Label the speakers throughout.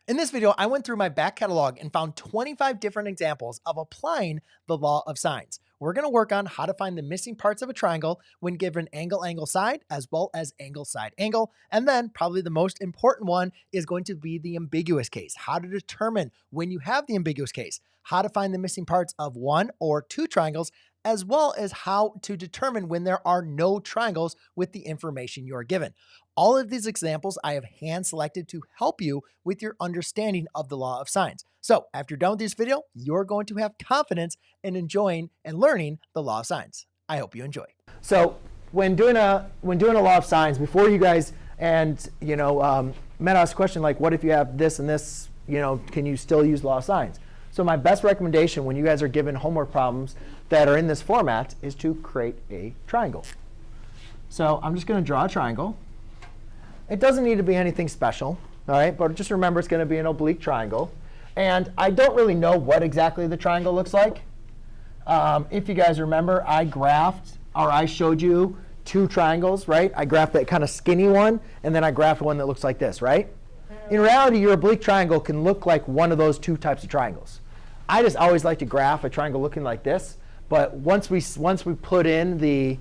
Speaker 1: In this video, I went through my back catalog and found 25 different examples of applying the law of sines. We're going to work on how to find the missing parts of a triangle when given angle, angle, side, as well as angle, side, angle. And then probably the most important one is going to be the ambiguous case, how to determine when you have the ambiguous case, how to find the missing parts of one or two triangles, as well as how to determine when there are no triangles with the information you are given. All of these examples I have hand selected to help you with your understanding of the law of sines. So after you're done with this video, you're going to have confidence in enjoying and learning the law of sines. I hope you enjoy. So when doing a law of sines, before you guys Matt asked a question like, what if you have this and this, can you still use law of sines? So my best recommendation when you guys are given homework problems that are in this format is to create a triangle. So I'm just going to draw a triangle. It doesn't need to be anything special, all right? But just remember it's going to be an oblique triangle. And I don't really know what exactly the triangle looks like. If you guys remember, I showed you two triangles, right? I graphed that kind of skinny one, and then I graphed one that looks like this, right? In reality, your oblique triangle can look like one of those two types of triangles. I just always like to graph a triangle looking like this. But once we put in the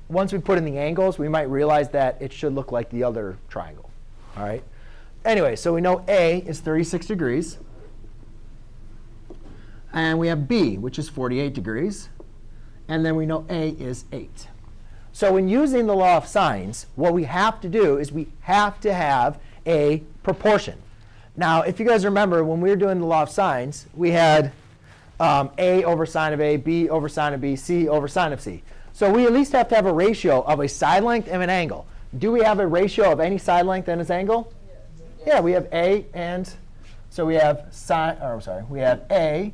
Speaker 1: angles, we might realize that it should look like the other triangle. All right. Anyway, so we know A is 36 degrees. And we have B, which is 48 degrees. And then we know A is 8. So when using the law of sines, what we have to do is we have to have a proportion. Now, if you guys remember, when we were doing the law of sines, we had A over sine of A, B over sine of B, C over sine of C. So we at least have to have a ratio of a side length and an angle. Do we have a ratio of any side length and its angle? Yeah, we have A, and so we have we have A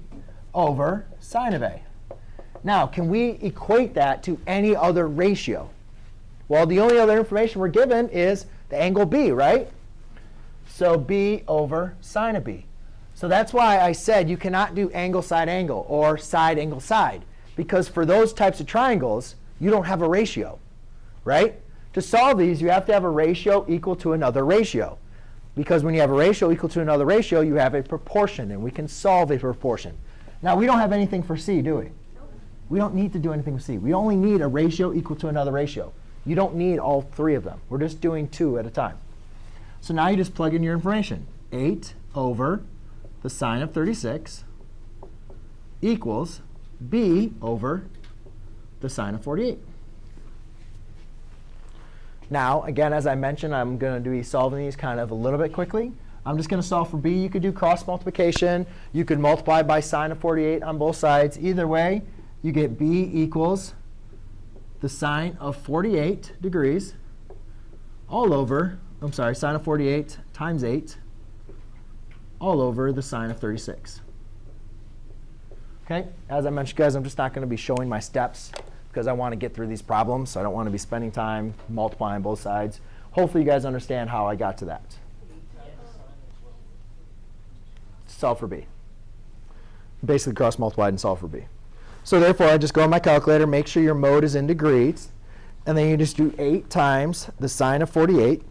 Speaker 1: over sine of A. Now, can we equate that to any other ratio? Well, the only other information we're given is the angle B, right? So B over sine of B. So that's why I said you cannot do angle, side, angle, or side, angle, side. Because for those types of triangles, you don't have a ratio, right? To solve these, you have to have a ratio equal to another ratio. Because when you have a ratio equal to another ratio, you have a proportion, and we can solve a proportion. Now, we don't have anything for C, do we? We don't need to do anything with C. We only need a ratio equal to another ratio. You don't need all three of them. We're just doing two at a time. So now you just plug in your information. 8 over the sine of 36 equals B over the sine of 48. Now, again, as I mentioned, I'm going to be solving these kind of a little bit quickly. I'm just going to solve for B. You could do cross multiplication. You could multiply by sine of 48 on both sides. Either way, you get B equals the sine of 48 degrees all over, sine of 48 times 8 all over the sine of 36. OK? As I mentioned, guys, I'm just not going to be showing my steps because I want to get through these problems. So I don't want to be spending time multiplying both sides. Hopefully, you guys understand how I got to that. Solve for B. Basically, cross multiplied and solve for B. So therefore, I just go on my calculator, make sure your mode is in degrees. And then you just do 8 times the sine of 48.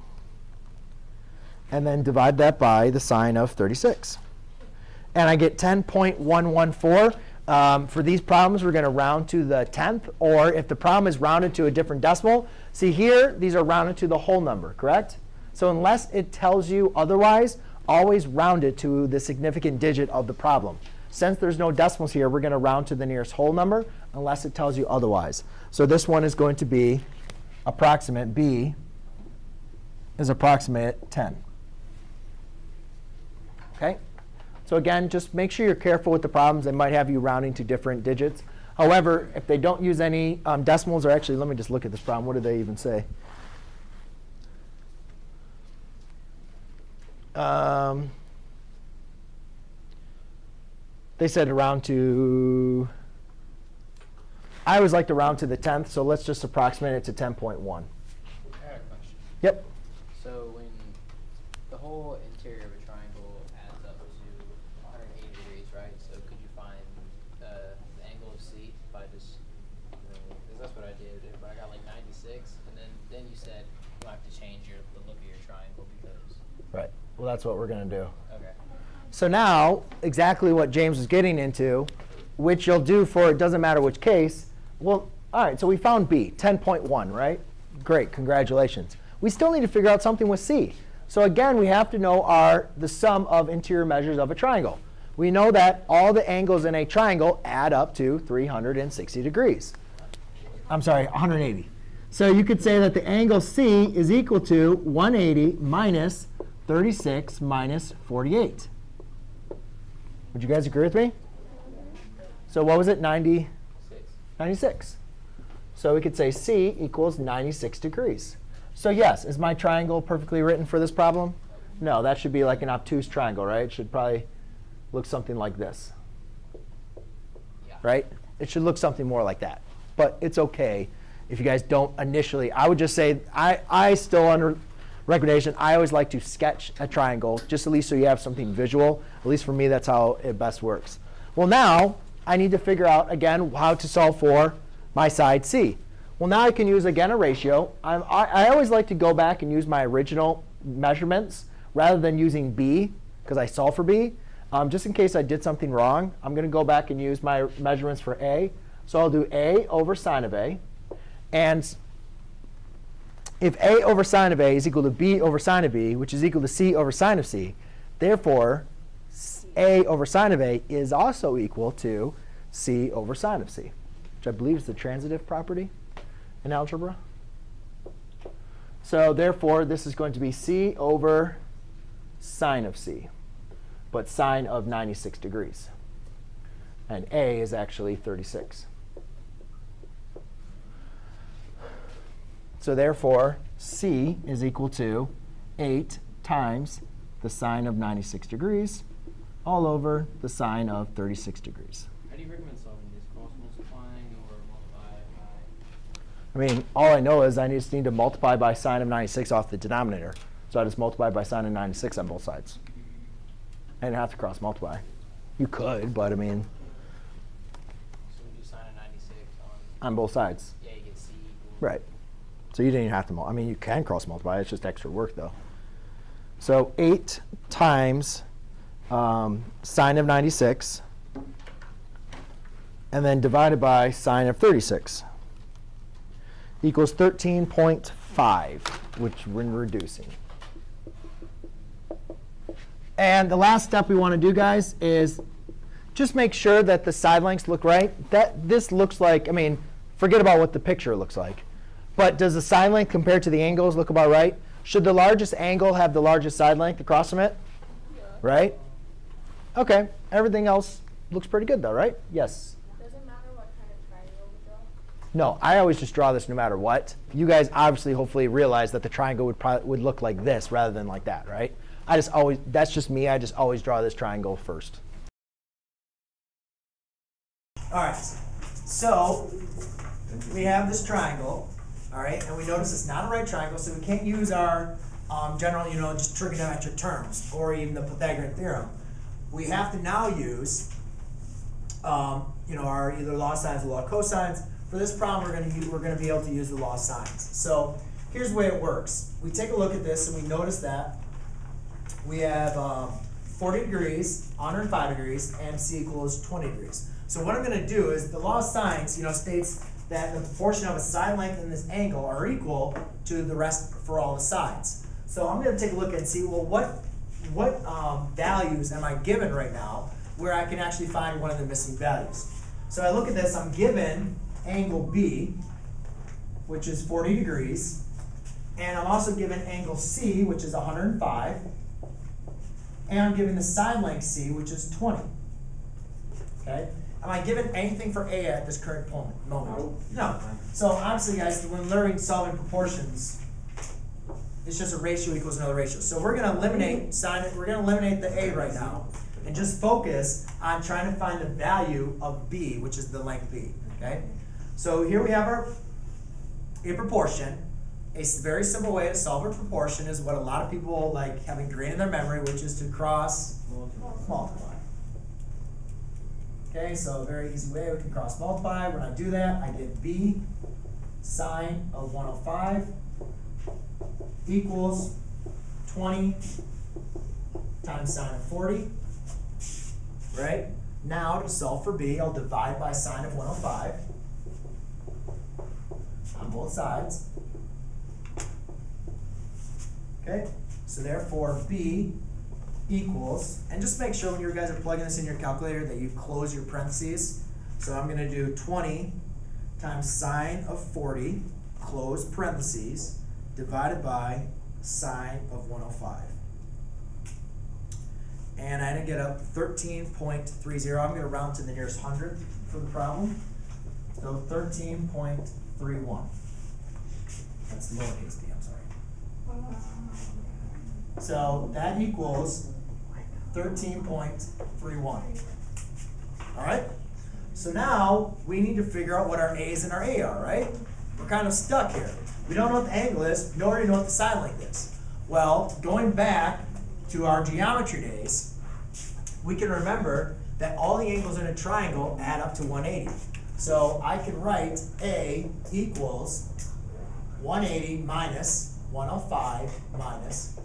Speaker 1: And then divide that by the sine of 36. And I get 10.114. For these problems, we're going to round to the 10th. Or if the problem is rounded to a different decimal, see here, these are rounded to the whole number, correct? So unless it tells you otherwise, always round it to the significant digit of the problem. Since there's no decimals here, we're going to round to the nearest whole number unless it tells you otherwise. So this one is going to be approximate. B is approximate 10. OK? So again, just make sure you're careful with the problems. They might have you rounding to different digits. However, if they don't use any decimals, or actually, let me just look at this problem. What do they even say? They said round to, I always like to round to the 10th, so let's just approximate it to 10.1.
Speaker 2: I have a question.
Speaker 1: Yep.
Speaker 2: So when the whole interior of a triangle adds up to 180 degrees, right? So could you find the angle of C by just, because that's what I did, but I got like 96, and then you said you have to change the look of your triangle because.
Speaker 1: Right. Well, that's what we're going to do.
Speaker 2: Okay.
Speaker 1: So now, exactly what James was getting into, which you'll do for it doesn't matter which case. Well, all right, so we found B, 10.1, right? Great, congratulations. We still need to figure out something with C. So again, we have to know the sum of interior measures of a triangle. We know that all the angles in a triangle add up to 360 degrees. I'm sorry, 180. So you could say that the angle C is equal to 180 minus 36 minus 48. Would you guys agree with me? So what was it, 96? So we could say C equals 96 degrees. So yes, is my triangle perfectly written for this problem? No, that should be like an obtuse triangle, right? It should probably look something like this.
Speaker 2: Yeah.
Speaker 1: Right? It should look something more like that. But it's OK if you guys don't initially. I would just say, I still under recommendation, I always like to sketch a triangle, just at least so you have something visual. At least for me, that's how it best works. Well, now I need to figure out, again, how to solve for my side C. Well, now I can use, again, a ratio. I always like to go back and use my original measurements rather than using B, because I solved for B. Just in case I did something wrong, I'm going to go back and use my measurements for A. So I'll do A over sine of A. And if A over sine of A is equal to B over sine of B, which is equal to C over sine of C, therefore, A over sine of A is also equal to C over sine of C, which I believe is the transitive property in algebra. So therefore, this is going to be C over sine of C, but sine of 96 degrees. And A is actually 36. So therefore, C is equal to 8 times the sine of 96 degrees all over the sine of 36 degrees.
Speaker 2: How do you recommend solving this? Cross multiplying or multiply by?
Speaker 1: I mean, all I know is I just need to multiply by sine of 96 off the denominator. So I just multiply by sine of 96 on both sides. I didn't have to cross multiply. You could, but I mean,
Speaker 2: So we do sine of 96
Speaker 1: on both sides.
Speaker 2: Yeah, you get C equals.
Speaker 1: Right. So you didn't even have to I mean, you can cross multiply. It's just extra work, though. So 8 times sine of 96, and then divided by sine of 36 equals 13.5, which we're reducing. And the last step we want to do, guys, is just make sure that the side lengths look right. That this looks like, I mean, forget about what the picture looks like. But does the side length compared to the angles look about right? Should the largest angle have the largest side length across from it?
Speaker 3: Yeah.
Speaker 1: Right? OK. Everything else looks pretty good, though, right? Yes?
Speaker 3: Does it matter what kind of triangle we draw?
Speaker 1: No, I always just draw this no matter what. You guys obviously, hopefully, realize that the triangle would look like this rather than like that, right? That's just me. I just always draw this triangle first. All right. So we have this triangle. All right, and we notice it's not a right triangle, so we can't use our general, just trigonometric terms or even the Pythagorean theorem. We have to now use, our either law of sines or law of cosines. For this problem, we're going to be able to use the law of sines. So here's the way it works. We take a look at this, and we notice that we have 40 degrees, 105 degrees, and C equals 20 degrees. So what I'm going to do is the law of sines, states that the proportion of a side length and this angle are equal to the rest for all the sides. So I'm going to take a look and see, well, what values am I given right now where I can actually find one of the missing values. So I look at this, I'm given angle B, which is 40 degrees, and I'm also given angle C, which is 105, and I'm given the side length C, which is 20. Okay? Am I given anything for A at this current moment? No. So obviously, guys, when learning solving proportions, it's just a ratio equals another ratio. So we're going to eliminate we're going to eliminate the A right now, and just focus on trying to find the value of B, which is the length B. Okay. So here we have a proportion. A very simple way to solve a proportion is what a lot of people like have ingrained in their memory, which is to cross multiply. Okay, so a very easy way we can cross multiply. When I do that, I get B sine of 105 equals 20 times sine of 40, right? Now to solve for b, I'll divide by sine of 105 on both sides. Okay, so therefore b equals, and just make sure when you guys are plugging this in your calculator that you close your parentheses. So I'm going to do 20 times sine of 40, close parentheses, divided by sine of 105. And I didn't get up 13.30. I'm going to round to the nearest hundredth for the problem. So 13.31. That's lowercase d, I'm sorry. So that equals 13.31. All right? So now we need to figure out what our a's and our a are, right? We're kind of stuck here. We don't know what the angle is, nor do we know what the side length is. Well, going back to our geometry days, we can remember that all the angles in a triangle add up to 180. So I can write a equals 180 minus 105 minus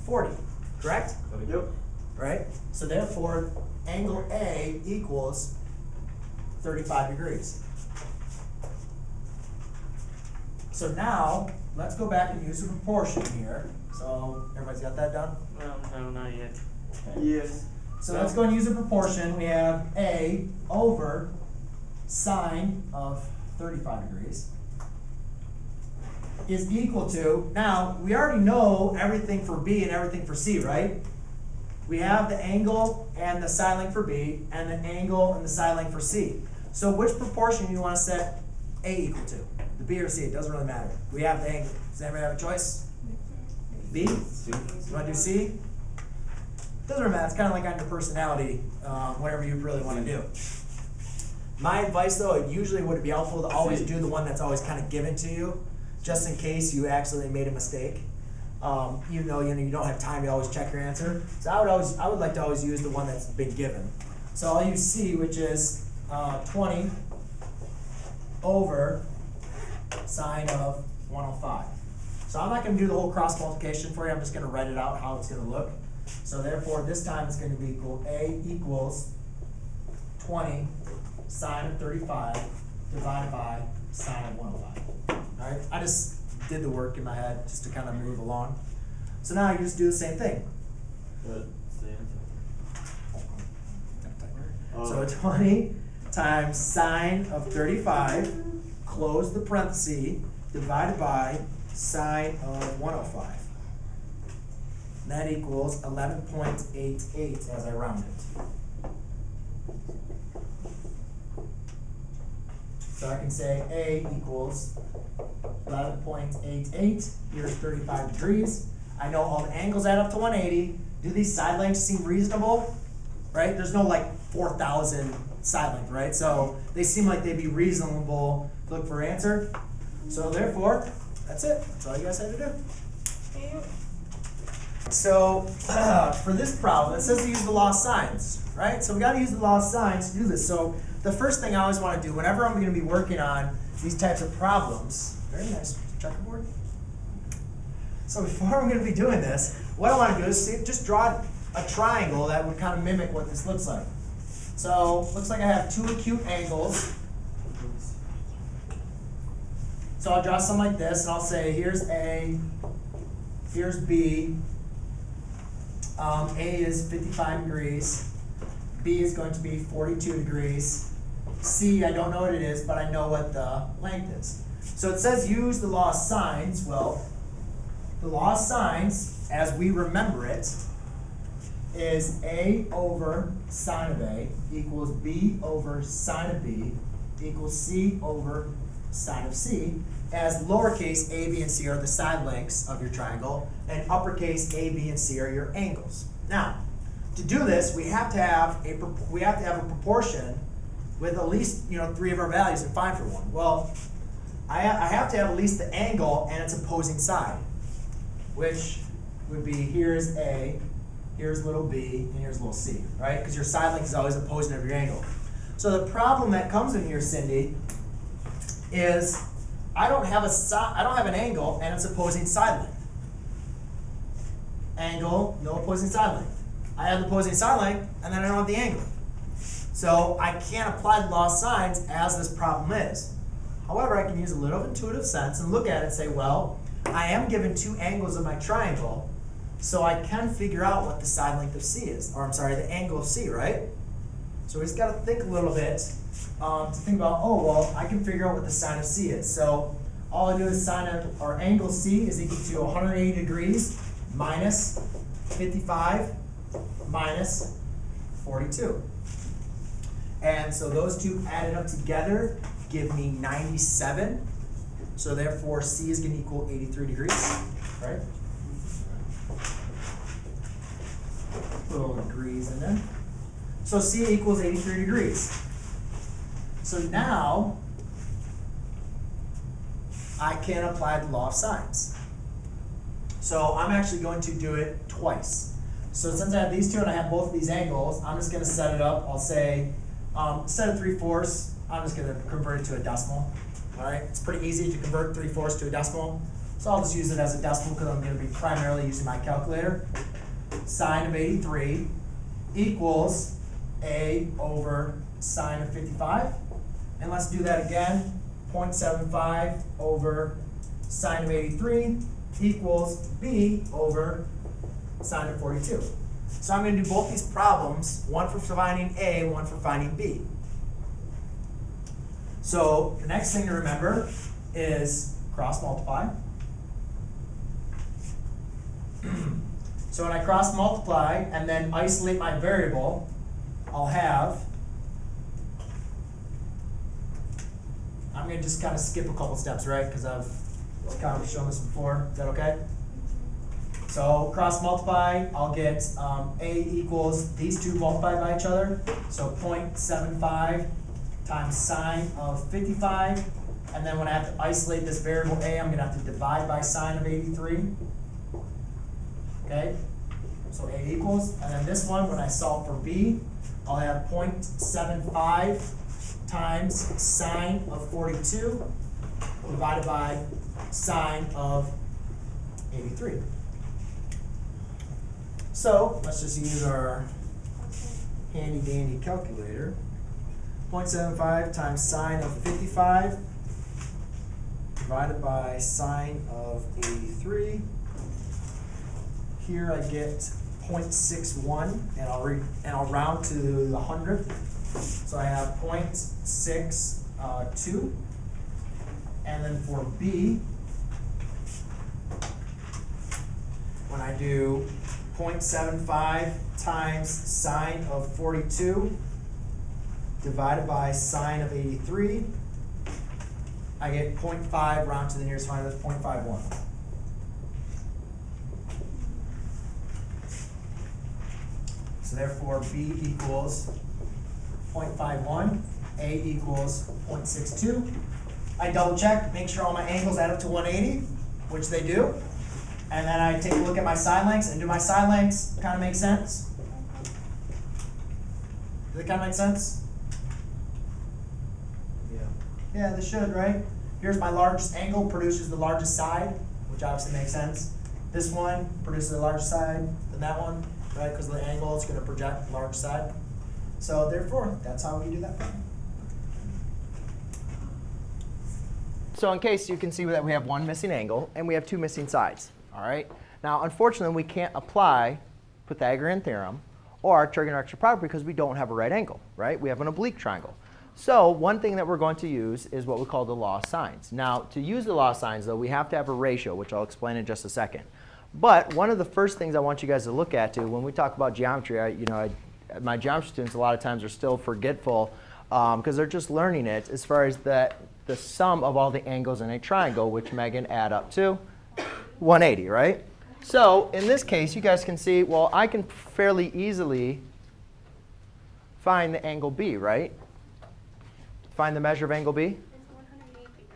Speaker 1: 40, correct?
Speaker 4: Yep.
Speaker 1: Right? So therefore, angle A equals 35 degrees. So now, let's go back and use a proportion here. So everybody's got that done?
Speaker 4: No, not yet.
Speaker 1: Okay.
Speaker 4: Yes.
Speaker 1: So let's go and use a proportion. We have A over sine of 35 degrees is equal to, now we already know everything for B and everything for C, right? We have the angle and the side length for B and the angle and the side length for C. So which proportion do you want to set A equal to? The B or C, it doesn't really matter. We have the angle. Does anybody have a choice? B? You want to do C? Doesn't really matter. It's kind of like on your personality, whatever you really want to do. My advice, though, it usually would be helpful to always do the one that's always kind of given to you, just in case you accidentally made a mistake. Even though you don't have time, you always check your answer. So I would like to always use the one that's been given. So I'll use C, which is 20 over sine of 105. So I'm not going to do the whole cross multiplication for you. I'm just going to write it out how it's going to look. So therefore, this time it's going to be equal A equals 20 sine of 35 divided by sine of 105. All right, I just did the work in my head just to kind of move along. So now you just do the same thing. So 20 times sine of 35, close the parenthesis, divided by sine of 105. And that equals 11.88 as I round it. So I can say A equals 11.88. Here's 35 degrees. I know all the angles add up to 180. Do these side lengths seem reasonable? Right? There's no like 4,000 side length, right? So they seem like they'd be reasonable to look for an answer. So therefore, that's it. That's all you guys had to do. So for this problem, it says to use the law of sines, right? So we got to use the law of sines to do this. So the first thing I always want to do whenever I'm going to be working on these types of problems, very nice checkerboard. So before I'm going to be doing this, what I want to do is just draw a triangle that would kind of mimic what this looks like. So looks like I have two acute angles. So I'll draw something like this, and I'll say here's A, here's B. A is 55 degrees. B is going to be 42 degrees. C, I don't know what it is, but I know what the length is. So it says use the law of sines. Well, the law of sines, as we remember it, is A over sine of A equals B over sine of B equals C over sine of C, as lowercase a, b, and c are the side lengths of your triangle, and uppercase a, b, and c are your angles. Now, to do this, we have to have a proportion with at least 3 of our values and find for one. Well, I have to have at least the angle and its opposing side, which would be here's A, here's little b, and here's little c, right? Because your side length is always opposing of your angle. So the problem that comes in here, Cindy, is I don't have an angle and its opposing side length. Angle, no opposing side length. I have the opposing side length, and then I don't have the angle. So I can't apply the law of sines as this problem is. However, I can use a little intuitive sense and look at it and say, well, I am given two angles of my triangle, so I can figure out what the side length of C is, or I'm sorry, the angle of C, right? So we just got to think a little bit to think about, oh, well, I can figure out what the sine of C is. So all I do is sine of, or angle C is equal to 180 degrees minus 55 minus 42. And so those two added up together give me 97. So therefore, C is going to equal 83 degrees, right? Little degrees in there. So C equals 83 degrees. So now, I can apply the law of sines. So I'm actually going to do it twice. So since I have these two and I have both of these angles, I'm just going to set it up. I'll say, instead of 3/4, I'm just going to convert it to a decimal. All right, it's pretty easy to convert 3/4 to a decimal. So I'll just use it as a decimal because I'm going to be primarily using my calculator. Sine of 83 equals A over sine of 55. And let's do that again. 0.75 over sine of 83 equals B over sine of 42. So I'm going to do both these problems, one for finding A, one for finding B. So the next thing to remember is cross multiply. So when I cross multiply and then isolate my variable, I'll have, I'm going to just kind of skip a couple steps, right? Because I've kind of shown this before. Is that okay? So cross multiply, I'll get A equals these two multiplied by each other. So 0.75 times sine of 55. And then when I have to isolate this variable A, I'm going to have to divide by sine of 83. Okay? So A equals. And then this one, when I solve for B, I'll have 0.75 times sine of 42 divided by sine of 83. So let's just use our handy dandy calculator. 0.75 times sine of 55 divided by sine of 83. Here I get 0.61, and I'll round to the hundredth. So I have 0.62. And then for B, when I do 0.75 times sine of 42 divided by sine of 83, I get 0.5, round to the nearest hundredth, that's 0.51. So therefore, B equals 0.51, A equals 0.62. I double check, make sure all my angles add up to 180, which they do. And then I take a look at my side lengths, and do my side lengths kind of make sense? Do they kind of make sense? Yeah. Yeah, they should, right? Here's my largest angle, produces the largest side, which obviously makes sense. This one produces the largest side than that one, right? Because of the angle, it's going to project the large side. So therefore, that's how we do that problem. So in case you can see that we have one missing angle and we have two missing sides. All right. Now, unfortunately, we can't apply Pythagorean theorem or trigonometric property because we don't have a right angle, right? We have an oblique triangle. So one thing that we're going to use is what we call the law of sines. Now, to use the law of sines, though, we have to have a ratio, which I'll explain in just a second. But one of the first things I want you guys to look at, too, when we talk about geometry, my geometry students a lot of times are still forgetful because they're just learning it as far as the sum of all the angles in a triangle, which Megan add up to 180, right? So in this case, you guys can see, well, I can fairly easily find the angle B, right? Find the measure of angle B?
Speaker 3: It's 108 degrees.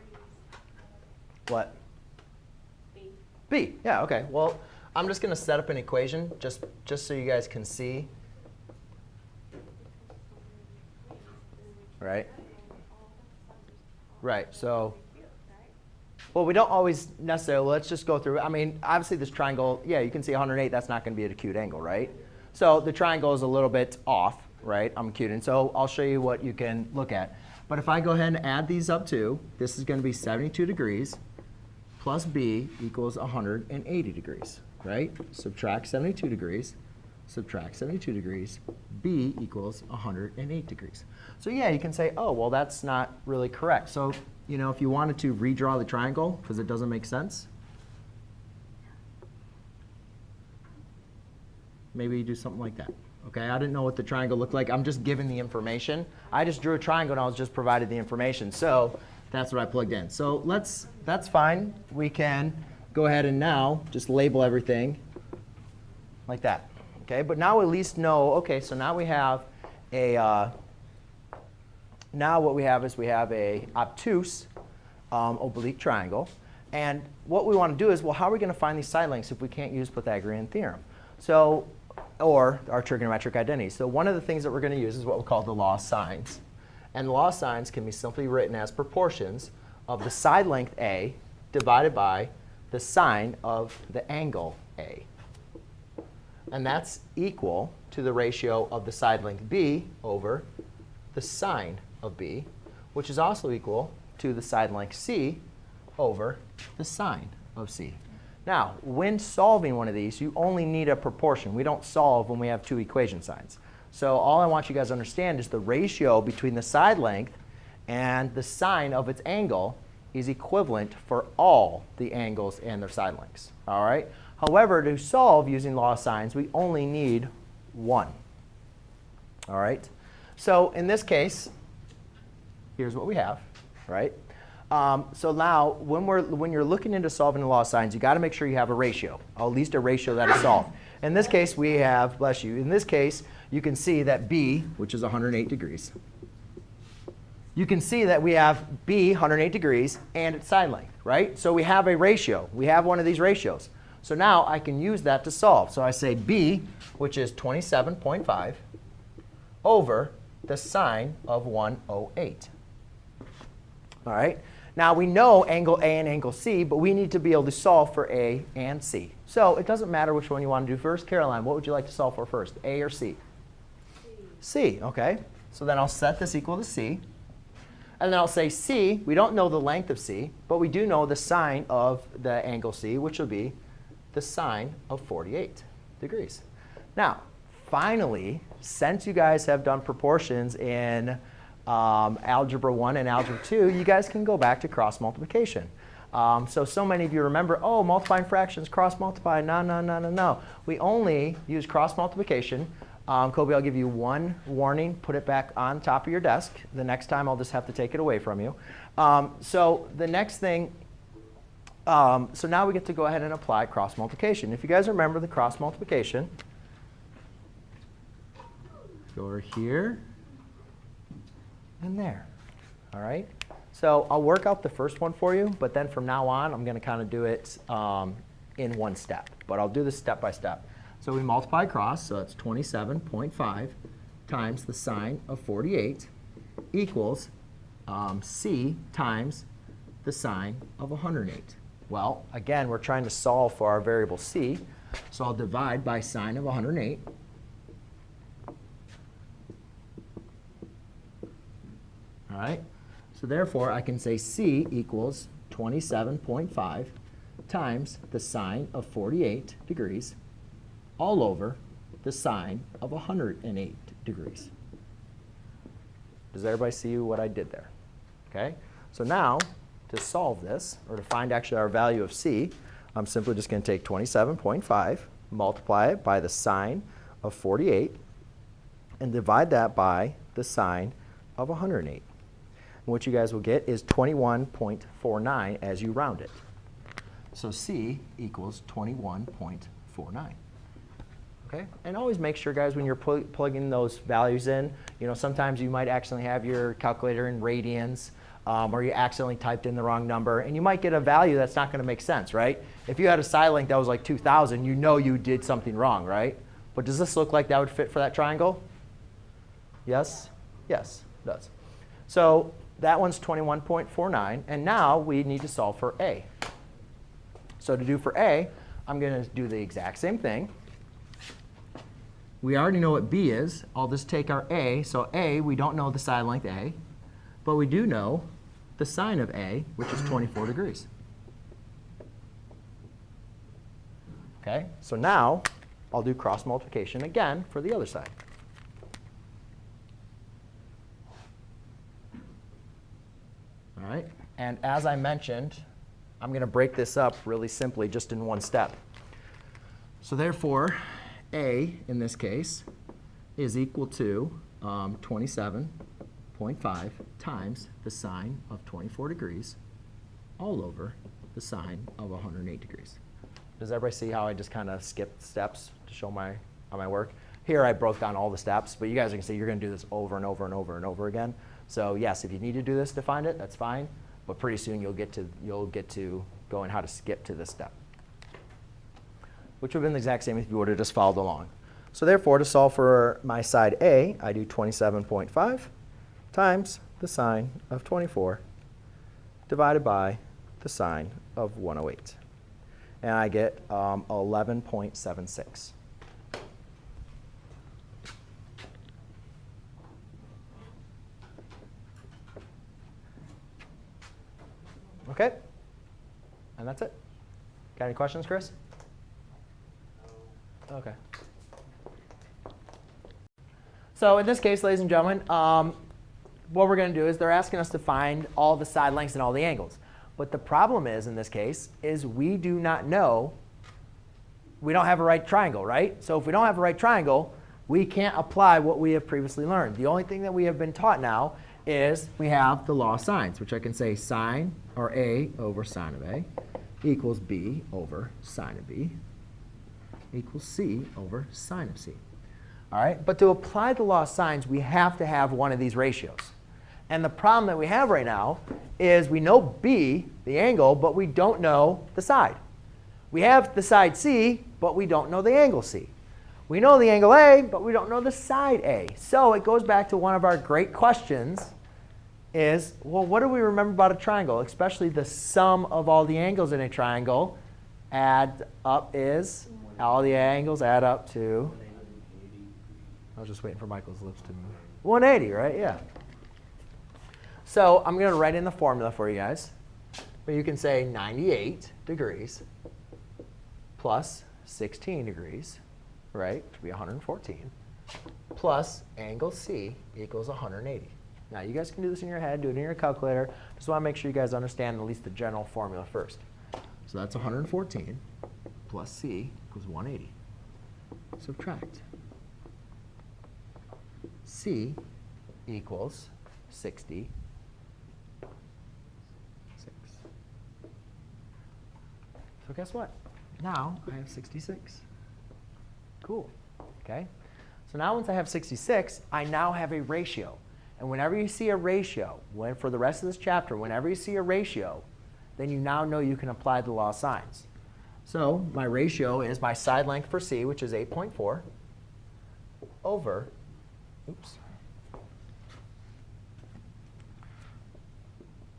Speaker 1: What?
Speaker 3: B.
Speaker 1: B, yeah, okay. Well, I'm just going to set up an equation just so you guys can see. Right? Right, so, well, we don't always necessarily, let's just go through. I mean, obviously this triangle, yeah, you can see 108, that's not going to be at an acute angle, right? So the triangle is a little bit off, right? I'm cute. And so I'll show you what you can look at. But if I go ahead and add these up too, this is going to be 72 degrees plus b equals 180 degrees, right? Subtract 72 degrees, subtract 72 degrees, b equals 108 degrees. So yeah, you can say, oh, well, that's not really correct. So, you know, if you wanted to redraw the triangle because it doesn't make sense, maybe you do something like that. Okay, I didn't know what the triangle looked like. I'm just giving the information. I just drew a triangle and I was just provided the information. So that's what I plugged in. So that's fine. We can go ahead and now just label everything like that. Okay, but now we at least know, okay, so now we have a, now what we have is we have a obtuse oblique triangle. And what we want to do is, well, how are we going to find these side lengths if we can't use Pythagorean theorem? So, or our trigonometric identity. So one of the things that we're going to use is what we call the law of sines. And the law of sines can be simply written as proportions of the side length A divided by the sine of the angle A. And that's equal to the ratio of the side length B over the sine of B, which is also equal to the side length C over the sine of C. Now, when solving one of these, you only need a proportion. We don't solve when we have two equation signs. So all I want you guys to understand is the ratio between the side length and the sine of its angle is equivalent for all the angles and their side lengths. All right? However, to solve using law of sines, we only need one. All right? So in this case, here's what we have, right? So now, when you're looking into solving the law of sines, you got to make sure you have a ratio, or at least a ratio that is solved. In this case, we have, bless you, in this case, you can see that B, which is 108 degrees. You can see that we have B, 108 degrees, and its side length, right? So we have a ratio. We have one of these ratios. So now I can use that to solve. So I say B, which is 27.5, over the sine of 108. All right? Now, we know angle A and angle C, but we need to be able to solve for A and C. So it doesn't matter which one you want to do first. Caroline, what would you like to solve for first, A or C? C, OK. So then I'll set this equal to C. And then I'll say C, we don't know the length of C, but we do know the sine of the angle C, which will be the sine of 48 degrees. Now, finally, since you guys have done proportions in Algebra 1 and Algebra 2, you guys can go back to cross multiplication. So many of you remember, oh, multiplying fractions, cross multiply. No. We only use cross multiplication. Kobe, I'll give you one warning. Put it back on top of your desk. The next time, I'll just have to take it away from you. So the next thing, so now we get to go ahead and apply cross multiplication. If you guys remember the cross multiplication, go over here and there. All right? So I'll work out the first one for you, but then from now on, I'm going to kind of do it in one step. But I'll do this step by step. So we multiply across, so that's 27.5 times the sine of 48 equals C times the sine of 108. Well, again, we're trying to solve for our variable C, so I'll divide by sine of 108. All right? So therefore, I can say C equals 27.5 times the sine of 48 degrees all over the sine of 108 degrees. Does everybody see what I did there? Okay? So now, to solve this, or to find actually our value of C, I'm simply just going to take 27.5, multiply it by the sine of 48, and divide that by the sine of 108. And what you guys will get is 21.49 as you round it. So C equals 21.49. Okay? And always make sure, guys, when you're plugging those values in, you know, sometimes you might accidentally have your calculator in radians, or you accidentally typed in the wrong number, and you might get a value that's not going to make sense, right? If you had a side length that was like 2,000, you know you did something wrong, right? But does this look like that would fit for that triangle? Yes? Yes, it does. So that one's 21.49, and now we need to solve for A. So to do for A, I'm going to do the exact same thing. we already know what b is. I'll just take our a. So a, we don't know the side length a, but we do know the sine of a, which is 24 degrees. Okay, so now I'll do cross multiplication again for the other side. All right, and as I mentioned, I'm going to break this up really simply just in one step. So therefore, a, in this case, is equal to 27.5 times the sine of 24 degrees all over the sine of 108 degrees. Does everybody see how I just kind of skipped steps to show how my work? Here I broke down all the steps, but you guys can see you're going to do this over and over and over and over again. So yes, if you need to do this to find it, that's fine. But pretty soon you'll get to going how to skip to this step, which would have been the exact same if you would have just followed along. So therefore, to solve for my side A, I do 27.5 times the sine of 24 divided by the sine of 108. And I get 11.76. Okay, and that's it. Got any questions, Chris? Okay. So in this case, ladies and gentlemen, what we're going to do is they're asking us to find all the side lengths and all the angles. But the problem is, in this case, is we do not know, we don't have a right triangle, right? So if we don't have a right triangle, we can't apply what we have previously learned. The only thing that we have been taught now is we have the law of sines, which I can say sine, or A over sine of A, equals B over sine of B, equals C over sine of C. All right, but to apply the law of sines, we have to have one of these ratios. And the problem that we have right now is we know B, the angle, but we don't know the side. We have the side C, but we don't know the angle C. We know the angle A, but we don't know the side A. So it goes back to one of our great questions is, well, what do we remember about a triangle, especially the sum of all the angles in a triangle add up is, all the angles add up to, I was just waiting for Michael's lips to move. 180, right? Yeah. So I'm going to write in the formula for you guys. But you can say 98 degrees plus 16 degrees, right, which would be 114, plus angle C equals 180. Now, you guys can do this in your head, do it in your calculator. Just want to make sure you guys understand at least the general formula first. So that's 114 plus C equals 180. Subtract. C equals 66. So guess what? Now I have 66. Cool. Okay. So now once I have 66, I now have a ratio. And whenever you see a ratio, for the rest of this chapter, whenever you see a ratio, then you now know you can apply the law of sines. So my ratio is my side length for C, which is 8.4, over,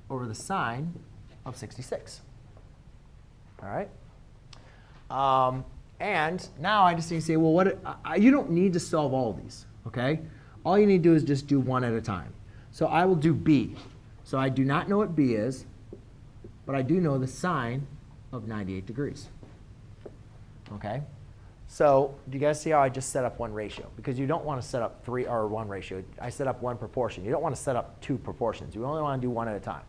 Speaker 1: over the sine of 66. All right? And now I just need to say, well, you don't need to solve all these, okay? All you need to do is just do one at a time. So I will do B. So I do not know what B is, but I do know the sine of 98 degrees. Okay? So do you guys see how I just set up one ratio? Because you don't want to set up one ratio. I set up one proportion. You don't want to set up two proportions. You only want to do one at a time.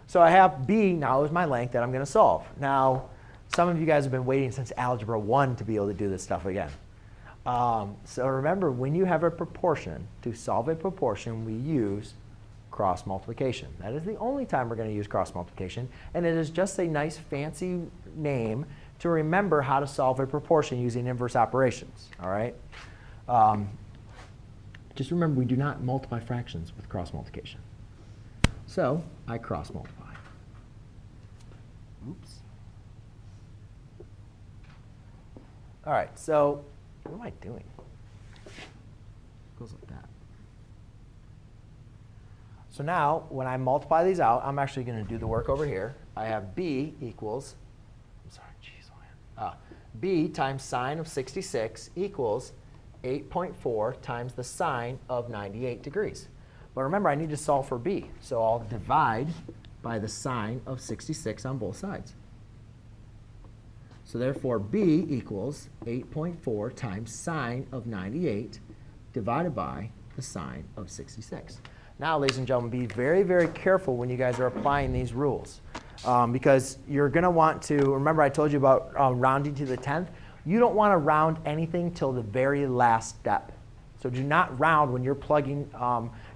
Speaker 1: So I have B now is my length that I'm going to solve. Now, some of you guys have been waiting since Algebra 1 to be able to do this stuff again. So remember, when you have a proportion, to solve a proportion, we use cross multiplication. That is the only time we're going to use cross multiplication. And it is just a nice fancy name to remember how to solve a proportion using inverse operations. All right? Just remember, we do not multiply fractions with cross multiplication. So I cross multiply. Oops. All right, so what am I doing? It goes like that. So now, when I multiply these out, I'm actually going to do the work over here. I have B equals, B times sine of 66 equals 8.4 times the sine of 98 degrees. But remember, I need to solve for b. So I'll divide by the sine of 66 on both sides. So therefore, b equals 8.4 times sine of 98 divided by the sine of 66. Now, ladies and gentlemen, be very, very careful when you guys are applying these rules. Because you're going to want to, remember I told you about rounding to the 10th. You don't want to round anything till the very last step. So do not round when you're plugging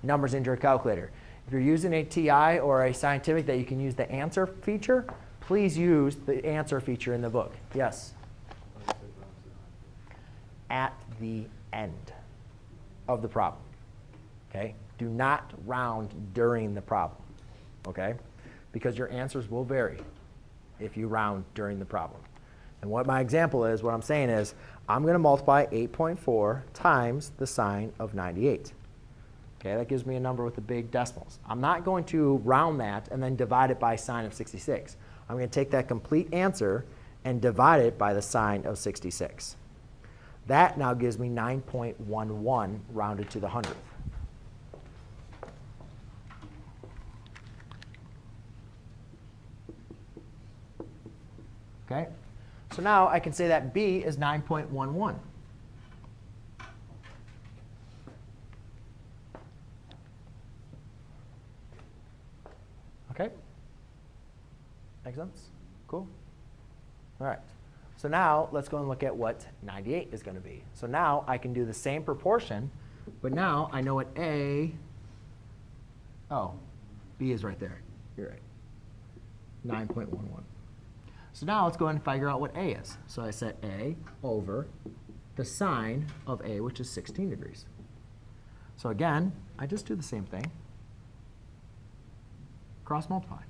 Speaker 1: numbers into your calculator. If you're using a TI or a scientific that you can use the answer feature, please use the answer feature in the book. Yes? At the end of the problem. Okay? Do not round during the problem. Okay? Because your answers will vary if you round during the problem. And what my example is, what I'm saying is, I'm going to multiply 8.4 times the sine of 98. Okay, that gives me a number with the big decimals. I'm not going to round that and then divide it by sine of 66. I'm going to take that complete answer and divide it by the sine of 66. That now gives me 9.11 rounded to the 100th. Okay, so now I can say that b is 9.11. Okay, make sense? Cool. All right, so now let's go and look at what 98 is going to be. So now I can do the same proportion, but now I know what b is right there. You're right, 9.11. So now let's go ahead and figure out what a is. So I set a over the sine of a, which is 16 degrees. So again, I just do the same thing. Cross multiply.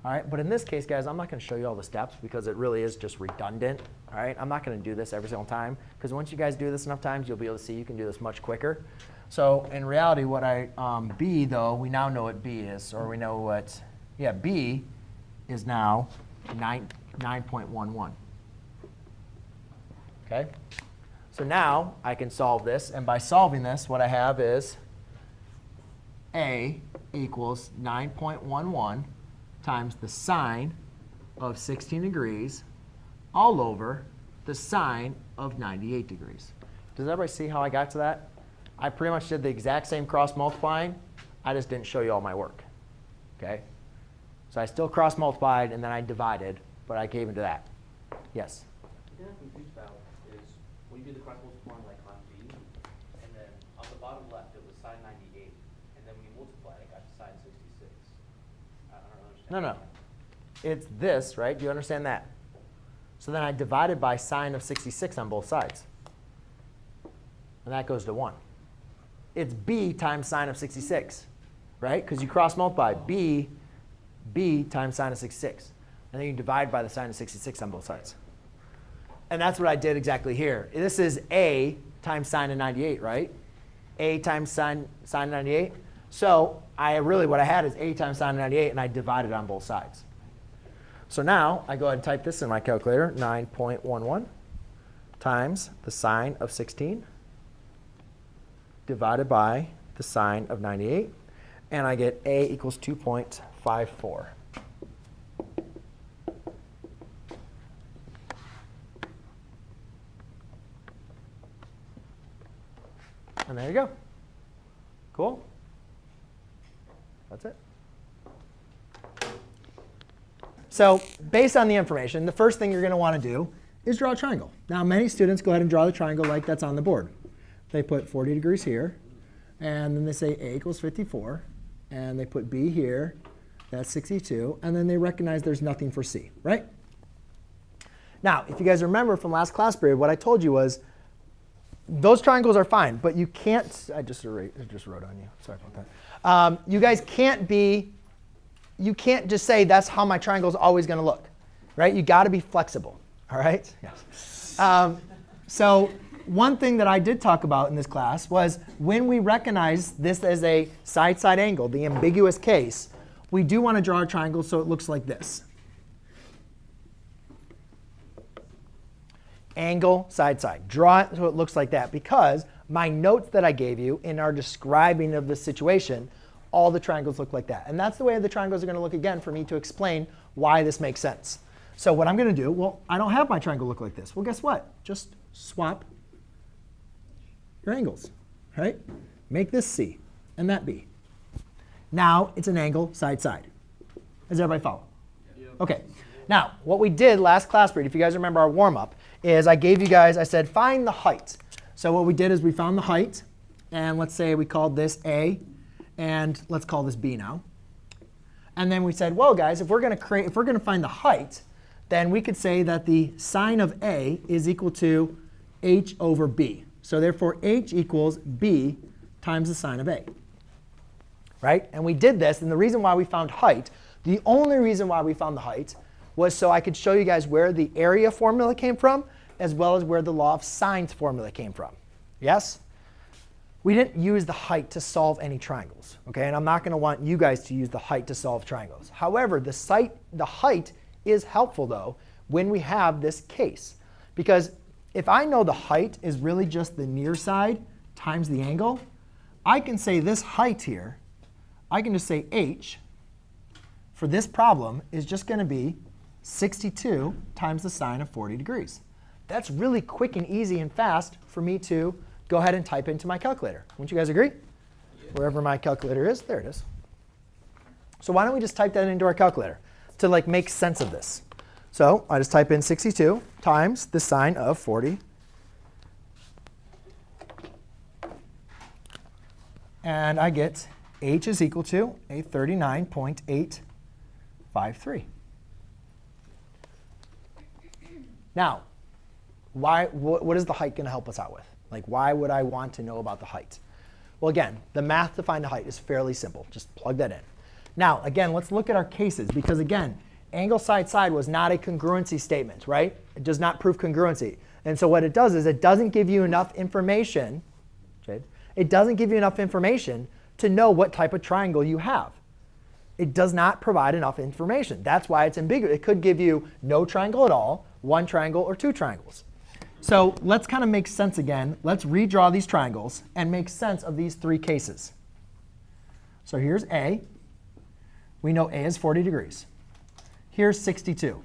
Speaker 1: All right, but in this case, guys, I'm not going to show you all the steps because it really is just redundant. All right, I'm not going to do this every single time because once you guys do this enough times, you'll be able to see you can do this much quicker. So in reality, what b, though, we now know what b is, or we know what, b is now 9.11. Okay? So now I can solve this. And by solving this, what I have is a equals 9.11 times the sine of 16 degrees all over the sine of 98 degrees. Does everybody see how I got to that? I pretty much did the exact same cross multiplying. I just didn't show you all my work. Okay? So I still cross multiplied and then I divided, but I gave into that. Yes?
Speaker 4: The thing I'm confused about is when you do the cross multiplying like on B, and then on the bottom left it was sine 98, and then when you multiplied it got to sine 66. I don't understand.
Speaker 1: No. It's this, right? Do you understand that? So then I divided by sine of 66 on both sides. And that goes to 1. It's b times sine of 66, right? Because you cross multiply b times sine of 66. And then you divide by the sine of 66 on both sides. And that's what I did exactly here. This is a times sine of 98, right? A times sine of 98. So what I had is a times sine of 98, and I divided on both sides. So now I go ahead and type this in my calculator, 9.11 times the sine of 16 divided by the sine of 98. And I get a equals 2.54. And there you go. Cool? That's it. So based on the information, the first thing you're going to want to do is draw a triangle. Now, many students go ahead and draw the triangle like that's on the board. They put 40 degrees here, and then they say a equals 54, and they put b here, that's 62, and then they recognize there's nothing for c, right? Now, if you guys remember from last class period, what I told you was those triangles are fine, but you can't, I just wrote on you, sorry about that. You guys you can't just say that's how my triangle is always going to look, right? You got to be flexible, all right? Yes. So one thing that I did talk about in this class was when we recognize this as a side-side angle, the ambiguous case, we do want to draw a triangle so it looks like this. angle, side, side. Draw it so it looks like that because my notes that I gave you in our describing of the situation, all the triangles look like that. And that's the way the triangles are going to look again for me to explain why this makes sense. So what I'm going to do, well, I don't have my triangle look like this. Well, guess what? Just swap your angles, right? Make this C and that B. Now it's an angle, side, side. Does everybody follow? Yep. OK. Now, what we did last class period, if you guys remember our warm-up, is I gave you guys, I said, find the height. So what we did is we found the height. And let's say we called this A. And let's call this B now. And then we said, well, guys, if we're going to find the height, then we could say that the sine of A is equal to h over b. So therefore, h equals b times the sine of A. Right? And we did this. And the reason why we found height, the only reason why we found the height, was so I could show you guys where the area formula came from, as well as where the law of sines formula came from. Yes? We didn't use the height to solve any triangles. OK? And I'm not going to want you guys to use the height to solve triangles. However, the height is helpful, though, when we have this case. Because if I know the height is really just the near side times the angle, I can say this height here, I can just say h for this problem is just going to be 62 times the sine of 40 degrees. That's really quick and easy and fast for me to go ahead and type into my calculator. Wouldn't you guys agree? Yeah. Wherever my calculator is, there it is. So why don't we just type that into our calculator to make sense of this? So I just type in 62 times the sine of 40. And I get h is equal to a 39.853. Now, what is the height going to help us out with? Why would I want to know about the height? Well, again, the math to find the height is fairly simple. Just plug that in. Now, again, let's look at our cases. Because, again, angle side side was not a congruency statement, right? It does not prove congruency. And so what it does is it doesn't give you enough information. It doesn't give you enough information to know what type of triangle you have. It does not provide enough information. That's why it's ambiguous. It could give you no triangle at all, one triangle, or two triangles. So let's kind of make sense again. Let's redraw these triangles and make sense of these three cases. So here's A. We know A is 40 degrees. Here's 62.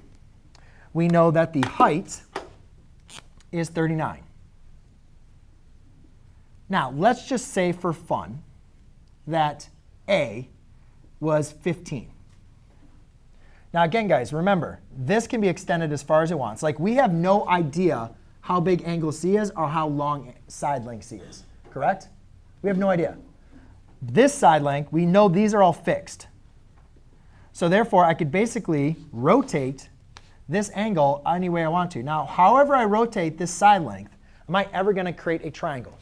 Speaker 1: We know that the height is 39. Now, let's just say for fun that A was 15. Now, again, guys, remember, this can be extended as far as it wants. We have no idea how big angle C is or how long side length C is. Correct? We have no idea. This side length, we know these are all fixed. So therefore, I could basically rotate this angle any way I want to. Now, however I rotate this side length, am I ever going to create a triangle?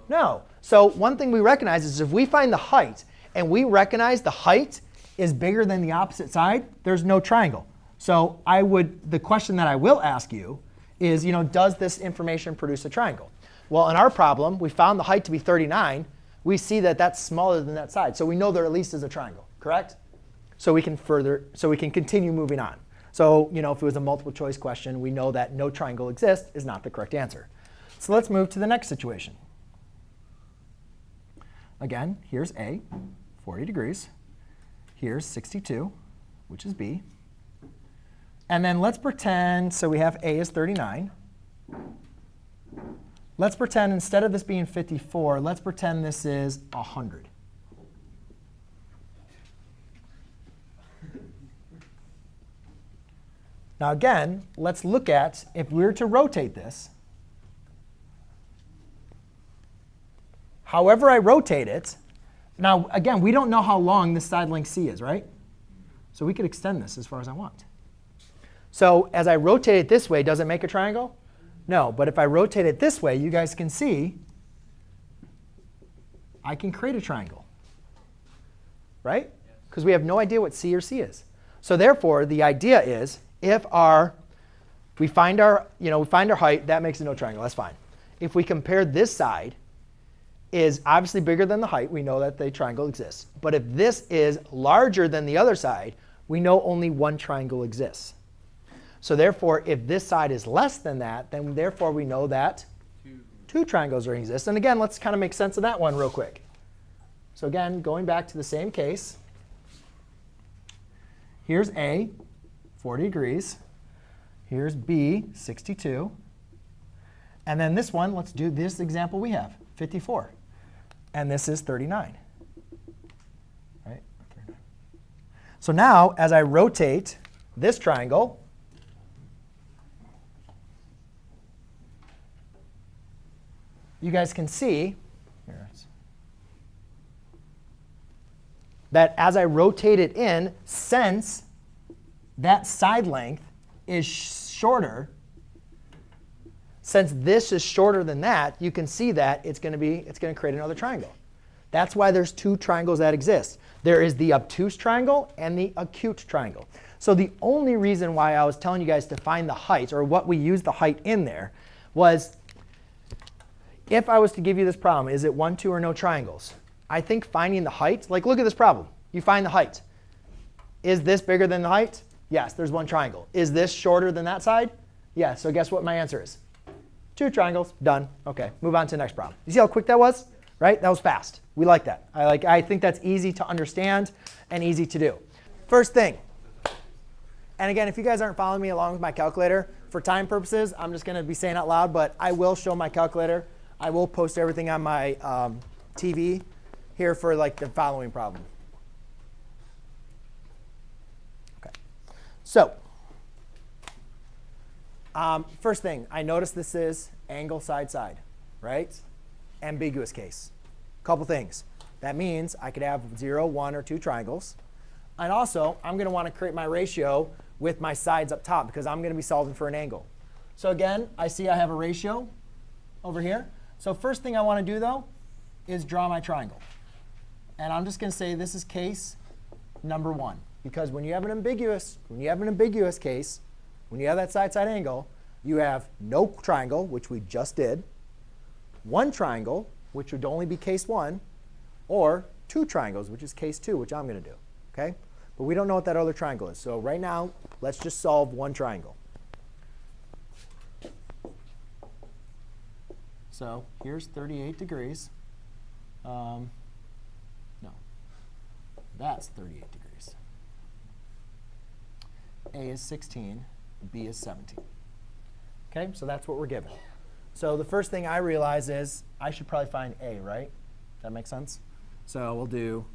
Speaker 1: No. So one thing we recognize is if we find the height and we recognize the height is bigger than the opposite side, there's no triangle. So the question that I will ask you is, does this information produce a triangle? Well, in our problem, we found the height to be 39. We see that that's smaller than that side. So we know there at least is a triangle, correct? So we can continue moving on. So if it was a multiple choice question, we know that no triangle exists is not the correct answer. So let's move to the next situation. Again, here's A, 40 degrees. Here's 62, which is B. And then let's pretend, so we have A is 39. Let's pretend instead of this being 54, let's pretend this is 100. Now again, let's look at if we were to rotate this. However I rotate it, now again, we don't know how long this side length C is, right? So we could extend this as far as I want. So as I rotate it this way, does it make a triangle? No. But if I rotate it this way, you guys can see I can create a triangle, right? Because we have no idea what C or C is. So therefore, the idea is if we find our height, that makes it no triangle. That's fine. If we compare this side is obviously bigger than the height, we know that the triangle exists. But if this is larger than the other side, we know only one triangle exists. So therefore, if this side is less than that, then therefore we know that two triangles exist. And again, let's kind of make sense of that one real quick. So again, going back to the same case, here's A, 40 degrees. Here's B, 62. And then this one, let's do this example we have, 54. And this is 39. Right? 39. So now, as I rotate this triangle, you guys can see that as I rotate it in, since that side length is shorter, since this is shorter than that, you can see that it's going to create another triangle. That's why there's two triangles that exist. There is the obtuse triangle and the acute triangle. So the only reason why I was telling you guys to find the height, or what we used the height in there, was if I was to give you this problem, is it 1, 2, or no triangles? I think finding the height, like look at this problem. You find the height. Is this bigger than the height? Yes, there's one triangle. Is this shorter than that side? Yes, so guess what my answer is? 2 triangles, done. OK, move on to the next problem. You see how quick that was? Right? That was fast. We like that. I think that's easy to understand and easy to do. First thing, and again, if you guys aren't following me along with my calculator, for time purposes, I'm just going to be saying out loud, but I will show my calculator. I will post everything on my TV here for like the following problem. OK. So first thing, I notice this is angle side side, right? Ambiguous case. Couple things. That means I could have 0, 1, or 2 triangles. And also, I'm going to want to create my ratio with my sides up top because I'm going to be solving for an angle. So again, I see I have a ratio over here. So first thing I want to do, though, is draw my triangle. And I'm just going to say this is case number 1. Because when you have an ambiguous case, when you have that side-side angle, you have no triangle, which we just did, 1 triangle, which would only be case 1, or 2 triangles, which is case 2, which I'm going to do. OK? But we don't know what that other triangle is. So right now, let's just solve 1 triangle. So here's 38 degrees. No, that's 38 degrees. A is 16. B is 17. OK, so that's what we're given. So the first thing I realize is I should probably find A, right? That makes sense? So we'll do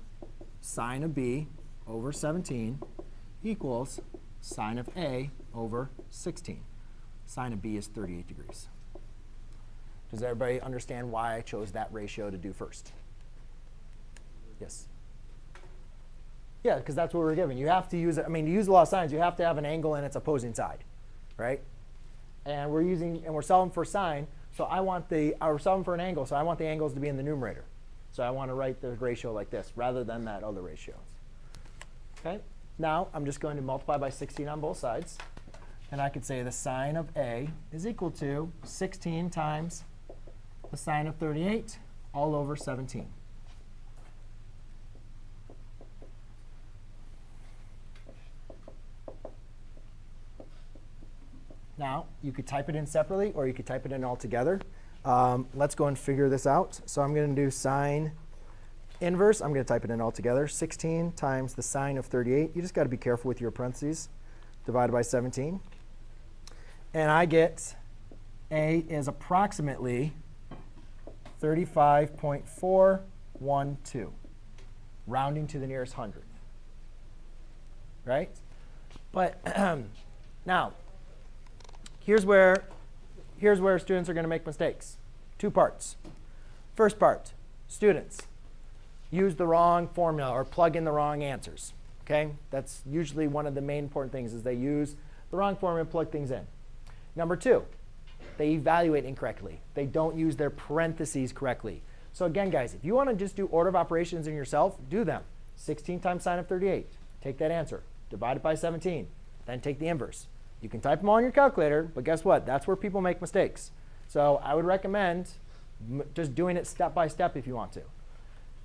Speaker 1: sine of B over 17 equals sine of A over 16. Sine of B is 38 degrees. Does everybody understand why I chose that ratio to do first? Yes? Yeah, because that's what we're given. You have to use it. I mean, to use the law of sines, you have to have an angle and its opposing side, right? And we're solving for sine. So we're solving for an angle. So I want the angles to be in the numerator. So I want to write the ratio like this rather than that other ratio. OK? Now I'm just going to multiply by 16 on both sides. And I could say the sine of A is equal to 16 times the sine of 38 all over 17. Now, you could type it in separately, or you could type it in all together. Let's go and figure this out. So I'm going to do sine inverse. I'm going to type it in all together. 16 times the sine of 38. You just got to be careful with your parentheses. Divided by 17. And I get A is approximately 35.412, rounding to the nearest hundredth. Right? But now, here's where students are going to make mistakes. 2 parts. First part, students use the wrong formula or plug in the wrong answers. Okay? That's usually one of the main important things is they use the wrong formula and plug things in. Number 2, they evaluate incorrectly. They don't use their parentheses correctly. So again, guys, if you want to just do order of operations in yourself, do them. 16 times sine of 38. Take that answer. Divide it by 17. Then take the inverse. You can type them all on your calculator, but guess what? That's where people make mistakes. So I would recommend just doing it step by step if you want to.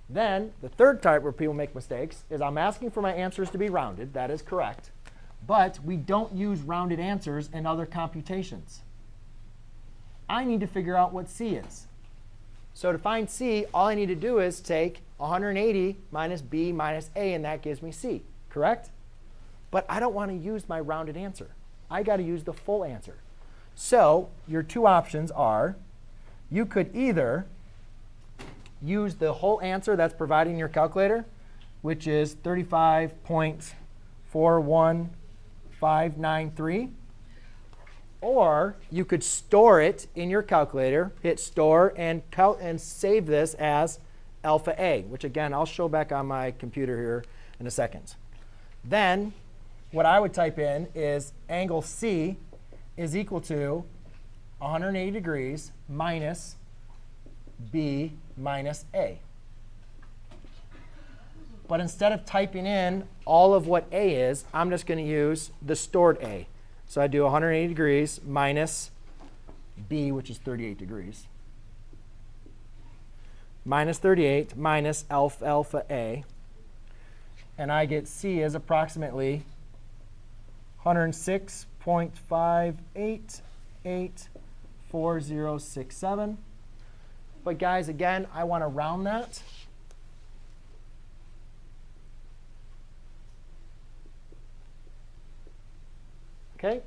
Speaker 1: Then the third type where people make mistakes is I'm asking for my answers to be rounded. That is correct. But we don't use rounded answers in other computations. I need to figure out what c is. So to find c, all I need to do is take 180 minus b minus a, and that gives me c, correct? But I don't want to use my rounded answer. I got to use the full answer. So your two options are, you could either use the whole answer that's provided in your calculator, which is 35.41593. Or you could store it in your calculator, hit store, and save this as alpha a, which again, I'll show back on my computer here in a second. Then what I would type in is angle C is equal to 180 degrees minus B minus A. But instead of typing in all of what A is, I'm just going to use the stored A. So I do 180 degrees minus B, which is 38 degrees, minus 38 minus alpha A. And I get C is approximately 106.5884067. But guys, again, I want to round that. OK?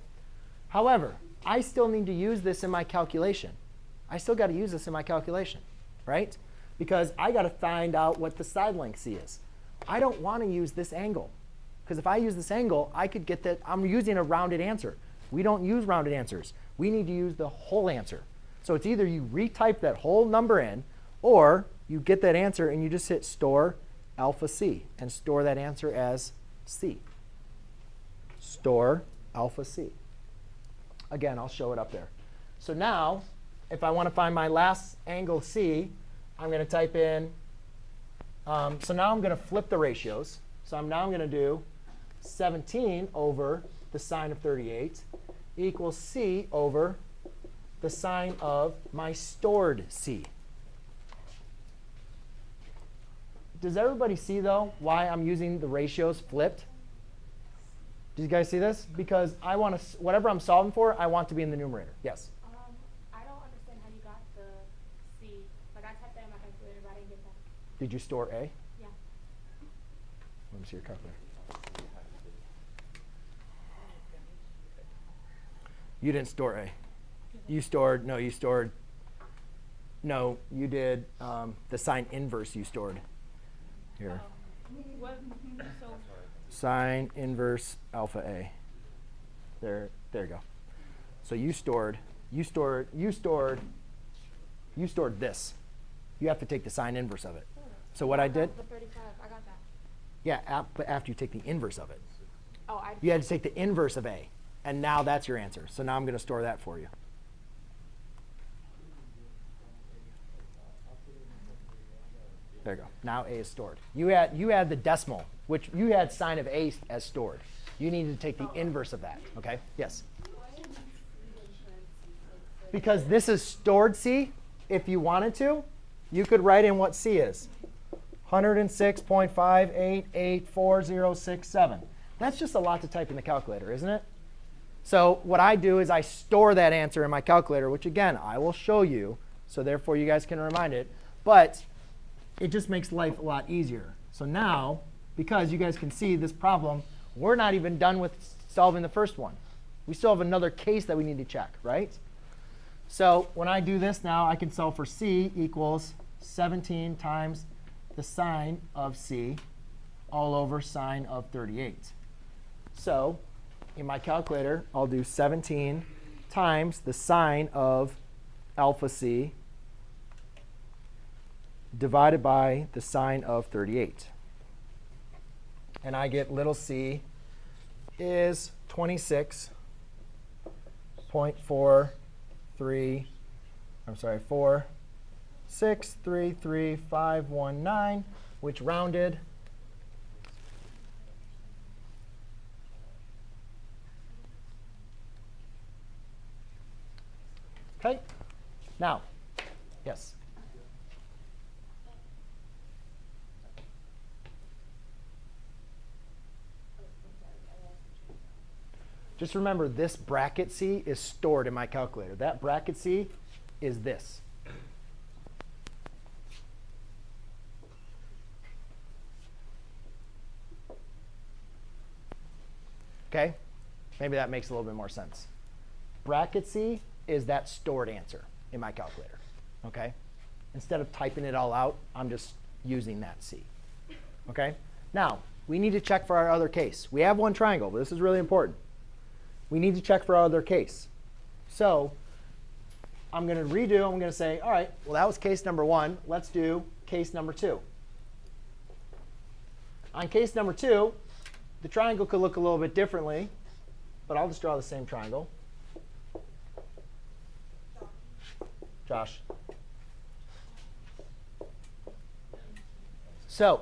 Speaker 1: However, I still need to use this in my calculation. I still got to use this in my calculation, right? Because I got to find out what the side length C is. I don't want to use this angle. Because if I use this angle, I could get that. I'm using a rounded answer. We don't use rounded answers. We need to use the whole answer. So it's either you retype that whole number in, or you get that answer and you just hit store alpha C and store that answer as C. Store alpha C. Again, I'll show it up there. So now, if I want to find my last angle C, I'm going to type in. So now I'm going to flip the ratios. So I'm going to do 17 over the sine of 38 equals C over the sine of my stored C. Does everybody see, though, why I'm using the ratios flipped? Did you guys see this? Because I want to, whatever I'm solving for, I want to be in the numerator. Yes?
Speaker 3: I don't understand how you got the C. Like, I typed that in my calculator, but I didn't get that.
Speaker 1: Did you store A?
Speaker 3: Yeah.
Speaker 1: Let me see your calculator. You didn't store A. You stored, no, you stored, no, you did the sine inverse you stored here.
Speaker 3: What? So,
Speaker 1: Sine inverse alpha A. There you go. So you stored this. You have to take the sine inverse of it. So what I did,
Speaker 3: the 35, I got that.
Speaker 1: yeah, but after you take the inverse of it.
Speaker 3: Oh,
Speaker 1: You had to take the inverse of A. And now that's your answer. So now I'm going to store that for you. There you go. Now A is stored. You had the decimal, which you had sine of A as stored. You needed to take the inverse of that. OK? Yes? Because this is stored C. If you wanted to, you could write in what C is. 106.5884067. That's just a lot to type in the calculator, isn't it? So what I do is I store that answer in my calculator, which, again, I will show you. So therefore, you guys can remind it. But it just makes life a lot easier. So now, because you guys can see this problem, we're not even done with solving the first one. We still have another case that we need to check, right? So when I do this now, I can solve for C equals 17 times the sine of C all over sine of 38. So in my calculator, I'll do 17 times the sine of alpha C divided by the sine of 38. And I get little c is 4633519, which rounded OK? Now, yes? Just remember, this bracket C is stored in my calculator. That bracket C is this. Okay? Maybe that makes a little bit more sense. Bracket C is that stored answer in my calculator. Okay? Instead of typing it all out, I'm just using that C. Okay? Now, we need to check for our other case. We have one triangle, but this is really important. We need to check for our other case. So I'm going to redo. I'm going to say, all right, well, that was case number 1. Let's do case number 2. On case number 2, the triangle could look a little bit differently, but I'll just draw the same triangle. Josh. So,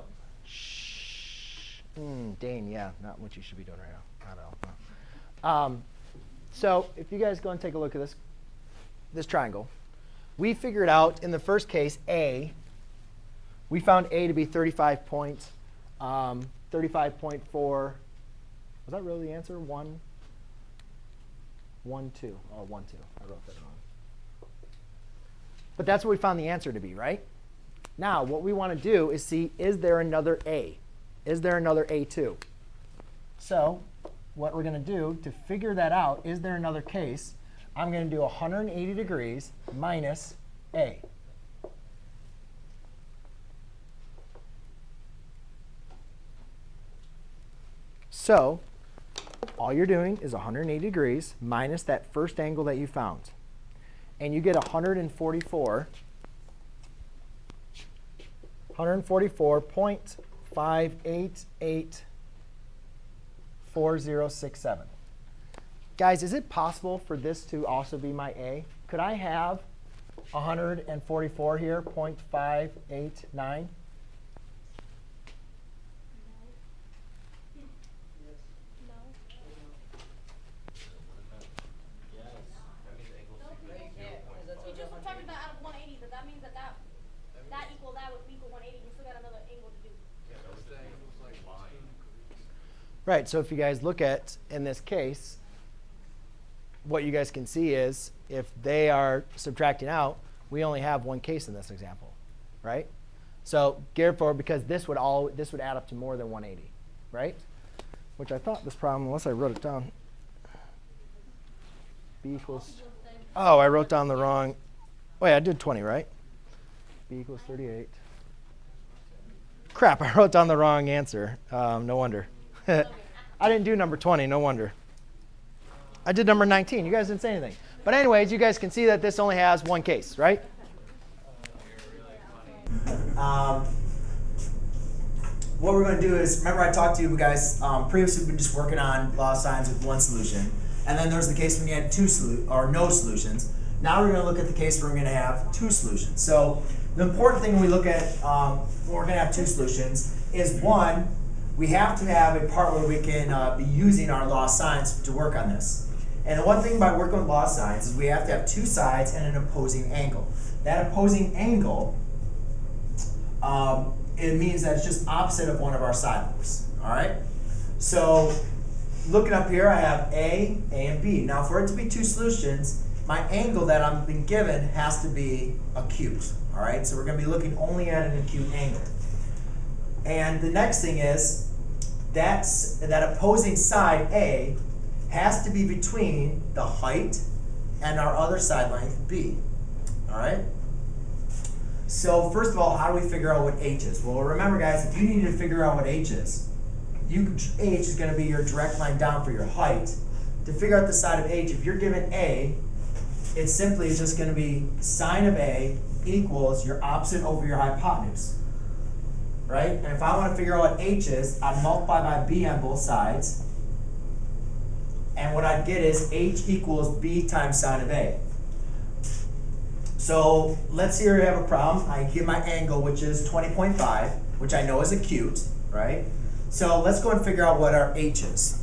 Speaker 1: Dane, yeah, not what you should be doing right now. Not at all. So if you guys go and take a look at this triangle, we figured out in the first case, A, we found A to be 35.4. Was that really the answer? 1, 1, 2. Oh, 1, 2. I wrote that wrong. But that's what we found the answer to be, right? Now, what we want to do is see, is there another A? Is there another A2? So what we're going to do to figure that out, is there another case, I'm going to do 180 degrees minus A. So all you're doing is 180 degrees minus that first angle that you found. And you get 144.5884067. Guys, is it possible for this to also be my A? Could I have 144 here, 0.589? Right, so if you guys look at, in this case, what you guys can see is if they are subtracting out, we only have one case in this example, right? So therefore, because this would add up to more than 180, right? Which I thought this problem, unless I wrote it down, B equals, oh, I wrote down the wrong, wait, I did 20, right? B equals 38. Crap, I wrote down the wrong answer. No wonder. I didn't do number 20, no wonder. I did number 19. You guys didn't say anything. But anyways, you guys can see that this only has one case, right? What we're going to do is, remember I talked to you guys previously, we've been just working on law of signs with one solution. And then there's the case when you had no solutions. Now we're going to look at the case where we're going to have two solutions. So the important thing when we look at when we're going to have two solutions is, one, we have to have a part where we can be using our law of signs to work on this. And the one thing about working with law of signs is we have to have two sides and an opposing angle. That opposing angle, it means that it's just opposite of one of our side lengths. All right? So looking up here, I have A, and B. Now for it to be two solutions, my angle that I'm being given has to be acute. All right? So we're going to be looking only at an acute angle. And the next thing is, that opposing side, A, has to be between the height and our other side length, B. All right? So first of all, how do we figure out what H is? Well, remember, guys, if you need to figure out what H is, H is going to be your direct line down for your height. To figure out the side of H, if you're given A, it simply is just going to be sine of A equals your opposite over your hypotenuse. Right? And if I want to figure out what H is, I'd multiply by B on both sides. And what I'd get is H equals B times sine of A. So let's say we have a problem. I give my angle, which is 20.5, which I know is acute, right? So let's go and figure out what our H is.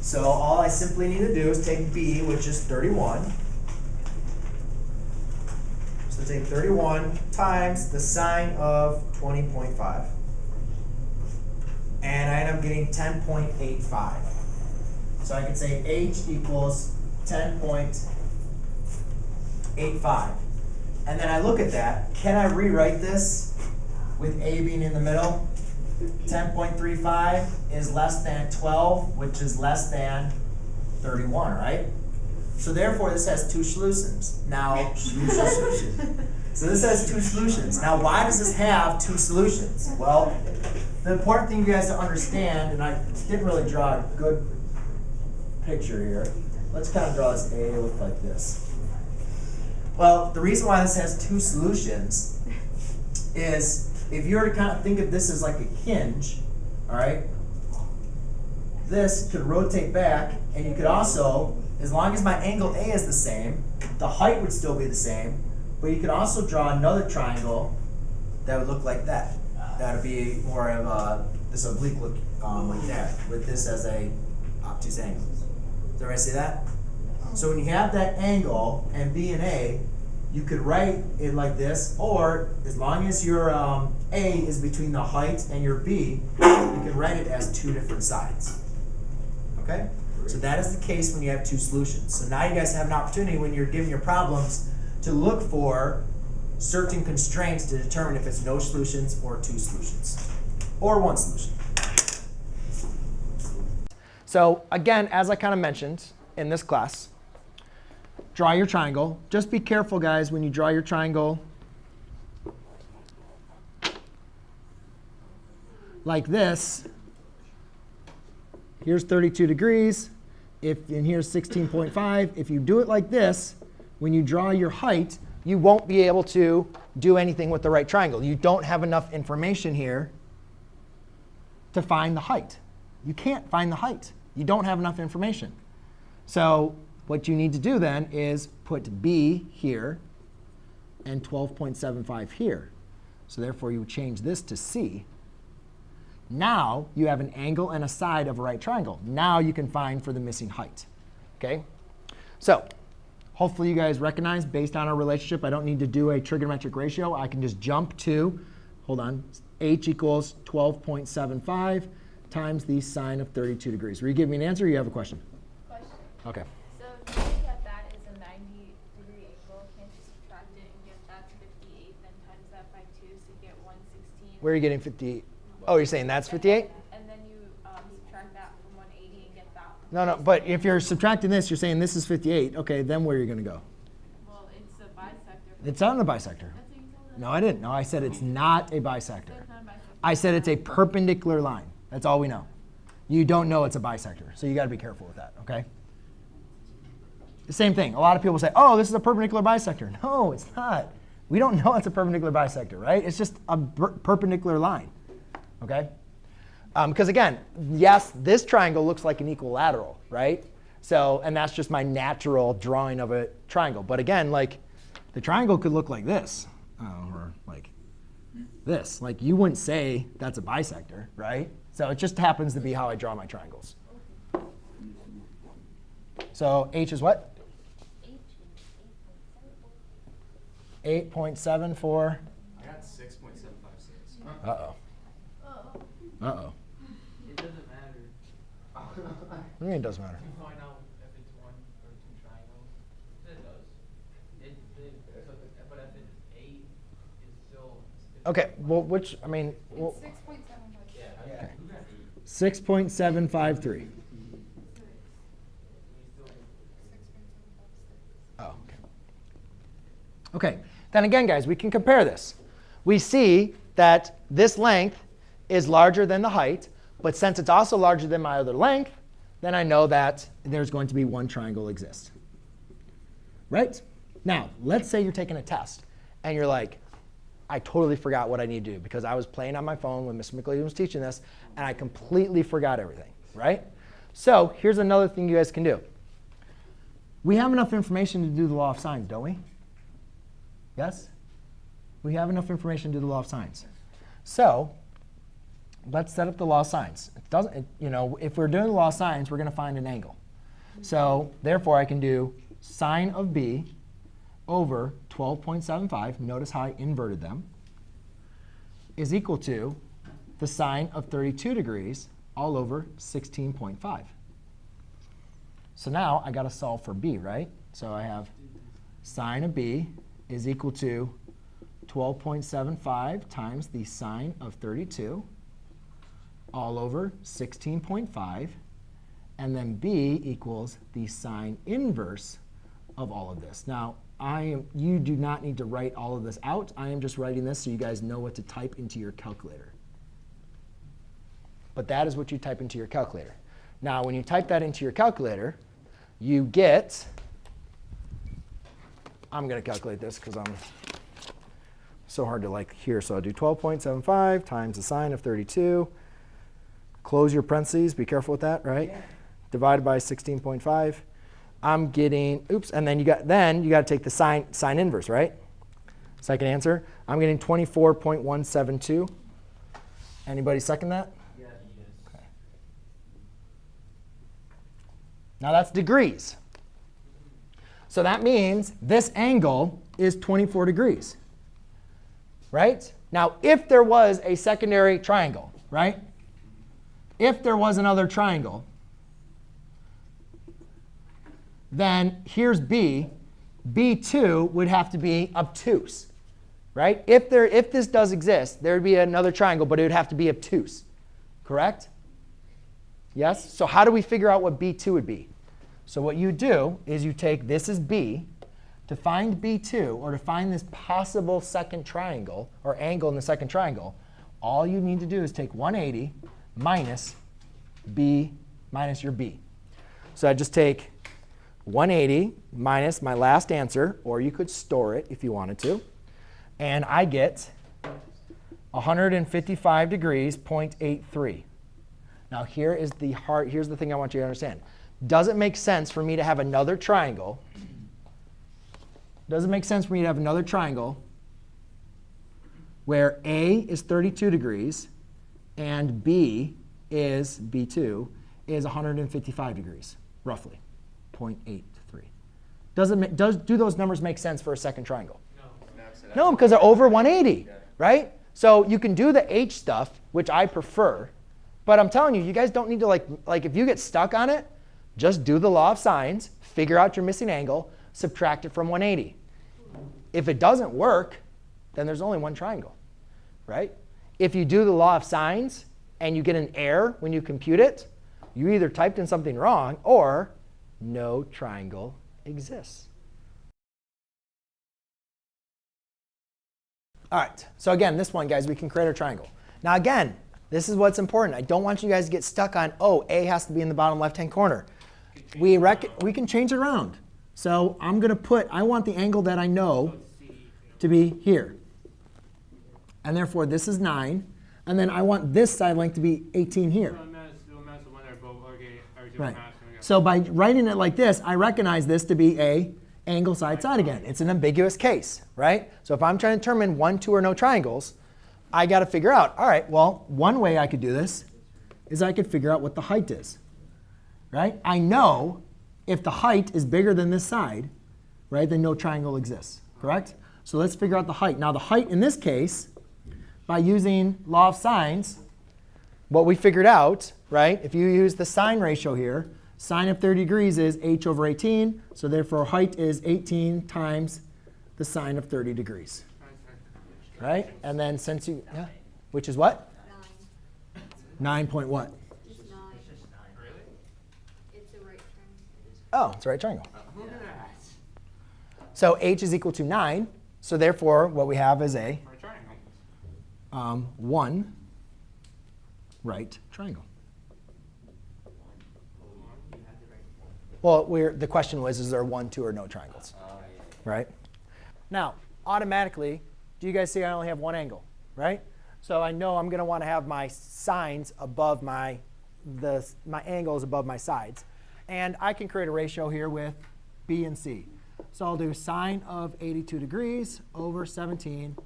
Speaker 1: So all I simply need to do is take B, which is 31. So take 31 times the sine of 20.5. And I end up getting 10.85. So I could say h equals 10.85. And then I look at that. Can I rewrite this with a being in the middle? 10.35 is less than 12, which is less than 31, right? So therefore, this has two solutions. Now, so this has two solutions. Now, why does this have two solutions? Well, the important thing you guys to understand, and I didn't really draw a good picture here. Let's kind of draw this A look like this. Well, the reason why this has two solutions is if you were to kind of think of this as like a hinge, all right, this could rotate back, and you could also, as long as my angle A is the same, the height would still be the same, but you could also draw another triangle that would look like that. That would be more of this oblique look like that, with this as a obtuse angle. Does everybody see that? So when you have that angle and B and A, you could write it like this, or as long as your A is between the height and your B, you can write it as two different sides. Okay? So that is the case when you have two solutions. So now you guys have an opportunity when you're given your problems to look for certain constraints to determine if it's no solutions or two solutions, or one solution. So again, as I kind of mentioned in this class, draw your triangle. Just be careful, guys, when you draw your triangle like this. Here's 32 degrees, and here's 16.5. If you do it like this, when you draw your height, you won't be able to do anything with the right triangle. You don't have enough information here to find the height. You can't find the height. You don't have enough information. So what you need to do then is put B here and 12.75 here. So therefore, you would change this to C. Now you have an angle and a side of a right triangle. Now you can find for the missing height. Okay? So hopefully you guys recognize, based on our relationship, I don't need to do a trigonometric ratio. I can just jump to, hold on, h equals 12.75 times the sine of 32 degrees. Will you give me an answer, or you have a question?
Speaker 5: Question.
Speaker 1: OK.
Speaker 5: So knowing that that is a 90-degree angle, can't you subtract it and get that to 58, then times that by 2 to get 116?
Speaker 1: Where are you getting 58? Oh, you're saying that's 58?
Speaker 5: And then you subtract that from 180 and get that.
Speaker 1: No, no. But if you're subtracting this, you're saying this is 58. OK, then where are you going to go?
Speaker 5: Well, it's a bisector.
Speaker 1: It's not a bisector.
Speaker 5: That's what you told us.
Speaker 1: No, I didn't. No, I said it's not a bisector.
Speaker 5: It's not a bisector.
Speaker 1: I said it's a perpendicular line. That's all we know. You don't know it's a bisector, so you got to be careful with that, OK? The same thing. A lot of people say, oh, this is a perpendicular bisector. No, it's not. We don't know it's a perpendicular bisector, right? It's just a perpendicular line, OK? Because again, yes, this triangle looks like an equilateral, right? So, and that's just my natural drawing of a triangle. But again, like, the triangle could look like this, or like this. Like, you wouldn't say that's a bisector, right? So it just happens to be how I draw my triangles. So h is what? 8.74.
Speaker 6: I got 6.756.
Speaker 1: Uh-oh. Uh-oh.
Speaker 2: It doesn't matter.
Speaker 1: What do you mean it doesn't matter?
Speaker 2: You find out if it's one or two triangles. It does. But if it's 8, it's still.
Speaker 1: OK, well, which, I mean, well,
Speaker 3: 6.7.
Speaker 2: Yeah.
Speaker 1: okay. 6.753. Oh, OK. OK, then again, guys, we can compare this. We see that this length is larger than the height. But since it's also larger than my other length, then I know that there's going to be one triangle exist. Right? Now, let's say you're taking a test, and you're like, I totally forgot what I need to do, because I was playing on my phone when Mr. McLogan was teaching this, and I completely forgot everything. Right? So here's another thing you guys can do. We have enough information to do the law of sines, don't we? Yes? We have enough information to do the law of sines. So let's set up the law of sines. It doesn't, if we're doing the law of sines, we're going to find an angle. So therefore, I can do sine of b over 12.75. Notice how I inverted them. Is equal to the sine of 32 degrees all over 16.5. So now I got to solve for b, right? So I have sine of b is equal to 12.75 times the sine of 32 all over 16.5. And then b equals the sine inverse of all of this. Now, you do not need to write all of this out. I am just writing this so you guys know what to type into your calculator. But that is what you type into your calculator. Now, when you type that into your calculator, you get, I'm going to calculate this because I'm so hard to like here. So I'll do 12.75 times the sine of 32. Close your parentheses. Be careful with that, right? Yeah. Divided by 16.5. I'm getting, oops, and then you got to take the sine inverse, right? Second answer. I'm getting 24.172. Anybody second that?
Speaker 4: Yeah.
Speaker 1: Okay. Now that's degrees. So that means this angle is 24 degrees, right? Now, if there was a secondary triangle, right? If there was another triangle, then here's B. B2 would have to be obtuse, right? If this does exist, there would be another triangle, but it would have to be obtuse, correct? Yes? So how do we figure out what B2 would be? So what you do is you take this is B. To find B2, or to find this possible second triangle, or angle in the second triangle, all you need to do is take 180 minus B minus your B. So I just take 180 minus my last answer, or you could store it if you wanted to. And I get 155 degrees, 0.83. Now here's the thing I want you to understand. Does it make sense for me to have another triangle? Does it make sense for me to have another triangle where A is 32 degrees and B2 is 155 degrees, roughly, 0.83? Do those numbers make sense for a second triangle? No. No, because they're over 180, right? So you can do the H stuff, which I prefer. But I'm telling you, you guys don't need to like if you get stuck on it, just do the law of sines, figure out your missing angle, subtract it from 180. If it doesn't work, then there's only one triangle, right? If you do the law of sines and you get an error when you compute it, you either typed in something wrong or no triangle exists. All right, so again, this one, guys, we can create our triangle. Now again, this is what's important. I don't want you guys to get stuck on, oh, A has to be in the bottom left-hand corner. We can change it around. So I'm going to I want the angle that I know to be here. And therefore, this is 9. And then I want this side length to be 18 here. Right. So by writing it like this, I recognize this to be a angle side again. It's an ambiguous case, right? So if I'm trying to determine 1, 2, or no triangles, I got to figure out, all right, well, one way I could do this is I could figure out what the height is, right? I know if the height is bigger than this side, right, then no triangle exists, correct? So let's figure out the height. Now the height in this case, by using law of sines, what we figured out, right, if you use the sine ratio here, sine of 30 degrees is h over 18. So therefore, height is 18 times the sine of 30 degrees. Right? And then since you, yeah, which is what? 9 point what?
Speaker 5: Just 9.
Speaker 6: Really?
Speaker 5: It's a right triangle.
Speaker 1: Oh, it's a right triangle. So h is equal to 9. So therefore, what we have is a one right triangle. Well, the question was, is there 1, 2, or no triangles? Right? Now, automatically, do you guys see I only have one angle, right? So I know I'm going to want to have my sines above my angles above my sides. And I can create a ratio here with B and C. So I'll do sine of 82 degrees over 17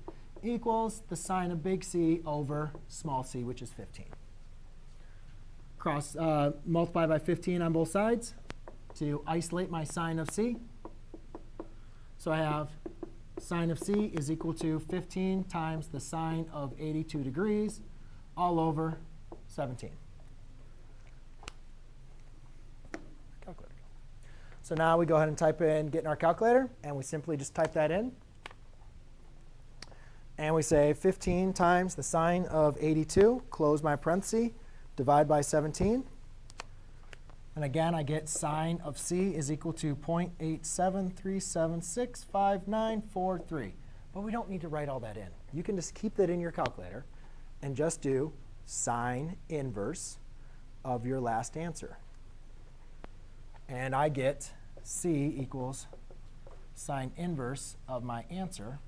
Speaker 1: equals the sine of big C over small c, which is 15. Multiply by 15 on both sides to isolate my sine of C. So I have sine of C is equal to 15 times the sine of 82 degrees all over 17. Calculator. So now we go ahead and type in, get in our calculator, and we simply just type that in. And we say 15 times the sine of 82, close my parenthesis, divide by 17. And again, I get sine of c is equal to 0.873765943. But we don't need to write all that in. You can just keep that in your calculator and just do sine inverse of your last answer. And I get c equals sine inverse of my answer.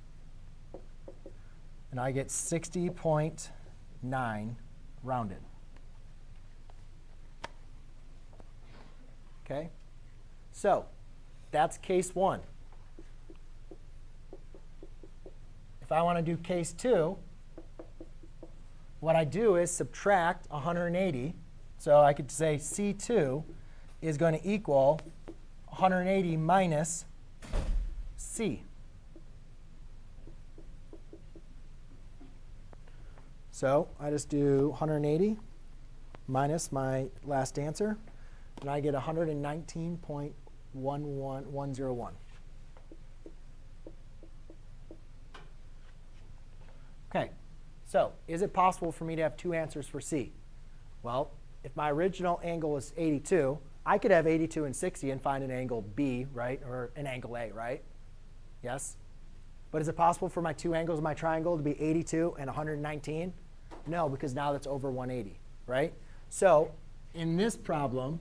Speaker 1: And I get 60.9 rounded. OK? So that's case 1. If I want to do case 2, what I do is subtract 180. So I could say C2 is going to equal 180 minus C. So I just do 180 minus my last answer, and I get 119.11101. OK, so is it possible for me to have 2 answers for C? Well, if my original angle was 82, I could have 82 and 60 and find an angle B, right, or an angle A, right? Yes? But is it possible for my 2 angles of my triangle to be 82 and 119? No, because now that's over 180, right? So in this problem,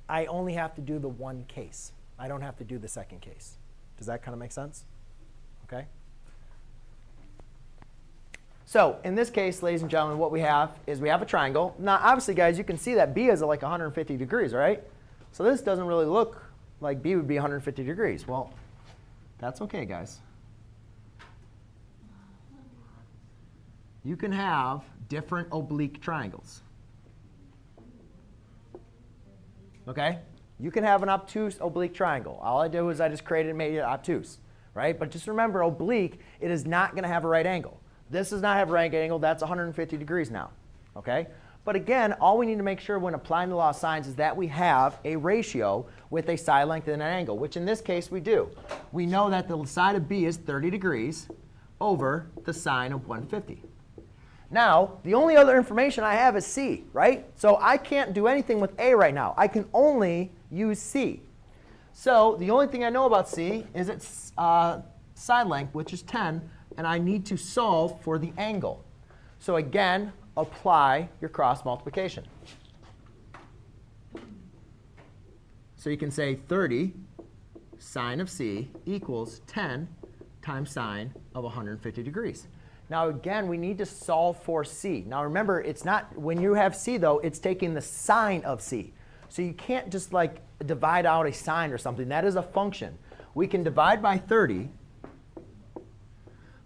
Speaker 1: I only have to do the one case. I don't have to do the second case. Does that kind of make sense? OK? So in this case, ladies and gentlemen, what we have is we have a triangle. Now, obviously, guys, you can see that B is like 150 degrees, right? So this doesn't really look like B would be 150 degrees. Well, that's OK, guys. You can have different oblique triangles. OK? You can have an obtuse oblique triangle. All I do is I just created and made it obtuse, right? But just remember, oblique, it is not going to have a right angle. This does not have a right angle. That's 150 degrees now. OK? But again, all we need to make sure when applying the law of sines is that we have a ratio with a side length and an angle, which in this case we do. We know that the side of B is 30 degrees over the sine of 150. Now, the only other information I have is C, right? So I can't do anything with A right now. I can only use C. So the only thing I know about C is its side length, which is 10. And I need to solve for the angle. So again, apply your cross multiplication. So you can say 30 sine of C equals 10 times sine of 150 degrees. Now again, we need to solve for C. Now remember, it's not when you have C though, it's taking the sine of C. So you can't just like divide out a sine or something. That is a function. We can divide by 30.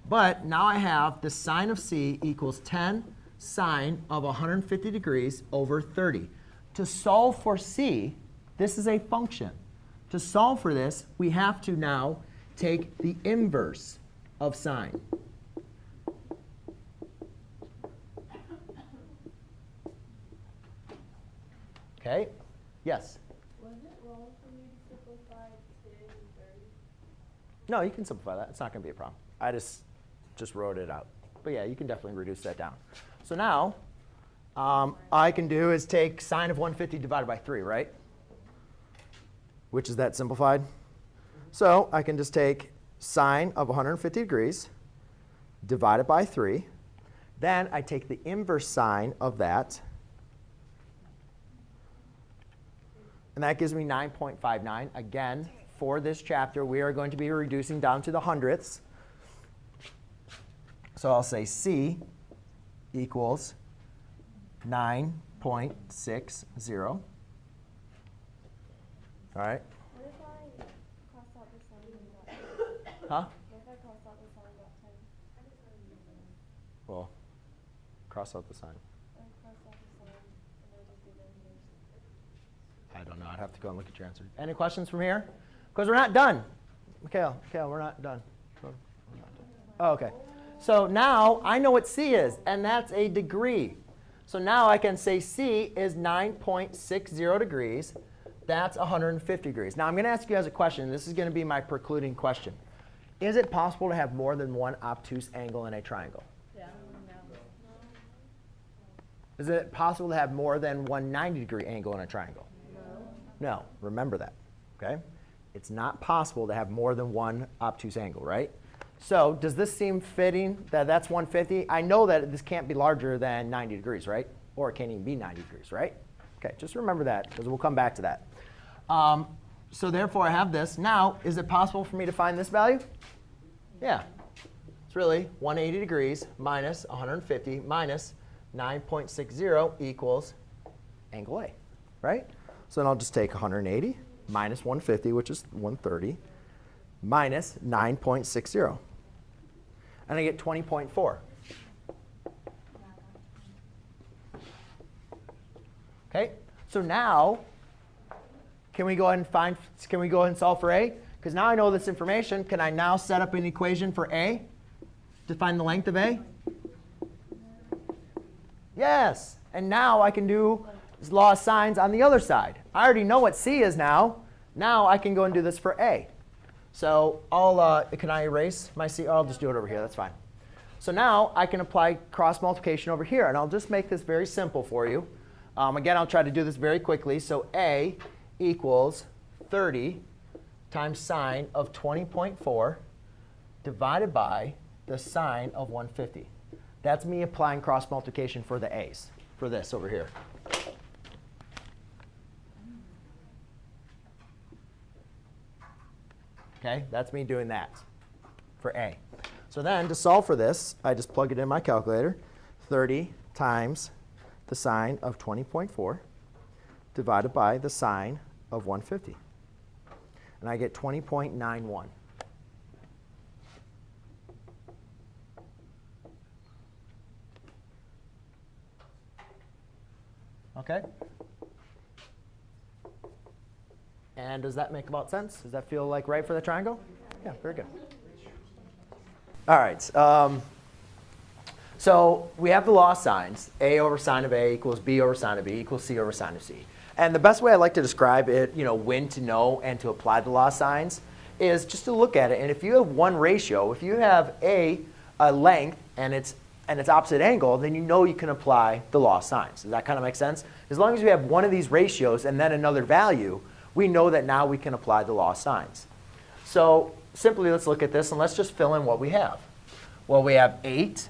Speaker 1: But now I have the sine of C equals 10 sine of 150 degrees over 30. To solve for C, this is a function. To solve for this, we have to now take the inverse of sine. OK? Yes?
Speaker 5: Was it wrong for me to simplify 10 and 30?
Speaker 1: No, you can simplify that. It's not going to be a problem. I just wrote it out. But yeah, you can definitely reduce that down. So now, all I can do is take sine of 150 divided by 3, right? Which is that simplified? So I can just take sine of 150 degrees divided by 3. Then I take the inverse sine of that. And that gives me 9.59. Again, for this chapter, we are going to be reducing down to the hundredths. So I'll say C equals 9.60. All right?
Speaker 5: What if I cross out the sine and got 10?
Speaker 1: Huh?
Speaker 5: What if I cross out the sine and got 10?
Speaker 1: Well, cross out the sign.
Speaker 5: Or cross out the sine and I just do the inverse?
Speaker 1: I don't know. I'd have to go and look at your answer. Any questions from here? Because we're not done. Mikhail, we're not done. We're not done. Oh, OK. So now I know what C is, and that's a degree. So now I can say C is 9.60 degrees That's 150 degrees. Now I'm going to ask you guys a question. This is going to be my precluding question. Is it possible to have more than one obtuse angle in a triangle?
Speaker 5: Yeah.
Speaker 1: Is it possible to have more than one 90-degree angle in a triangle? No. Remember that. Okay? It's not possible to have more than one obtuse angle, right? So does this seem fitting that that's 150? I know that this can't be larger than 90 degrees, right? Or it can't even be 90 degrees, right? Okay, just remember that because we'll come back to that. So therefore, I have this. Now, is it possible for me to find this value? Yeah. It's really 180 degrees minus 150 minus 9.60 equals angle A, right? So then I'll just take 180 minus 150, which is 130, minus 9.60. And I get 20.4. Okay, so now, can we go ahead and solve for A? Because now I know this information. Can I now set up an equation for A to find the length of A? Yes. And now I can do law of sines on the other side. I already know what C is now. Now I can go and do this for A. So can I erase my C? I'll just do it over here. That's fine. So now I can apply cross multiplication over here. And I'll just make this very simple for you. Again, I'll try to do this very quickly. So A equals 30 times sine of 20.4 divided by the sine of 150. That's me applying cross multiplication for the A's, for this over here. Okay, that's me doing that for A. So then to solve for this, I just plug it in my calculator. 30 times the sine of 20.4 divided by the sine of 150. And I get 20.91. OK? And does that make about sense? Does that feel like right for the triangle? Yeah, very good. All right. So we have the law of sines. A over sine of A equals B over sine of B equals C over sine of C. And the best way I like to describe it, when to know and to apply the law of sines, is just to look at it. And if you have one ratio, if you have a length and its opposite angle, then you know you can apply the law of sines. Does that kind of make sense? As long as we have one of these ratios and then another value, we know that now we can apply the law of sines. So simply, let's look at this, and let's just fill in what we have. Well, we have 8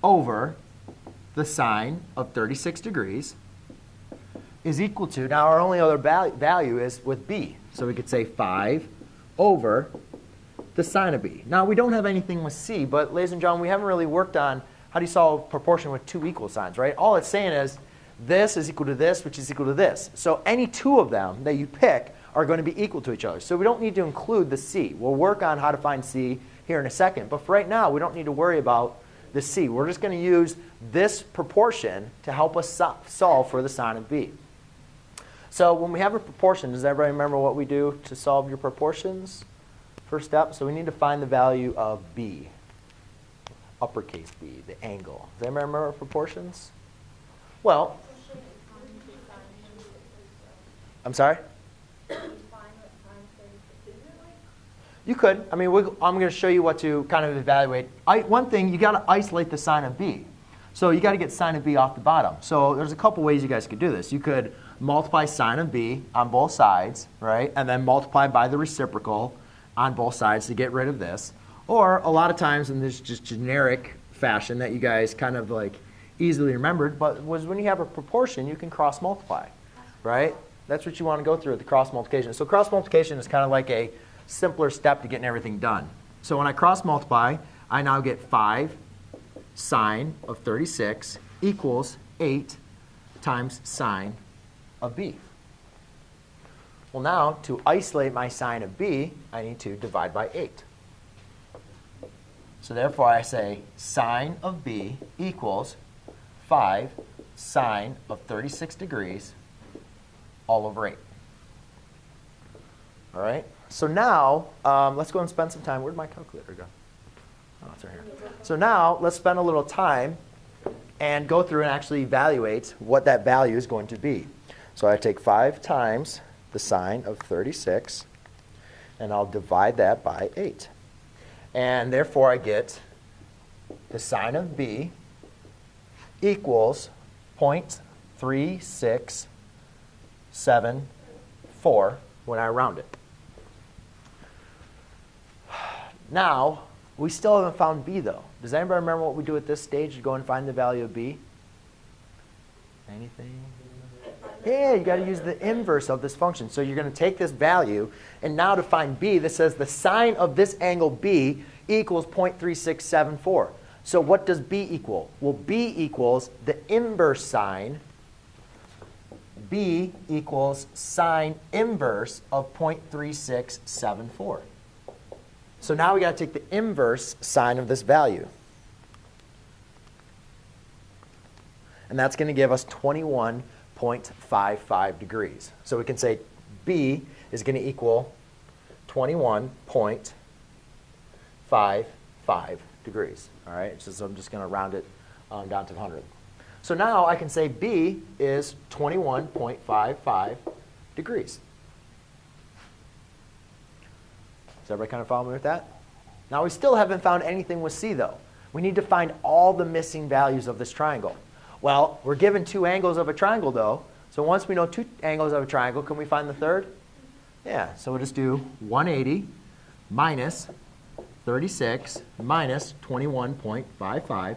Speaker 1: over the sine of 36 degrees is equal to, now our only other value is with b. So we could say 5 over the sine of b. Now, we don't have anything with c, but ladies and gentlemen, we haven't really worked on how do you solve proportion with two equal signs, right? All it's saying is this is equal to this, which is equal to this. So any two of them that you pick are going to be equal to each other. So we don't need to include the c. We'll work on how to find c here in a second. But for right now, we don't need to worry about the c. We're just going to use this proportion to help us solve for the sine of b. So when we have a proportion, does everybody remember what we do to solve your proportions? First step, so we need to find the value of b, uppercase b, the angle. Does anybody remember proportions? Well, I'm sorry? You could. I mean, I'm going to show you what to kind of evaluate. One thing, you got to isolate the sine of b. So you got to get sine of b off the bottom. So there's a couple ways you guys could do this. You could multiply sine of b on both sides, right? And then multiply by the reciprocal on both sides to get rid of this. Or a lot of times in this just generic fashion that you guys kind of like easily remembered, but was when you have a proportion, you can cross multiply, right? That's what you want to go through with the cross multiplication. So cross multiplication is kind of like a simpler step to getting everything done. So when I cross multiply, I now get 5 sine of 36 equals 8 times sine of b. Well, now to isolate my sine of b, I need to divide by 8. So therefore, I say sine of b equals 5 sine of 36 degrees all over 8. All right? So now, let's go and spend some time. Where'd my calculator go? Oh, it's right here. So now, let's spend a little time and go through and actually evaluate what that value is going to be. So I take 5 times the sine of 36, and I'll divide that by 8. And therefore, I get the sine of b equals 0.3674 when I round it. Now, we still haven't found b, though. Does anybody remember what we do at this stage to go and find the value of b? Anything? Yeah, you got to use the inverse of this function. So you're going to take this value, and now to find b, this says the sine of this angle b equals 0.3674. So what does b equal? Well, b equals the inverse sine. b equals sine inverse of 0.3674. So now we got to take the inverse sine of this value. And that's going to give us 21.55 degrees. So we can say b is going to equal 21.55 degrees. All right, so I'm just going to round it down to the 100. So now I can say b is 21.55 degrees. Does everybody kind of follow me with that? Now we still haven't found anything with c, though. We need to find all the missing values of this triangle. Well, we're given 2 angles of a triangle, though. So once we know 2 angles of a triangle, can we find the third? Yeah, so we'll just do 180 minus 36 minus 21.55,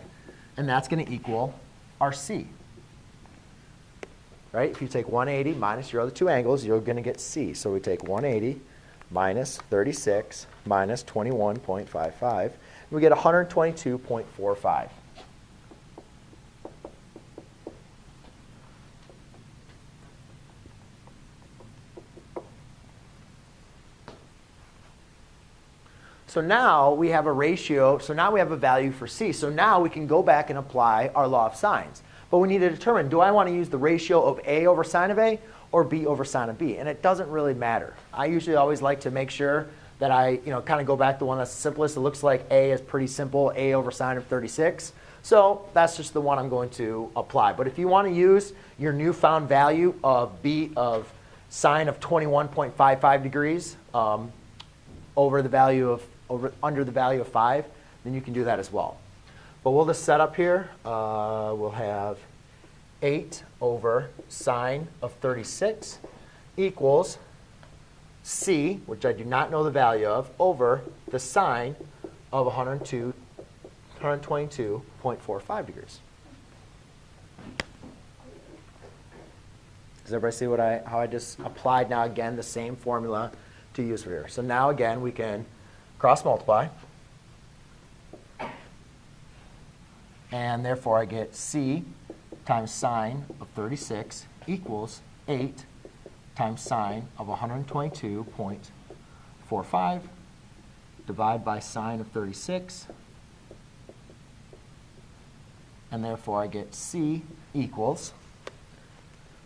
Speaker 1: and that's going to equal our c. Right? If you take 180 minus your other 2 angles, you're going to get c. So we take 180 minus 36 minus 21.55, and we get 122.45. So now we have a ratio, so now we have a value for c. So now we can go back and apply our law of sines. But we need to determine, do I want to use the ratio of a over sine of a or b over sine of b? And it doesn't really matter. I usually always like to make sure that I kind of go back to the one that's the simplest. It looks like a is pretty simple, a over sine of 36. So that's just the one I'm going to apply. But if you want to use your newfound value of b of sine of 21.55 degrees over the value of under the value of 5, then you can do that as well. But we'll just set up here. We'll have 8 over sine of 36 equals c, which I do not know the value of, over the sine of 122.45 degrees. Does everybody see how I just applied now again the same formula to use for here? So now again we can cross multiply, and therefore I get c times sine of 36 equals 8 times sine of 122.45 divided by sine of 36, and therefore I get c equals,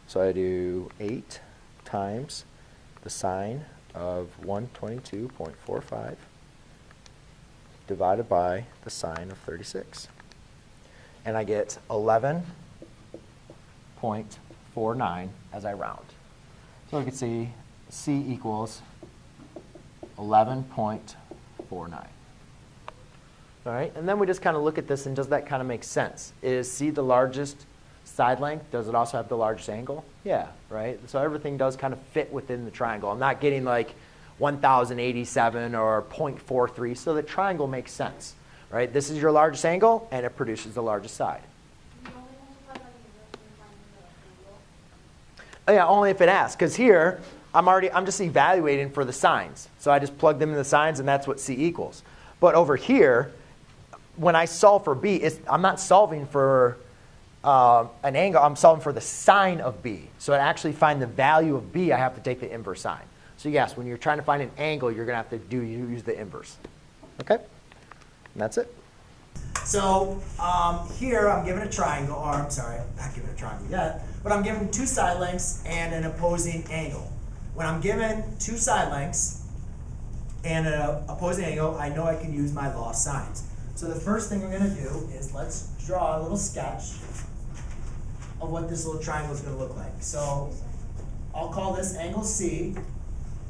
Speaker 1: so I do 8 times the sine of 122.45 divided by the sine of 36. And I get 11.49 as I round. So we can see c equals 11.49. All right, and then we just kind of look at this, and does that kind of make sense? Is c the largest side length? Does it also have the largest angle? Yeah, right? So everything does kind of fit within the triangle. I'm not getting like 1,087 or 0.43, so the triangle makes sense, right? This is your largest angle, and it produces the largest side. Oh, yeah, only if it asks, because here I'm just evaluating for the sines. So I just plug them in the sines, and that's what c equals. But over here, when I solve for b, I'm not solving for an angle. I'm solving for the sine of b. So to actually find the value of b, I have to take the inverse sine. So yes, when you're trying to find an angle, you're going to have to use the inverse. Okay? And that's it. So here I'm given a triangle, or I'm sorry, not given a triangle yet, but I'm given 2 side lengths and an opposing angle. When I'm given 2 side lengths and an opposing angle, I know I can use my law of sines. So the first thing we're going to do is let's draw a little sketch of what this little triangle is going to look like. So I'll call this angle C,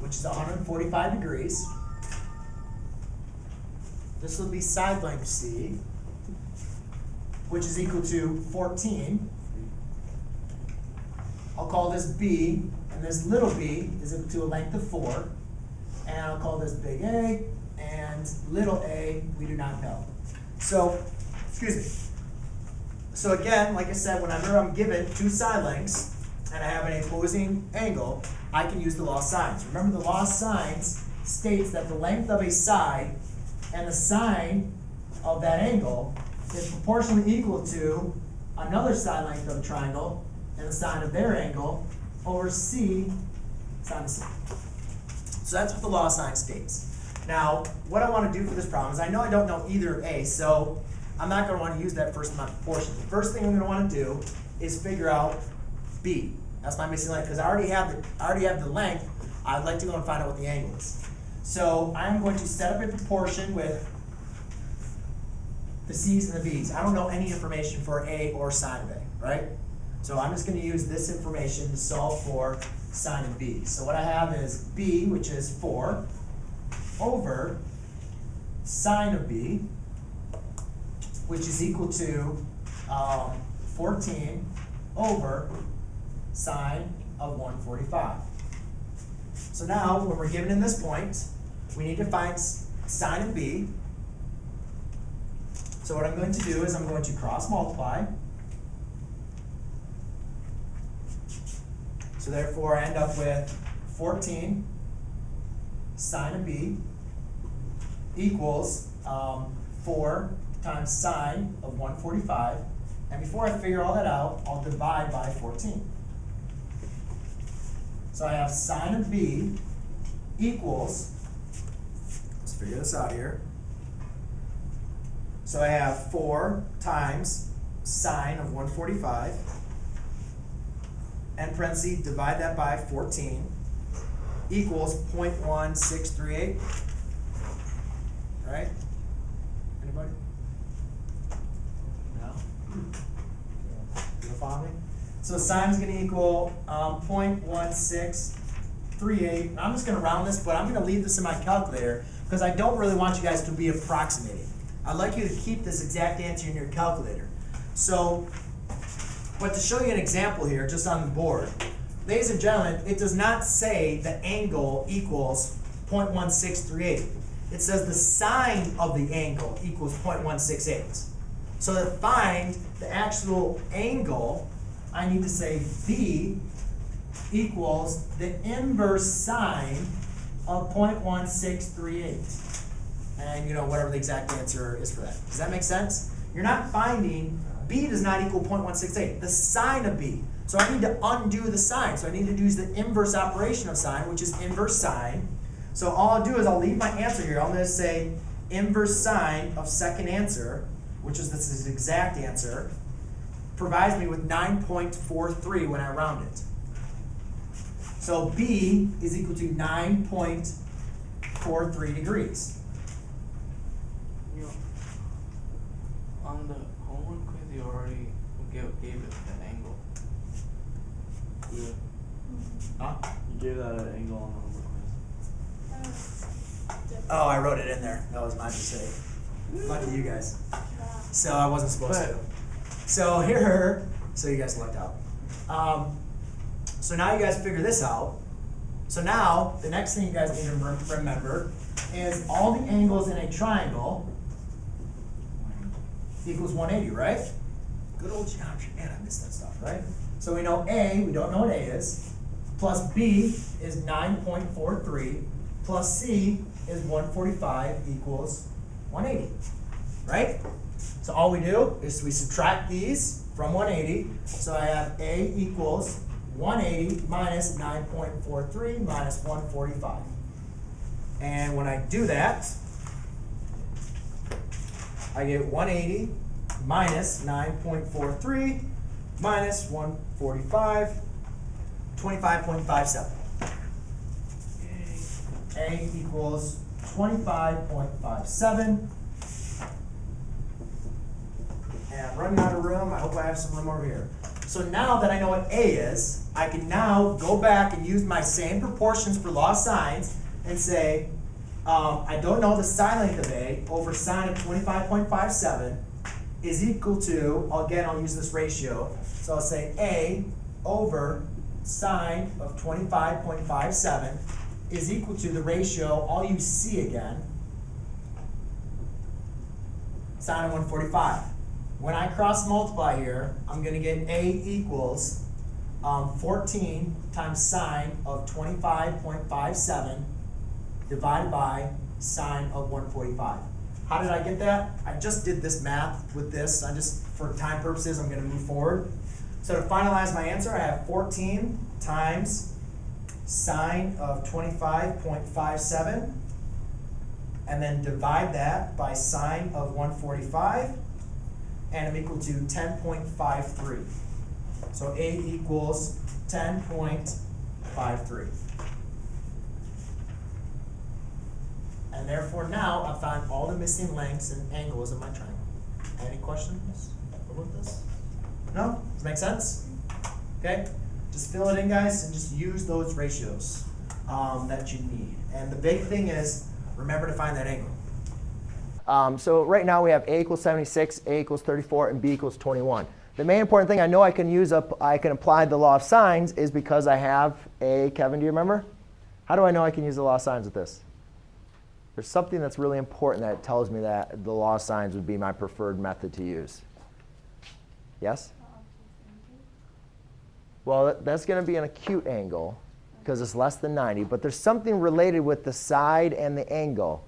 Speaker 1: which is 145 degrees. This will be side length C, which is equal to 14. I'll call this B, and this little b is equal to a length of 4. And I'll call this big A, and little a, we do not know. So, excuse me. So again, like I said, whenever I'm given two side lengths, and I have an opposing angle, I can use the law of sines. Remember, the law of sines states that the length of a side and the sine of that angle is proportionally equal to another side length of a triangle and the sine of their angle over C sine of C. So that's what the law of sine states. Now, what I want to do for this problem is I know I don't know either of A, so I'm not going to want to use that first amount of proportion. The first thing I'm going to want to do is figure out B. That's my missing length, because I already have the length. I'd like to go and find out what the angle is. So I'm going to set up a proportion with the C's and the B's. I don't know any information for A or sine of A, right? So I'm just going to use this information to solve for sine of B. So what I have is B, which is 4, over sine of B, which is equal to 14 over sine of 145. So now, when we're given in this point, we need to find sine of B. So what I'm going to do is I'm going to cross multiply. So therefore, I end up with 14 sine of B equals 4 times sine of 145. And before I figure all that out, I'll divide by 14. So I have sine of B equals, let's figure this out here. So I have 4 times sine of 145, and parentheses, divide that by 14, equals 0.1638. Right? Anybody? No? You follow me? So sine is going to equal 0.1638. I'm just going to round this, but I'm going to leave this in my calculator because I don't really want you guys to be approximating. I'd like you to keep this exact answer in your calculator. So, but to show you an example here, just on the board, ladies and gentlemen, it does not say the angle equals 0.1638. It says the sine of the angle equals 0.168. So to find the actual angle, I need to say B equals the inverse sine of 0.1638. And you know, whatever the exact answer is for that. Does that make sense? You're not finding, B does not equal 0.168, the sine of B. So I need to undo the sine. So I need to use the inverse operation of sine, which is inverse sine. So all I'll do is I'll leave my answer here. I'm going to say inverse sine of second answer, which is this is exact answer, provides me with 9.43 when I round it. So B is equal to 9.43 degrees.
Speaker 7: You know, on the homework quiz, you already gave it the angle.
Speaker 6: Yeah.
Speaker 1: Huh?
Speaker 6: You gave that an angle on the homework
Speaker 1: Oh, I wrote it in there. That was my mistake. Lucky you guys. So I wasn't supposed to. So here, so you guys lucked out. So now you guys figure this out. So now the next thing you guys need to remember is all the angles in a triangle equals 180, right? Good old geometry. Man, I missed that stuff, right? So we know A, we don't know what A is, plus B is 9.43, plus C is 145 equals 180, right? So all we do is we subtract these from 180. So I have A equals 180 minus 9.43 minus 145. And when I do that, I get 180 minus 9.43 minus 145, 25.57. A equals 25.57. And I'm running out of room. I hope I have some room over here. So now that I know what A is, I can now go back and use my same proportions for law of sines and say, I don't know the sine length of A over sine of 25.57 is equal to, again, I'll use this ratio. So I'll say A over sine of 25.57 is equal to the ratio, I'll use C again, sine of 145. When I cross multiply here, I'm going to get A equals 14 times sine of 25.57 divided by sine of 145. How did I get that? I just did this math with this. For time purposes, I'm going to move forward. So to finalize my answer, I have 14 times sine of 25.57, and then divide that by sine of 145, and I'm equal to 10.53. So A equals 10.53. And therefore now I've found all the missing lengths and angles of my triangle. Any questions about this? No? Does it make sense? Okay? Just fill it in, guys, and just use those ratios that you need. And the big thing is, remember to find that angle. So right now we have A equals 76, A equals 34, and B equals 21. The main important thing I know I can apply the law of sines is because I have a, Kevin, do you remember? How do I know I can use the law of sines with this? There's something that's really important that tells me that the law of sines would be my preferred method to use. Yes? Well, that's going to be an acute angle because it's less than 90, but there's something related with the side and the angle.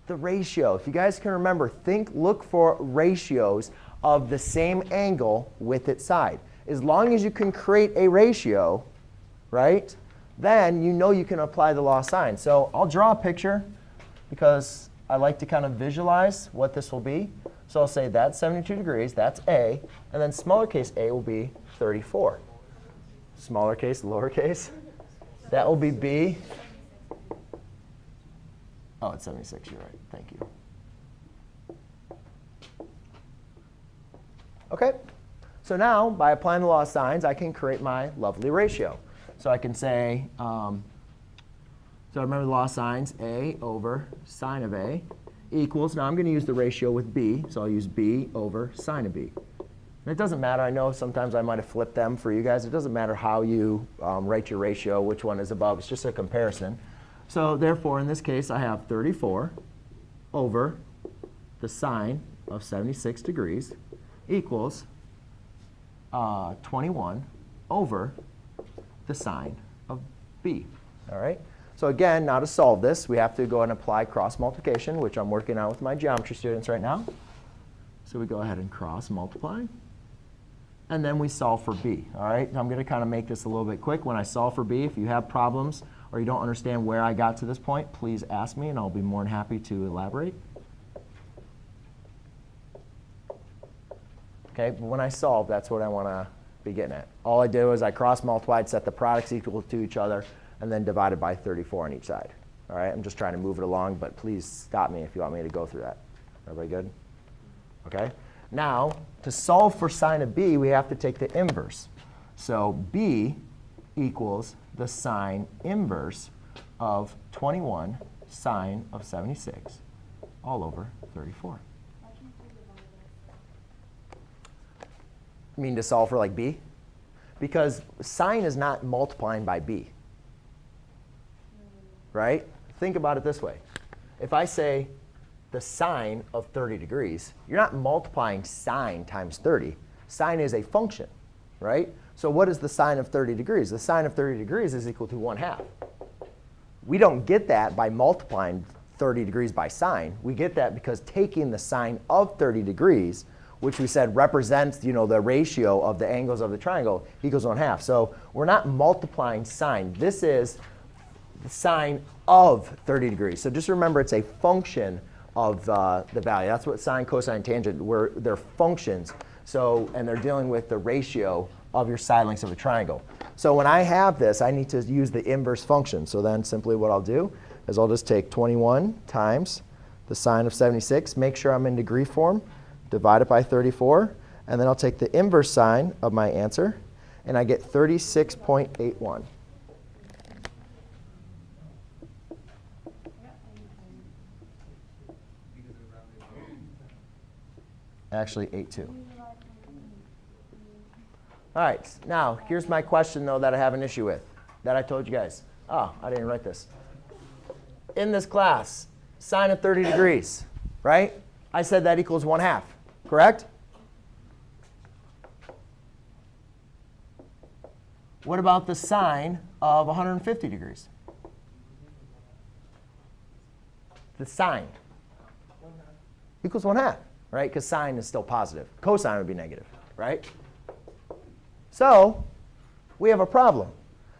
Speaker 1: The ratio. If you guys can remember, look for ratios of the same angle with its side. As long as you can create a ratio, right, then you know you can apply the law of sine. So I'll draw a picture because I like to kind of visualize what this will be. So I'll say that's 72 degrees, that's A, and then smaller case a will be 34. Smaller case, lowercase, that will be B. Oh, it's 76, you're right. Thank you. OK, so now by applying the law of sines, I can create my lovely ratio. So I can say, so remember the law of sines, A over sine of A equals, now I'm going to use the ratio with B, so I'll use B over sine of B. And it doesn't matter. I know sometimes I might have flipped them for you guys. It doesn't matter how you write your ratio, which one is above. It's just a comparison. So therefore, in this case, I have 34 over the sine of 76 degrees equals 21 over the sine of B. All right? So again, now to solve this, we have to go and apply cross multiplication, which I'm working on with my geometry students right now. So we go ahead and cross multiply. And then we solve for B. All right? I'm going to kind of make this a little bit quick. When I solve for B, if you have problems or you don't understand where I got to this point, please ask me, and I'll be more than happy to elaborate. Okay, but when I solve, that's what I want to be getting at. All I did was I cross-multiplied, set the products equal to each other, and then divided by 34 on each side. All right, I'm just trying to move it along, but please stop me if you want me to go through that. Everybody good? Okay. Now, to solve for sine of B, we have to take the inverse. So B equals the sine inverse of 21 sine of 76 all over 34. You mean to solve for like B? Because sine is not multiplying by B. Right? Think about it this way. If I say the sine of 30 degrees, you're not multiplying sine times 30. Sine is a function, right? So what is the sine of 30 degrees? The sine of 30 degrees is equal to 1/2. We don't get that by multiplying 30 degrees by sine. We get that because taking the sine of 30 degrees, which we said represents, the ratio of the angles of the triangle, equals 1/2. So we're not multiplying sine. This is the sine of 30 degrees. So just remember, it's a function of the value. That's what sine, cosine, tangent, they're functions. So, and they're dealing with the ratio of your side lengths of a triangle. So when I have this, I need to use the inverse function. So then simply what I'll do is I'll just take 21 times the sine of 76, make sure I'm in degree form, divide it by 34, And then I'll take the inverse sine of my answer, and I get 36.81. Actually, 8.2. All right, now here's my question, though, that I have an issue with, that I told you guys. Oh, I didn't write this. In this class, sine of 30 degrees, right? I said that equals 1/2, correct? What about the sine of 150 degrees? The sine equals 1/2, right? Because sine is still positive. Cosine would be negative, right? So we have a problem.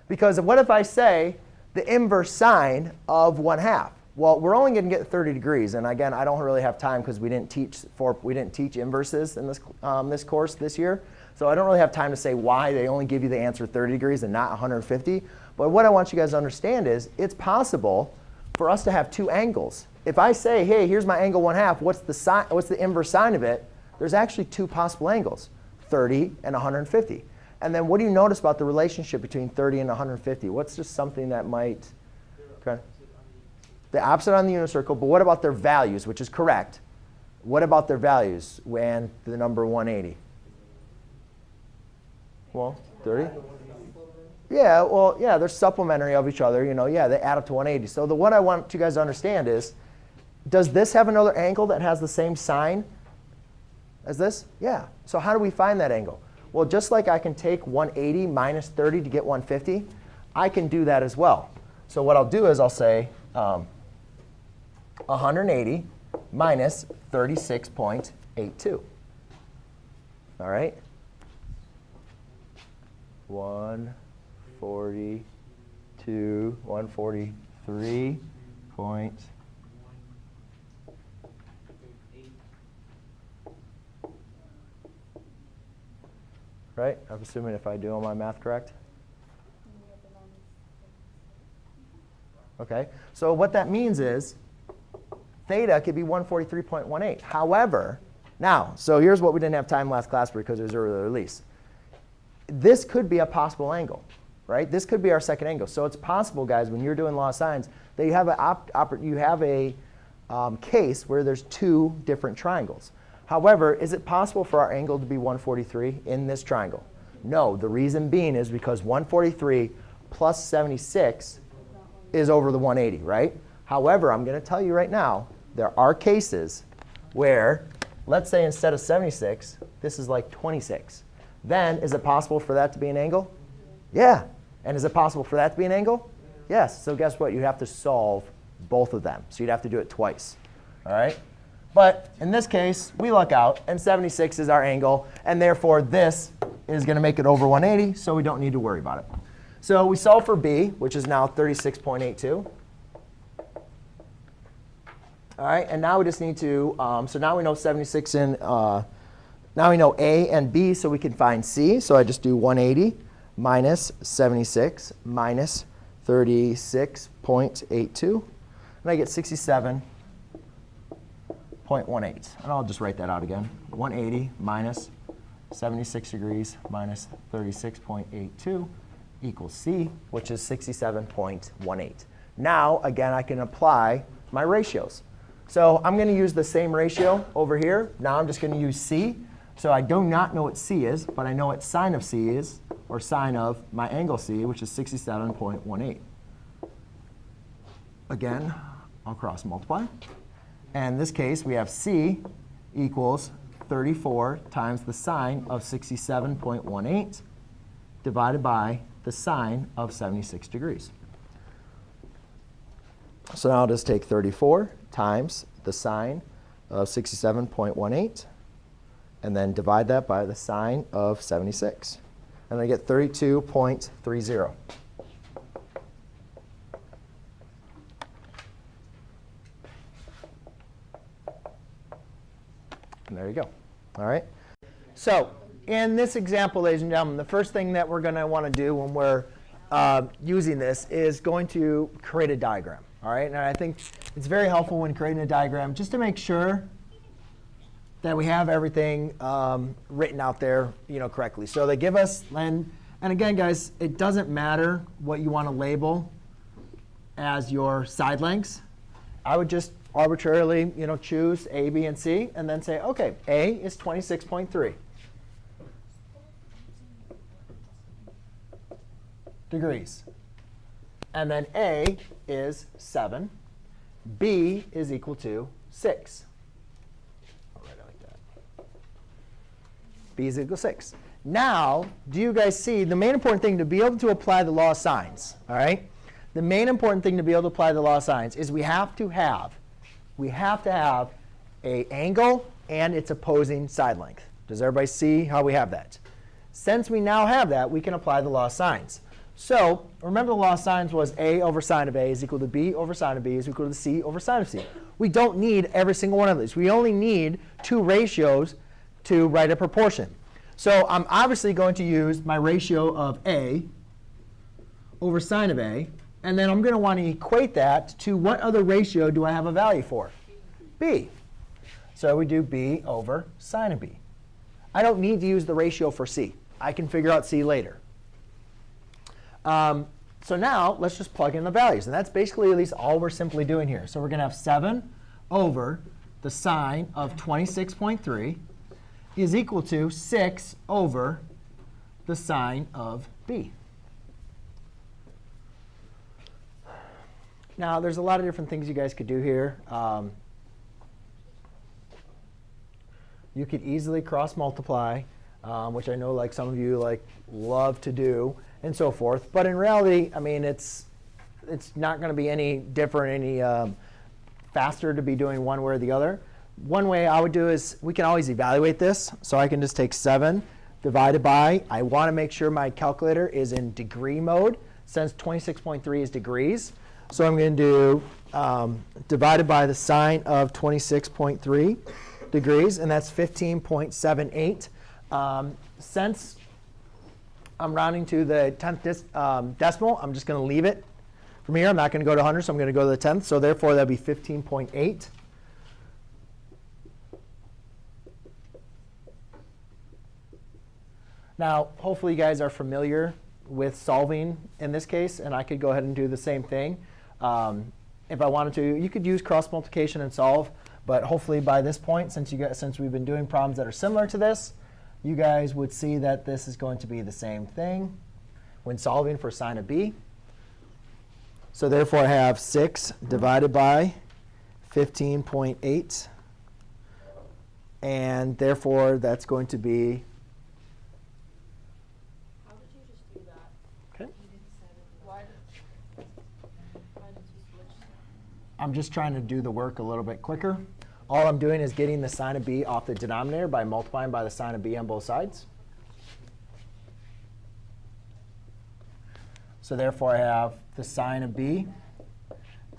Speaker 1: Because what if I say the inverse sine of 1/2? Well, we're only going to get 30 degrees. And again, I don't really have time because we didn't teach inverses in this course this year. So I don't really have time to say why they only give you the answer 30 degrees and not 150. But what I want you guys to understand is it's possible for us to have two angles. If I say, hey, here's my angle 1/2, what's the inverse sine of it? There's actually two possible angles, 30 and 150. And then what do you notice about the relationship between 30 and 150? What's just something that might, okay? The opposite on the unit circle, but what about their values, which is correct? What about their values when the number 180? Well, 30? Yeah, well, yeah, they're supplementary of each other. You know, yeah, they add up to 180. So what I want you guys to understand is, does this have another angle that has the same sign as this? Yeah. So how do we find that angle? Well, just like I can take 180 minus 30 to get 150, I can do that as well. So what I'll do is I'll say 180 minus 36.82. All right? 142, 143 point. Right? I'm assuming if I do all my math correct. OK, so what that means is theta could be 143.18. However, now, so here's what we didn't have time last class for because it was early release. This could be a possible angle, right? This could be our second angle. So it's possible, guys, when you're doing law of sines, that you have a case where there's two different triangles. However, is it possible for our angle to be 143 in this triangle? No. The reason being is because 143 plus 76 is over the 180, right? However, I'm going to tell you right now, there are cases where, let's say instead of 76, this is like 26. Then, is it possible for that to be an angle? Yeah. And is it possible for that to be an angle? Yes. So guess what? You have to solve both of them. So you'd have to do it twice. All right? But in this case, we luck out, and 76 is our angle. And therefore, this is going to make it over 180, so we don't need to worry about it. So we solve for b, which is now 36.82. All right, and now we just need to, so now we know 76 and, now we know a and b, so we can find c. So I just do 180 minus 76 minus 36.82. And I get 67.18. And I'll just write that out again. 180 minus 76 degrees minus 36.82 equals c, which is 67.18. Now, again, I can apply my ratios. So I'm going to use the same ratio over here. Now I'm just going to use c. So I do not know what c is, but I know what sine of c is, or sine of my angle c, which is 67.18. Again, I'll cross multiply. And in this case, we have c equals 34 times the sine of 67.18 divided by the sine of 76 degrees. So now I'll just take 34 times the sine of 67.18 and then divide that by the sine of 76. And I get 32.30. And there you go. All right. So in this example, ladies and gentlemen, the first thing that we're going to want to do when we're using this is going to create a diagram. All right. And I think it's very helpful when creating a diagram just to make sure that we have everything written out there, correctly. So they give us, and again, guys, it doesn't matter what you want to label as your side lengths. I would just arbitrarily, choose A, B, and C, and then say, OK, A is 26.3 degrees. And then A is 7. B is equal to 6. I'll write it like that. B is equal to 6. Now, do you guys see the main important thing to be able to apply the law of sines? All right? The main important thing to be able to apply the law of sines is we have to have a angle and its opposing side length. Does everybody see how we have that? Since we now have that, we can apply the law of sines. So remember the law of sines was A over sine of A is equal to B over sine of B is equal to C over sine of C. We don't need every single one of these. We only need two ratios to write a proportion. So I'm obviously going to use my ratio of A over sine of A. And then I'm going to want to equate that to what other ratio do I have a value for? B. So we do B over sine of B. I don't need to use the ratio for C. I can figure out C later. So now let's just plug in the values. And that's basically at least all we're simply doing here. So we're going to have 7 over the sine of 26.3 is equal to 6 over the sine of B. Now, there's a lot of different things you guys could do here. You could easily cross multiply, which I know some of you love to do, and so forth. But in reality, I mean, it's not going to be any different, any faster to be doing one way or the other. One way I would do is we can always evaluate this. So I can just take 7 divided by, I want to make sure my calculator is in degree mode, since 26.3 is degrees. So I'm going to do divided by the sine of 26.3 degrees, and that's 15.78. Since I'm rounding to the 10th decimal, I'm just going to leave it from here. I'm not going to go to 100, so I'm going to go to the 10th. So therefore, that would be 15.8. Now, hopefully you guys are familiar with solving in this case, and I could go ahead and do the same thing. If I wanted to, you could use cross multiplication and solve, but hopefully by this point, since we've been doing problems that are similar to this, you guys would see that this is going to be the same thing when solving for sine of B. So therefore, I have 6 divided by 15.8, and therefore that's going to be.
Speaker 3: How did you just do that?
Speaker 1: Okay.
Speaker 3: Why did you switch?
Speaker 1: I'm just trying to do the work a little bit quicker. All I'm doing is getting the sine of B off the denominator by multiplying by the sine of B on both sides. So therefore, I have the sine of B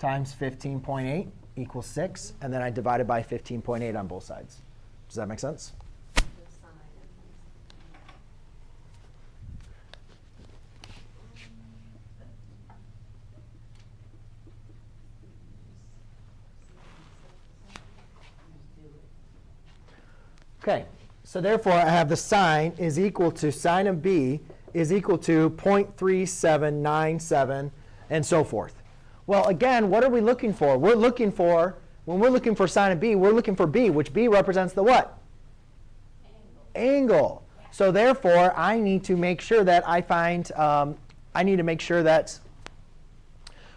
Speaker 1: times 15.8 equals 6. And then I divide it by 15.8 on both sides. Does that make sense? OK, so therefore, I have the sine is equal to sine of B is equal to 0.3797, and so forth. Well, again, what are we looking for? We're looking for, when we're looking for sine of B, we're looking for B, which B represents the what? Angle. So therefore, I need to make sure that I find, I need to make sure that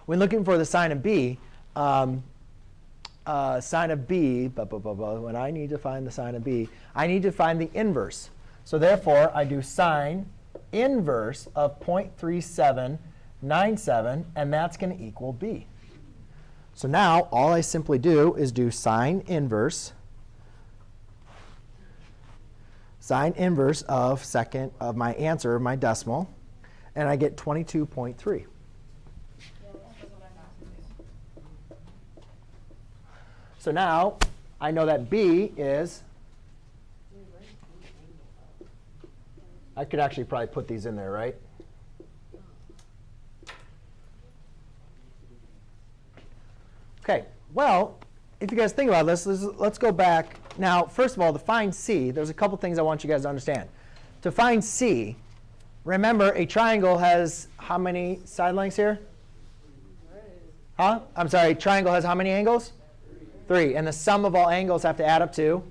Speaker 1: when looking for the sine of B, when I need to find the sine of B, I need to find the inverse. So therefore, I do sine inverse of 0.3797, and that's going to equal B. So now all I simply do is do sine inverse of my answer, my decimal, and I get 22.3. So now I know that B is, I could actually probably put these in there, right? OK, well, if you guys think about this, let's go back Now, first of all, to find C, there's a couple things I want you guys to understand. To find C, remember a triangle has how many side lengths here? Huh? I'm sorry, triangle has how many angles? 3. And the sum of all angles have to add up to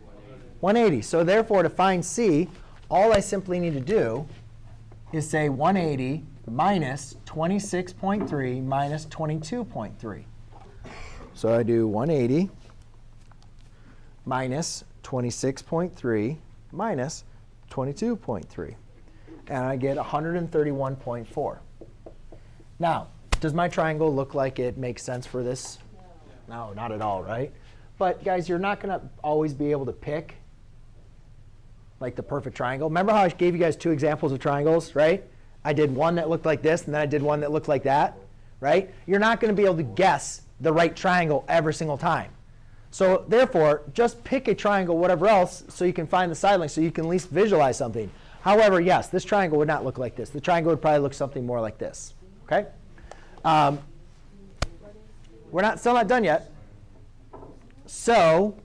Speaker 1: 180. So therefore, to find C, all I simply need to do is say 180 minus 26.3 minus 22.3. So I do 180 minus 26.3 minus 22.3. And I get 131.4. Now, does my triangle look like it makes sense for this? No, not at all, right? But guys, you're not going to always be able to pick like the perfect triangle. Remember how I gave you guys 2 examples of triangles, right? I did one that looked like this, and then I did one that looked like that, right? You're not going to be able to guess the right triangle every single time. So therefore, just pick a triangle, whatever else, so you can find the side length, so you can at least visualize something. However, yes, this triangle would not look like this. The triangle would probably look something more like this. Okay? We're still not done yet. So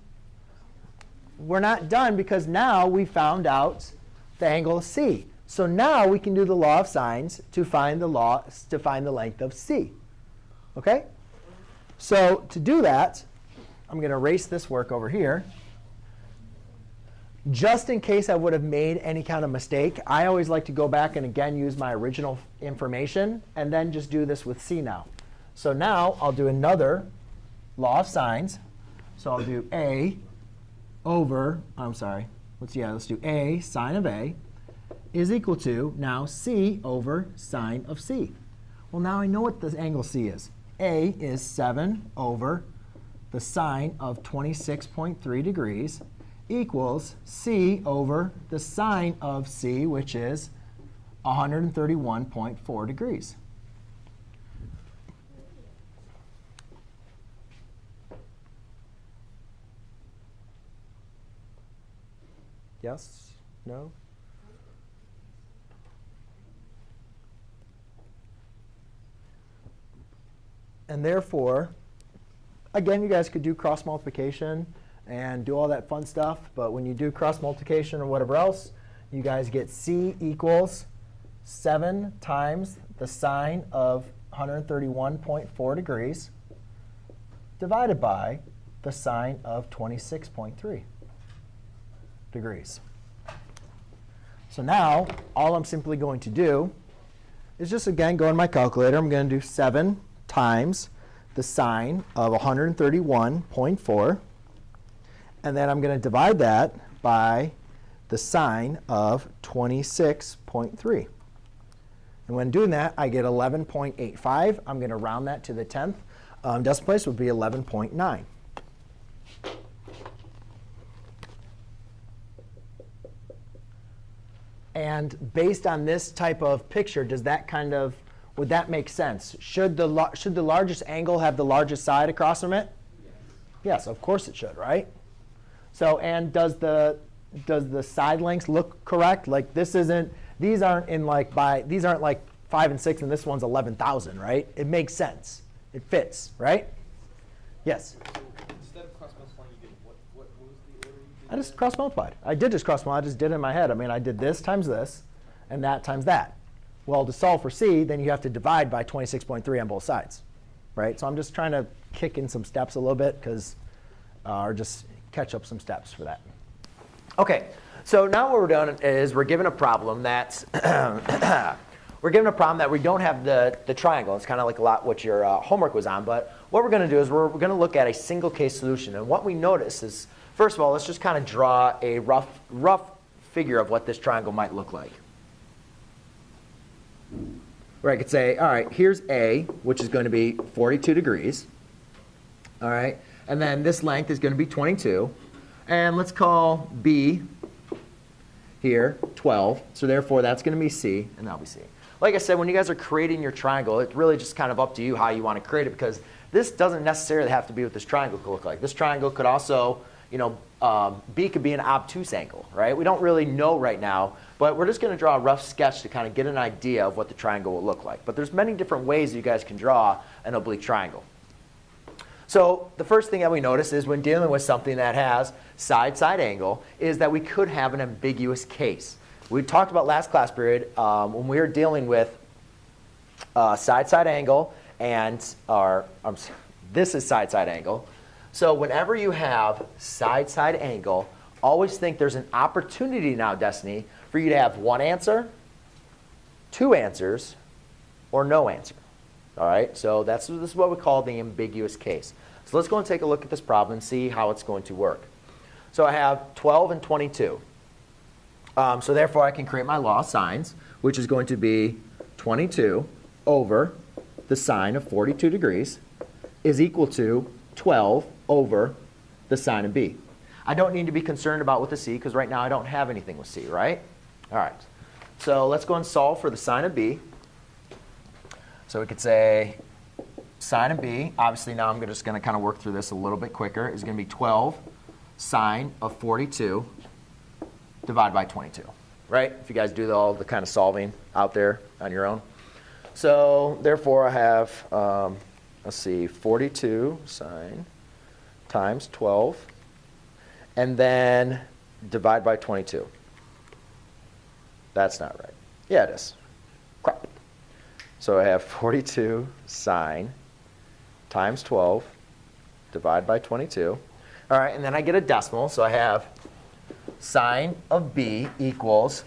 Speaker 1: we're not done because now we found out the angle of C. So now we can do the law of sines to find the length of C. Okay? So to do that, I'm going to erase this work over here. Just in case I would have made any kind of mistake, I always like to go back and again use my original information and then just do this with C now. So now I'll do another law of sines. So I'll do A over, let's do A sine of A is equal to now C over sine of C. Well, now I know what the angle C is. A is 7 over the sine of 26.3 degrees equals C over the sine of C, which is 131.4 degrees. Yes? No? And therefore, again, you guys could do cross multiplication and do all that fun stuff. But when you do cross multiplication or whatever else, you guys get C equals 7 times the sine of 131.4 degrees divided by the sine of 26.3 degrees. So now, all I'm simply going to do is just, again, go in my calculator. I'm going to do 7 times the sine of 131.4. And then I'm going to divide that by the sine of 26.3. And when doing that, I get 11.85. I'm going to round that to the 10th. Decimal place would be 11.9. And based on this type of picture, does that would that make sense? Should the largest angle have the largest side across from it? Yes, of course it should, right? So, and does the side lengths look correct? Like these aren't like 5 and 6, and this one's 11,000, right? It makes sense. It fits, right? Yes.
Speaker 8: Instead of cross multiplying, you did what was the order you did?
Speaker 1: I just cross multiplied. I did just cross multiply. I just did it in my head. I mean, I did this times this, and that times that. Well, to solve for C, then you have to divide by 26.3 on both sides, right? So I'm just trying to kick in some steps a little bit, or just catch up some steps for that. OK, so now what we're doing is we're given a problem that's we don't have the triangle. It's kind of like a lot what your homework was on. But what we're going to do is we're going to look at a single case solution. And what we notice is, first of all, let's just kind of draw a rough figure of what this triangle might look like. Where I could say, all right, here's A, which is going to be 42 degrees. All right, and then this length is going to be 22. And let's call B here 12. So therefore, that's going to be C, and that'll be C. Like I said, when you guys are creating your triangle, it's really just kind of up to you how you want to create it, because this doesn't necessarily have to be what this triangle could look like. This triangle could also, B could be an obtuse angle, right? We don't really know right now, but we're just going to draw a rough sketch to kind of get an idea of what the triangle will look like. But there's many different ways that you guys can draw an oblique triangle. So the first thing that we notice is when dealing with something that has side-side angle is that we could have an ambiguous case. We talked about last class period when we were dealing with side-side angle and this is side-side angle. So whenever you have side-side angle, always think there's an opportunity now, Destiny, for you to have one answer, two answers, or no answer. All right, so this is what we call the ambiguous case. So let's go and take a look at this problem and see how it's going to work. So I have 12 and 22. So therefore, I can create my law of sines, which is going to be 22 over the sine of 42 degrees is equal to 12 over the sine of b. I don't need to be concerned about with the c because right now I don't have anything with c, right? All right, so let's go and solve for the sine of b. So we could say sine of b, obviously now I'm just going to kind of work through this a little bit quicker, is going to be 12 sine of 42 divided by 22, right? If you guys do all the kind of solving out there on your own. So therefore I have, let's see, 42 sine times 12, and then divide by 22. That's not right. Yeah, it is. Crap. So I have 42 sine times 12 divided by 22. All right, and then I get a decimal, so I have sine of b equals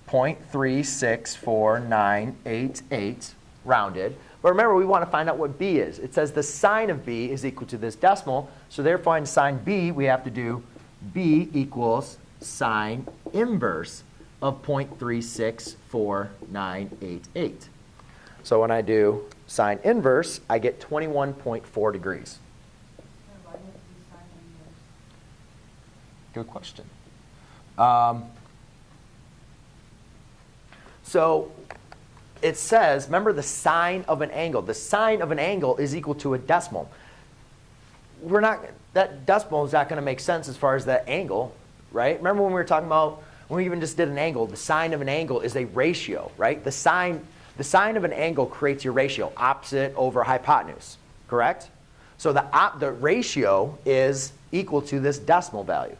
Speaker 1: 0.364988 rounded. But remember, we want to find out what b is. It says the sine of b is equal to this decimal, so therefore in sine b, we have to do b equals sine inverse of 0.364988. So when I do sine inverse, I get 21.4 degrees. Good question. So it says, remember the sine of an angle. The sine of an angle is equal to a decimal. That decimal is not going to make sense as far as that angle, right? Remember when we were talking about, when we even just did an angle, the sine of an angle is a ratio, right? The sine of an angle creates your ratio, opposite over hypotenuse, correct? So the ratio is equal to this decimal value.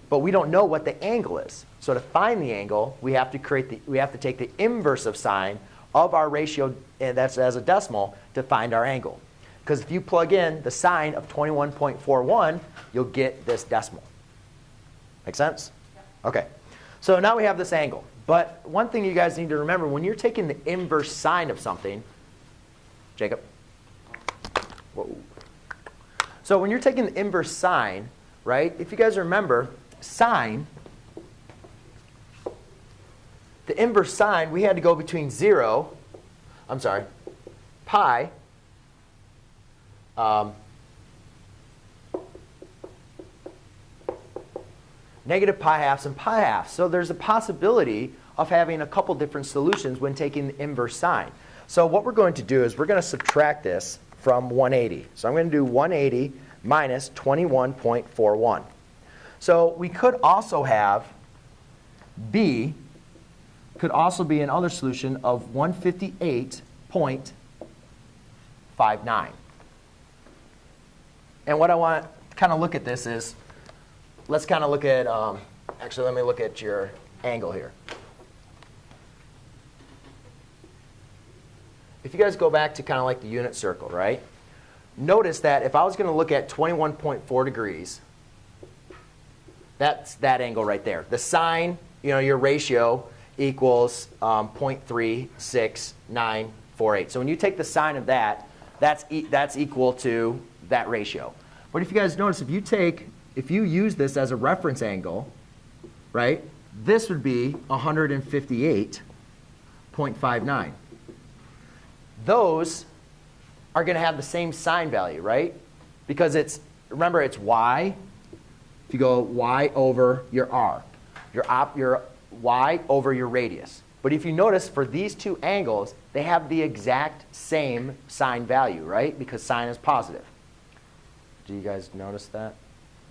Speaker 1: But we don't know what the angle is. So to find the angle, we have to take the inverse of sine of our ratio, and that's as a decimal, to find our angle. Because if you plug in the sine of 21.41, you'll get this decimal. Make sense? Yeah. Okay. So now we have this angle. But one thing you guys need to remember, when you're taking the inverse sine of something, Jacob. Whoa. So when you're taking the inverse sine, right, if you guys remember, sine, the inverse sine, we had to go between pi, negative pi halves and pi halves. So there's a possibility of having a couple different solutions when taking the inverse sine. So what we're going to do is we're going to subtract this from 180. So I'm going to do 180 minus 21.41. So we could also have b could also be another solution of 158.59. And what I want to kind of look at this is, let's kind of look at, actually let me look at your angle here. If you guys go back to kind of like the unit circle, right? Notice that if I was going to look at 21.4 degrees, that's that angle right there. The sine, your ratio equals 0.36948. So when you take the sine of that, that's equal to that ratio. But if you guys notice, if you use this as a reference angle, right, this would be 158.59. Those are going to have the same sine value, right? Because remember, it's y. If you go y over your r, your y over your radius. But if you notice, for these two angles, they have the exact same sine value, right? Because sine is positive. Do you guys notice that?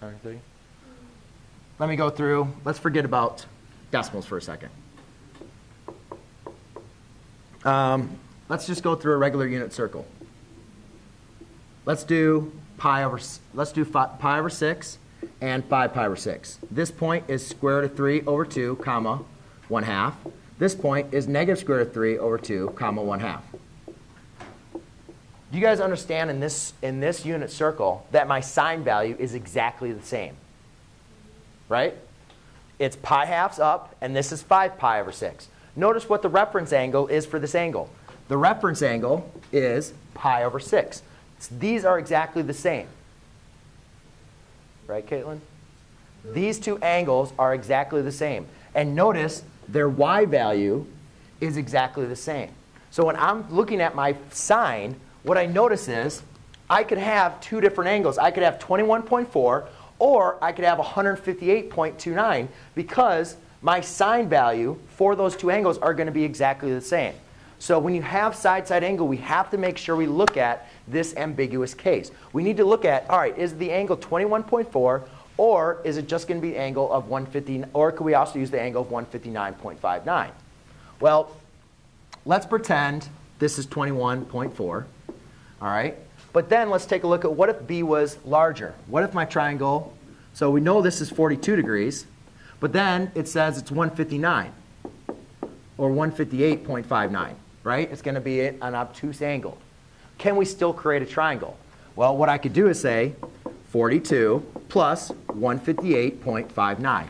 Speaker 1: Let me go through. Let's forget about decimals for a second. Let's just go through a regular unit circle. Let's do let's do pi over 6 and 5 pi over 6. This point is square root of 3 over 2, comma, 1/2. This point is negative square root of 3 over 2, comma, 1/2. Do you guys understand in this unit circle that my sine value is exactly the same? Right? It's pi halves up, and this is 5 pi over 6. Notice what the reference angle is for this angle. The reference angle is pi over 6. These are exactly the same. Right, Caitlin? These two angles are exactly the same. And notice their y value is exactly the same. So when I'm looking at my sine, what I notice is I could have two different angles. I could have 21.4 or I could have 158.29 because my sine value for those two angles are going to be exactly the same. So when you have side-side angle, we have to make sure we look at this ambiguous case. We need to look at, all right, is the angle 21.4 or is it just going to be the angle of 150, or could we also use the angle of 159.59? Well, let's pretend this is 21.4, all right? But then let's take a look at what if B was larger? What if my triangle, so we know this is 42 degrees, but then it says it's 159 or 158.59, right? It's going to be an obtuse angle. Can we still create a triangle? Well, what I could do is say 42 plus 158.59.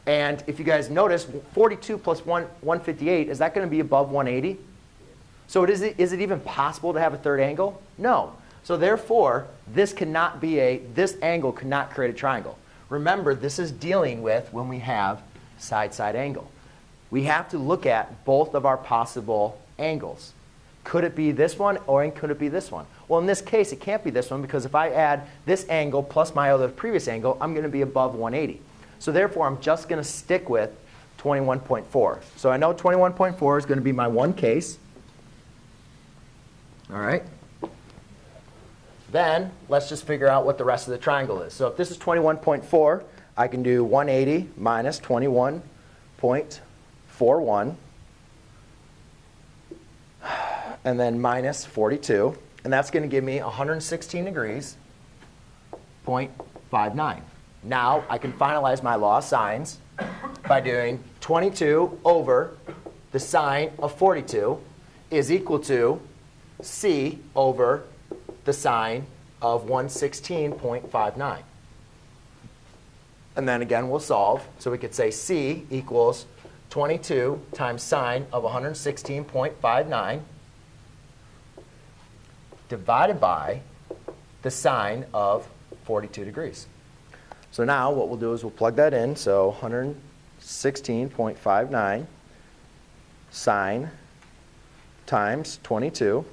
Speaker 1: And if you guys notice, 42 plus 158, is that going to be above 180? So is it even possible to have a third angle? No. So therefore, this angle could not create a triangle. Remember, this is dealing with when we have side-side angle. We have to look at both of our possible angles. Could it be this one or could it be this one? Well, in this case, it can't be this one because if I add this angle plus my other previous angle, I'm going to be above 180. So therefore, I'm just going to stick with 21.4. So I know 21.4 is going to be my one case. All right. Then let's just figure out what the rest of the triangle is. So if this is 21.4, I can do 180 minus 21.41, and then minus 42. And that's going to give me 116 degrees, 0.59. Now I can finalize my law of sines by doing 22 over the sine of 42 is equal to C over the sine of 116.59. And then again, we'll solve. So we could say C equals 22 times sine of 116.59 divided by the sine of 42 degrees. So now what we'll do is we'll plug that in. So 116.59 sine times 22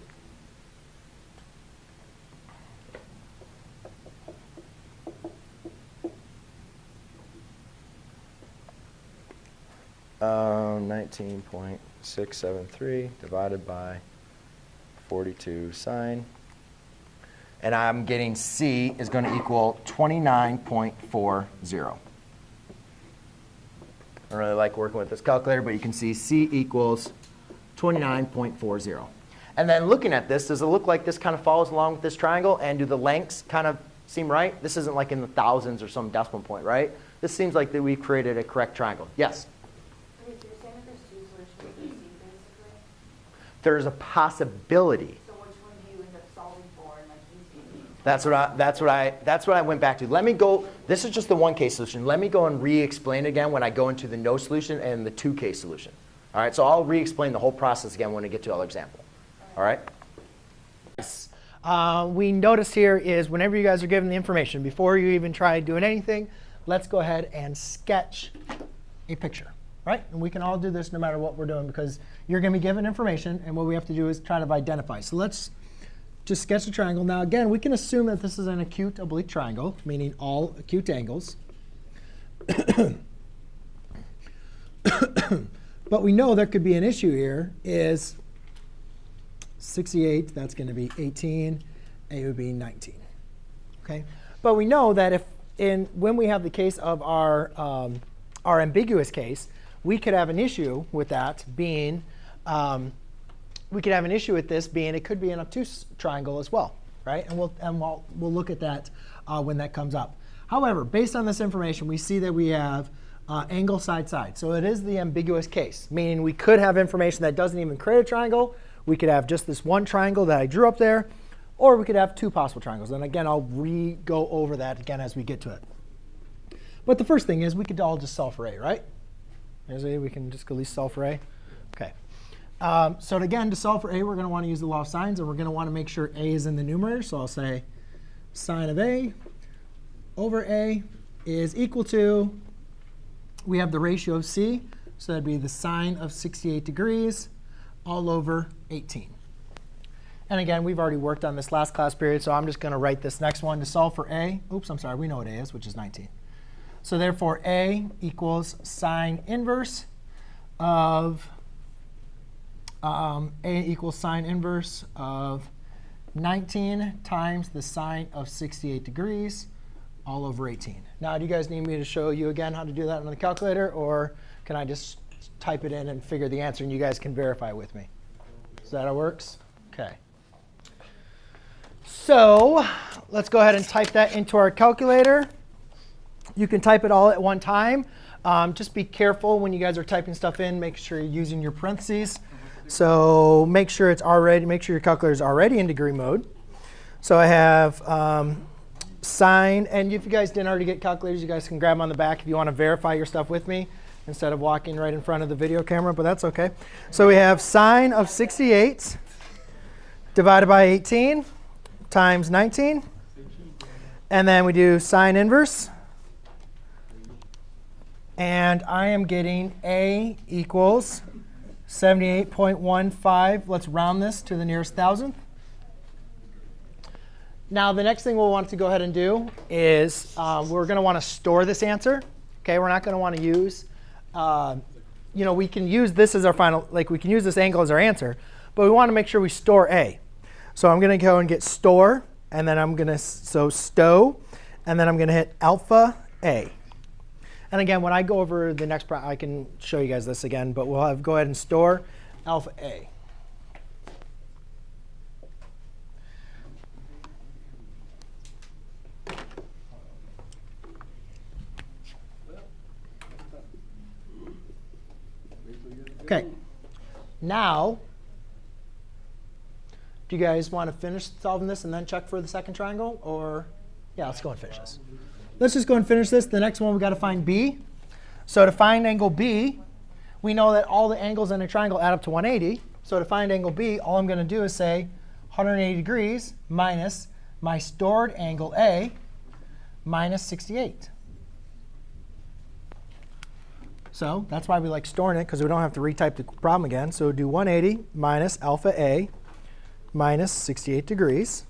Speaker 1: 19.673 divided by 42 sine. And I'm getting C is going to equal 29.40. I don't really like working with this calculator, but you can see C equals 29.40. And then looking at this, does it look like this kind of follows along with this triangle? And do the lengths kind of seem right? This isn't like in the thousands or some decimal point, right? This seems like that we've created a correct triangle. Yes?
Speaker 3: Okay, so you're saying that there's two solutions to the C, basically?
Speaker 1: There's a possibility.
Speaker 3: So which one do you end up solving for and like using?
Speaker 1: That's what I went back to. Let me go. This is just the one case solution. Let me go and re-explain again when I go into the no solution and the two case solution. All right. So I'll re-explain the whole process again when I get to our example. All right. We notice here is whenever you guys are given the information, before you even try doing anything, let's go ahead and sketch a picture. Right? And we can all do this no matter what we're doing because you're going to be given information, and what we have to do is try to identify. So let's just sketch a triangle. Now, again, we can assume that this is an acute oblique triangle, meaning all acute angles. But we know there could be an issue here is 68, that's going to be 18, A would be 19. Okay? But we know that when we have the case of our ambiguous case, we could have an issue with that being, it could be an obtuse triangle as well. right? And we'll look at that when that comes up. However, based on this information, we see that we have angle side side. So it is the ambiguous case, meaning we could have information that doesn't even create a triangle. We could have just this one triangle that I drew up there, or we could have two possible triangles. And again, I'll go over that again as we get to it. But the first thing is we could all just solve for A, right? We can just at least solve for A. OK. So again, to solve for A, we're going to want to use the law of sines, and we're going to want to make sure A is in the numerator. So I'll say sine of A over A is equal to, we have the ratio of C, so that'd be the sine of 68 degrees all over 18. And again, we've already worked on this last class period, so I'm just going to write this next one to solve for A. Oops, I'm sorry, we know what A is, which is 19. So therefore, A equals sine inverse of A equals sine inverse of 19 times the sine of 68 degrees all over 18. Now, do you guys need me to show you again how to do that on the calculator, or can I just type it in and figure the answer and you guys can verify with me? Is that how it works? OK. So let's go ahead and type that into our calculator. You can type it all at one time. Just be careful when you guys are typing stuff in. Make sure you're using your parentheses. So make sure your calculator is already in degree mode. So I have sine, and if you guys didn't already get calculators, you guys can grab them on the back if you want to verify your stuff with me instead of walking right in front of the video camera, but that's OK. So we have sine of 68 divided by 18 times 19. And then we do sine inverse. And I am getting A equals 78.15. Let's round this to the nearest thousandth. Now, the next thing we'll want to go ahead and do is we're going to want to store this answer. OK, we're not going to want to use, we can use this as our final, we can use this angle as our answer. But we want to make sure we store A. So I'm going to go and get store. And then I'm going to, stow. And then I'm going to hit alpha A. And again, when I go over the next problem, I can show you guys this again. But we'll go ahead and store alpha A. OK. Now, do you guys want to finish solving this and then check for the second triangle? Or, yeah, let's go and finish this. Let's just go and finish this. The next one, we've got to find B. So to find angle B, we know that all the angles in a triangle add up to 180. So to find angle B, all I'm going to do is say 180 degrees minus my stored angle A minus 68. So that's why we like storing it, because we don't have to retype the problem again. So do 180 minus alpha A minus 68 degrees.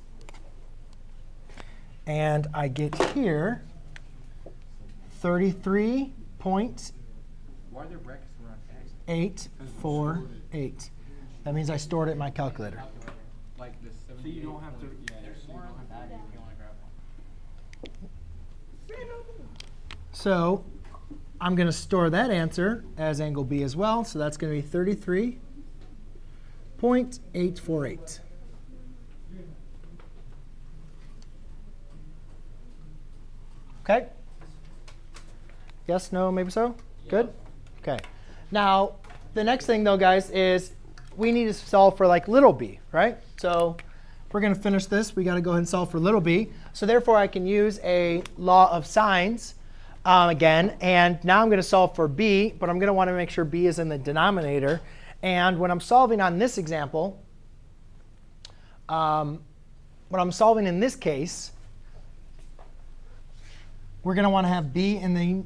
Speaker 1: And I get here 33.848.
Speaker 8: Why are there brackets around X?
Speaker 1: That means I stored it in my calculator.
Speaker 8: Like the 78. So you don't have to. Yeah,
Speaker 2: There's more on the back if you want to grab one.
Speaker 1: So I'm going to store that answer as angle B as well. So that's going to be 33.848. OK? Yes, no, maybe so? Good? OK. Now, the next thing, though, guys, is we need to solve for little b, right? So if we're going to finish this, we got to go ahead and solve for little b. So therefore, I can use a law of sines again. And now I'm going to solve for b, but I'm going to want to make sure b is in the denominator. And when I'm solving on this example, when I'm solving in this case, we're going to want to have b in the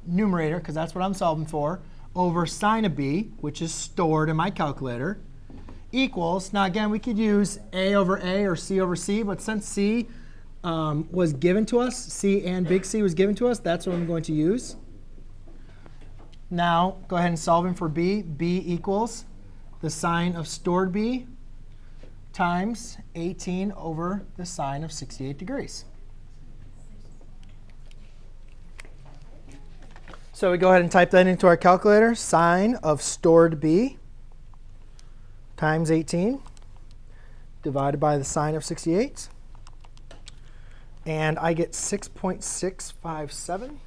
Speaker 1: numerator, because that's what I'm solving for, over sine of b, which is stored in my calculator, equals, now again, we could use a over a or c over c, but since c was given to us, c and big C was given to us, that's what I'm going to use. Now, go ahead and solving for b. b equals the sine of stored b times 18 over the sine of 68 degrees. So we go ahead and type that into our calculator. Sine of stored b times 18 divided by the sine of 68. And I get 6.657.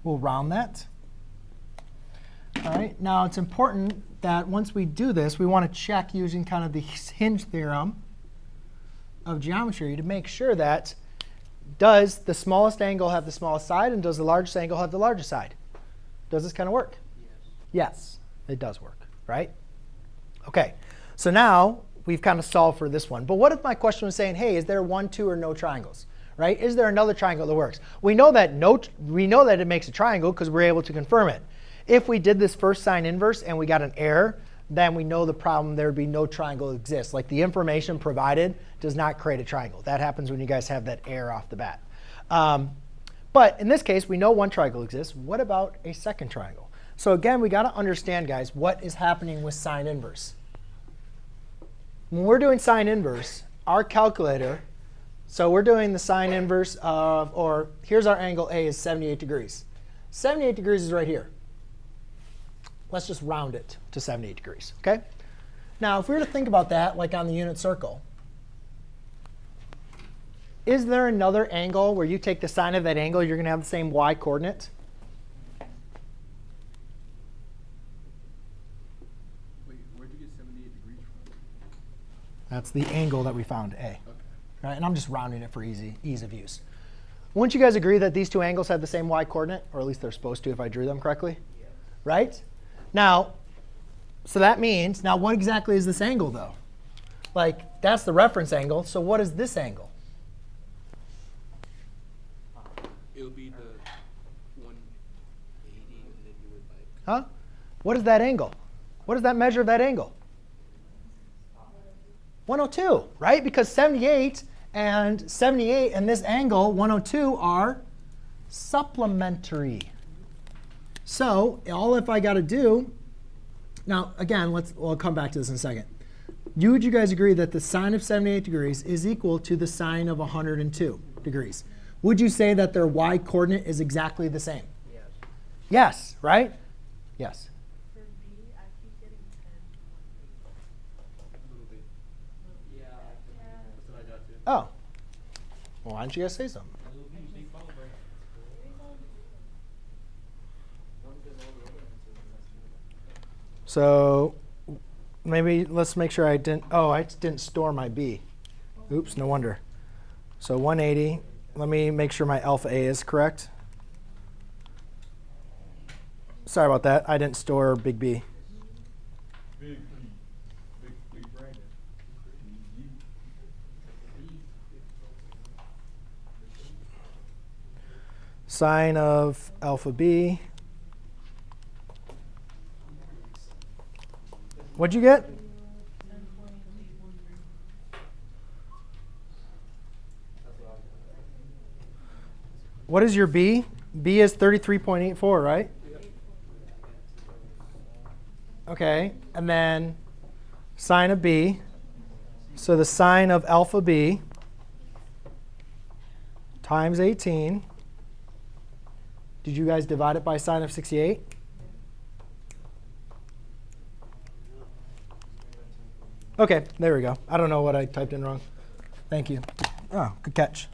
Speaker 1: We'll round that. All right, now it's important that once we do this, we want to check using kind of the hinge theorem of geometry to make sure that does the smallest angle have the smallest side, and does the largest angle have the largest side? Does this kind of work? Yes, it does work, right? OK, so now we've kind of solved for this one. But what if my question was saying, hey, is there 1, 2, or no triangles? Right? Is there another triangle that works? We know that it makes a triangle because we're able to confirm it. If we did this first sine inverse and we got an error, then we know the problem, there would be no triangle that exists. Like the information provided does not create a triangle. That happens when you guys have that error off the bat. But in this case, we know one triangle exists. What about a second triangle? So again, we got to understand, guys, what is happening with sine inverse. When we're doing sine inverse, our calculator, so we're doing the sine inverse of, or here's our angle A is 78 degrees. 78 degrees is right here. Let's just round it to 78 degrees. OK? Now, if we were to think about that like on the unit circle, is there another angle where you take the sine of that angle, you're going to have the same y coordinate?
Speaker 8: Wait, where'd you get 78 degrees from?
Speaker 1: That's the angle that we found, A. Okay. Right? And I'm just rounding it for ease of use. Wouldn't you guys agree that these two angles have the same y coordinate? Or at least they're supposed to if I drew them correctly? Yes. Right? Now, so that means, now what exactly is this angle, though? Like, that's the reference angle. So what is this angle?
Speaker 8: It'll be the 180 and then you would like.
Speaker 1: Huh? What is that angle? What is that measure of that angle? 102, right? Because 78 and this angle, 102, are supplementary. So all if I got to do, now again, we'll come back to this in a second. Would you guys agree that the sine of 78 degrees is equal to the sine of 102 degrees? Would you say that their y coordinate is exactly the same? Yes. Yes, right? Yes.
Speaker 3: For B, I keep getting 10.
Speaker 8: A little bit. Yeah, that's what I got too.
Speaker 1: Oh. Well, why don't you guys say something? So maybe let's make sure I didn't store my b. Oops, no wonder. So 180. Let me make sure my alpha A is correct. Sorry about that. I didn't store big B.
Speaker 8: Big Brandon.
Speaker 1: Sine of alpha B. What'd you get? What is your B? B is 33.84, right? OK, and then sine of B. So the sine of alpha B times 18. Did you guys divide it by sine of 68? OK, there we go. I don't know what I typed in wrong. Thank you. Oh, good catch.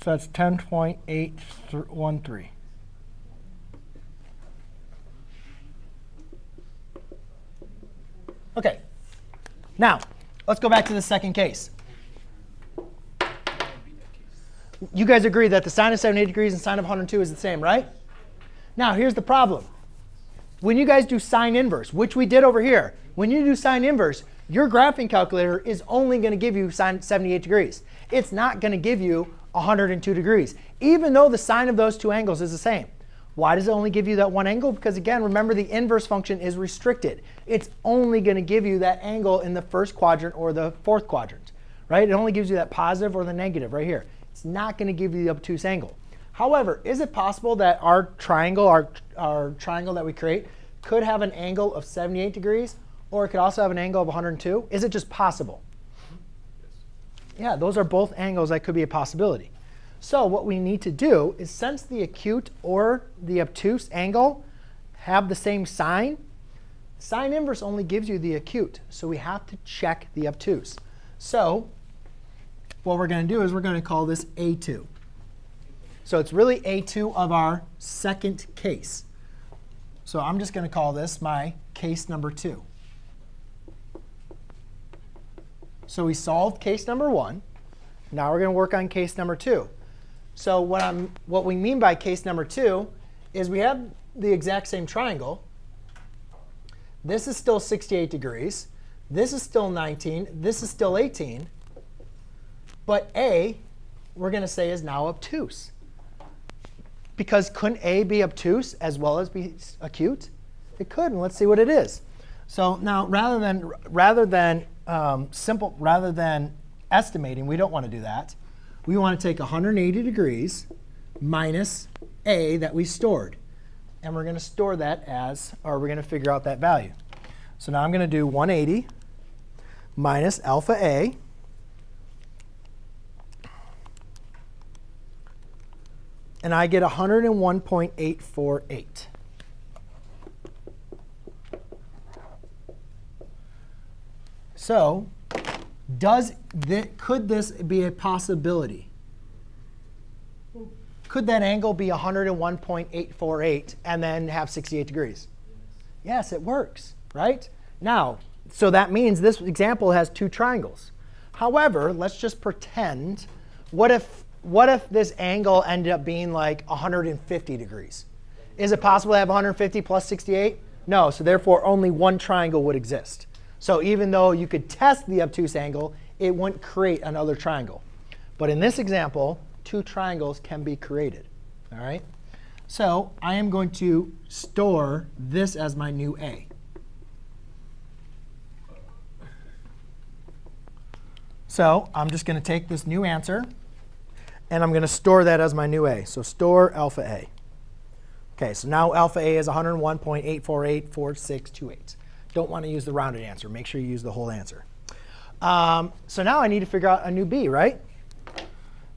Speaker 1: So that's 10.813. OK, now let's go back to the second case. You guys agree that the sine of 78 degrees and sine of 102 is the same, right? Now here's the problem. When you guys do sine inverse, which we did over here, when you do sine inverse, your graphing calculator is only going to give you sine 78 degrees. It's not going to give you 102 degrees, even though the sine of those two angles is the same. Why does it only give you that one angle? Because again, remember the inverse function is restricted. It's only going to give you that angle in the first quadrant or the fourth quadrant, right? It only gives you that positive or the negative right here. It's not going to give you the obtuse angle. However, is it possible that our triangle that we create could have an angle of 78 degrees, or it could also have an angle of 102? Is it just possible? Yeah, those are both angles that could be a possibility. So what we need to do is, since the acute or the obtuse angle have the same sign, sine inverse only gives you the acute. So we have to check the obtuse. So what we're going to do is we're going to call this A2. So it's really A2 of our second case. So I'm just going to call this my case number 2. So we solved case number 1. Now we're going to work on case number 2. So what we mean by case number 2 is we have the exact same triangle. This is still 68 degrees. This is still 19. This is still 18. But A, we're going to say, is now obtuse. Because couldn't A be obtuse as well as be acute? It could, and let's see what it is. So now, rather than estimating, we don't want to do that. We want to take 180 degrees minus A that we stored. And we're going to store that as, or we're going to figure out that value. So now I'm going to do 180 minus alpha A. And I get 101.848. So could this be a possibility? Could that angle be 101.848 and then have 68 degrees? Yes, it works, right? Now, so that means this example has 2 triangles. However, let's just pretend, what if this angle ended up being like 150 degrees? Is it possible to have 150 plus 68? No, so therefore only one triangle would exist. So even though you could test the obtuse angle, it wouldn't create another triangle. But in this example, 2 triangles can be created. All right? So I am going to store this as my new A. So I'm just going to take this new answer, and I'm going to store that as my new A. So store alpha A. OK, so now alpha A is 101.8484628. Don't want to use the rounded answer. Make sure you use the whole answer. So now I need to figure out a new B, right?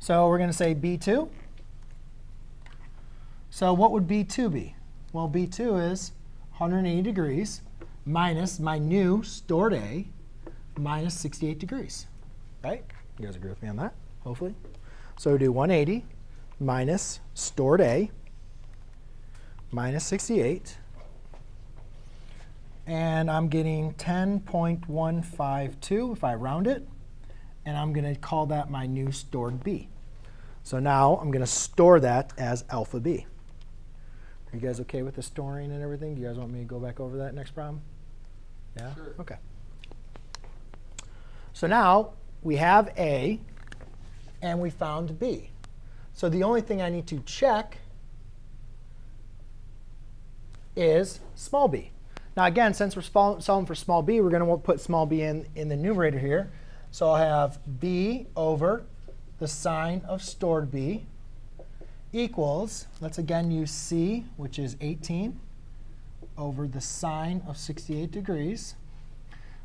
Speaker 1: So we're going to say B2. So what would B2 be? Well, B2 is 180 degrees minus my new stored A minus 68 degrees. Right? You guys agree with me on that, hopefully? So we do 180 minus stored A minus 68. And I'm getting 10.152 if I round it. And I'm going to call that my new stored B. So now I'm going to store that as alpha B. Are you guys OK with the storing and everything? Do you guys want me to go back over that next problem? Yeah?
Speaker 8: Sure.
Speaker 1: OK. So now we have A, and we found B. So the only thing I need to check is small b. Now again, since we're solving for small b, we're going to put small b in the numerator here. So I'll have b over the sine of stored b equals, let's again use c, which is 18, over the sine of 68 degrees.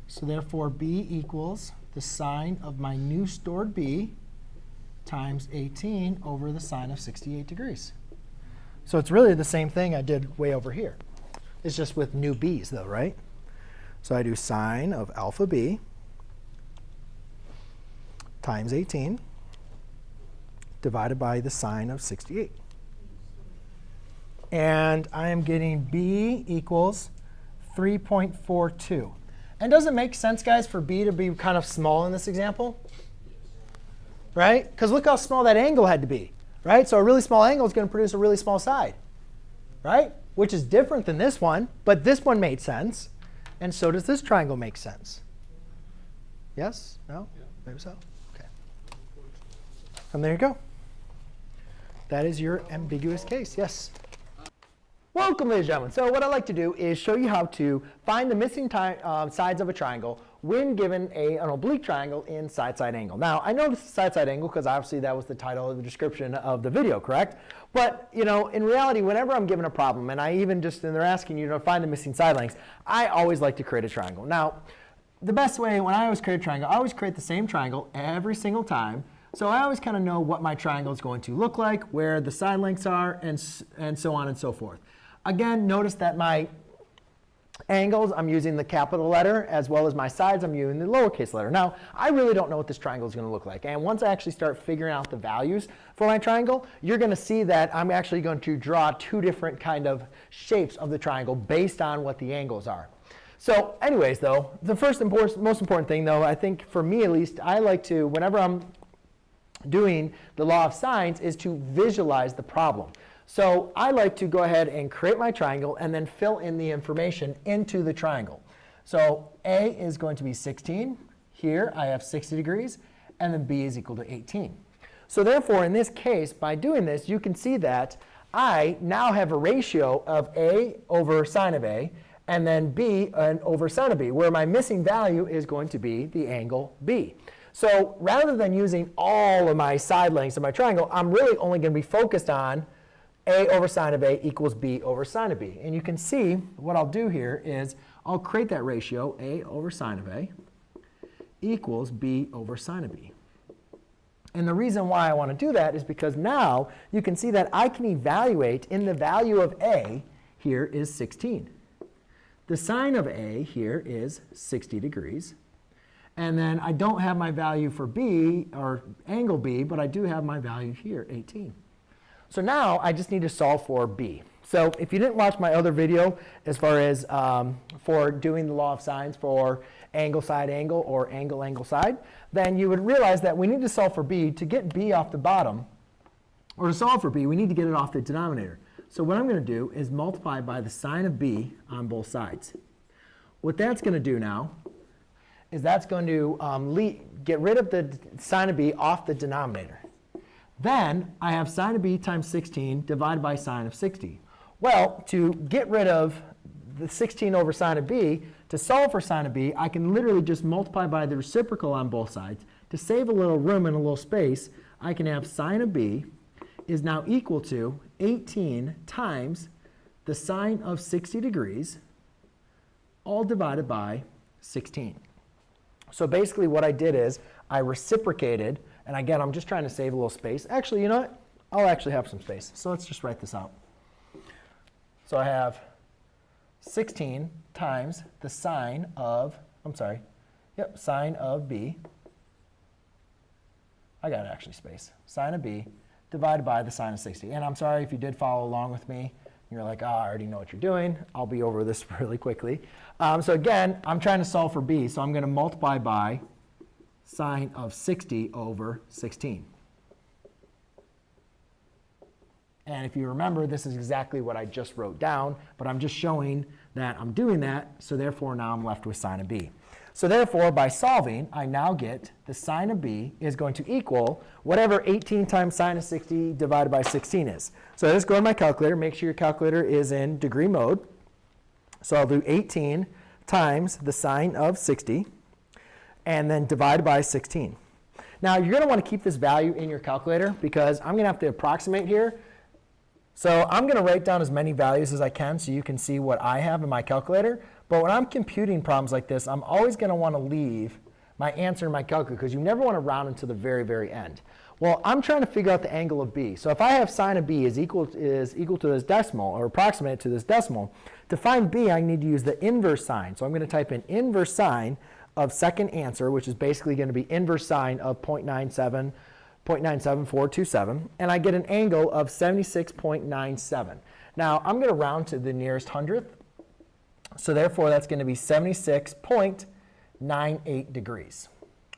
Speaker 1: So therefore, b equals the sine of my new stored b times 18 over the sine of 68 degrees. So it's really the same thing I did way over here. It's just with new b's, though, right? So I do sine of alpha b times 18 divided by the sine of 68. And I am getting b equals 3.42. And does it make sense, guys, for b to be kind of small in this example? Right? Because look how small that angle had to be. Right? So a really small angle is going to produce a really small side. Right? Which is different than this one. But this one made sense. And so does this triangle make sense? Yes? No?
Speaker 8: Yeah.
Speaker 1: Maybe so? OK. And there you go. That is your ambiguous case. Yes? Welcome, ladies and gentlemen. So what I like to do is show you how to find the missing sides of a triangle when given an oblique triangle in side-side angle. Now, I know this is side-side angle because obviously that was the title of the description of the video, correct? But in reality, whenever I'm given a problem, and I even just, and they're asking you to find the missing side lengths, I always like to create a triangle. Now, the best way when I always create a triangle, I always create the same triangle every single time So I always kind of know what my triangle is going to look like, where the side lengths are, and so on and so forth. Again, notice that my angles, I'm using the capital letter, as well as my sides, I'm using the lowercase letter. Now, I really don't know what this triangle is going to look like. And once I actually start figuring out the values for my triangle, you're going to see that I'm actually going to draw two different kind of shapes of the triangle based on what the angles are. So anyways, though, the most important thing, though, I think for me at least, I like to, whenever I'm doing the law of sines, is to visualize the problem. So I like to go ahead and create my triangle and then fill in the information into the triangle. So A is going to be 16. Here I have 60 degrees. And then B is equal to 18. So therefore, in this case, by doing this, you can see that I now have a ratio of A over sine of A and then B over sine of B, where my missing value is going to be the angle B. So rather than using all of my side lengths of my triangle, I'm really only going to be focused on A over sine of A equals B over sine of B. And you can see what I'll do here is I'll create that ratio, A over sine of A equals B over sine of B. And the reason why I want to do that is because now you can see that I can evaluate in the value of A here is 16. The sine of A here is 60 degrees. And then I don't have my value for B, or angle B, but I do have my value here, 18. So now I just need to solve for B. So if you didn't watch my other video as far as for doing the law of sines for angle side angle or angle angle side, then you would realize that we need to solve for B. To get B off the bottom, or to solve for B, we need to get it off the denominator. So what I'm going to do is multiply by the sine of B on both sides. What that's going to do now is that's going to get rid of the sine of B off the denominator. Then I have sine of B times 16 divided by sine of 60. Well, to get rid of the 16 over sine of B, to solve for sine of B, I can literally just multiply by the reciprocal on both sides. To save a little room and a little space, I can have sine of B is now equal to 18 times the sine of 60 degrees, all divided by 16. So basically what I did is I reciprocated, and again, I'm just trying to save a little space. Actually, you know what? I'll actually have some space. So let's just write this out. So I have 16 times the sine of, sine of B. I got actually space. Sine of B divided by the sine of 60. And I'm sorry if you did follow along with me. You're like, oh, I already know what you're doing. I'll be over this really quickly. So again, I'm trying to solve for B. So I'm going to multiply by sine of 60 over 16. And if you remember, this is exactly what I just wrote down. But I'm just showing that I'm doing that. So therefore, now I'm left with sine of B. So therefore, by solving, I now get the sine of B is going to equal whatever 18 times sine of 60 divided by 16 is. So I just go to my calculator. Make sure your calculator is in degree mode. So I'll do 18 times the sine of 60, and then divided by 16. Now, you're going to want to keep this value in your calculator because I'm going to have to approximate here. So I'm going to write down as many values as I can so you can see what I have in my calculator. But when I'm computing problems like this, I'm always going to want to leave my answer in my calculator because you never want to round until the very, very end. Well, I'm trying to figure out the angle of B. So if I have sine of B is equal to this decimal, or approximate to this decimal, to find B, I need to use the inverse sine. So I'm going to type in inverse sine of second answer, which is basically going to be inverse sine of 0.97427, and I get an angle of 76.97. Now, I'm going to round to the nearest hundredth. So therefore, that's going to be 76.98 degrees.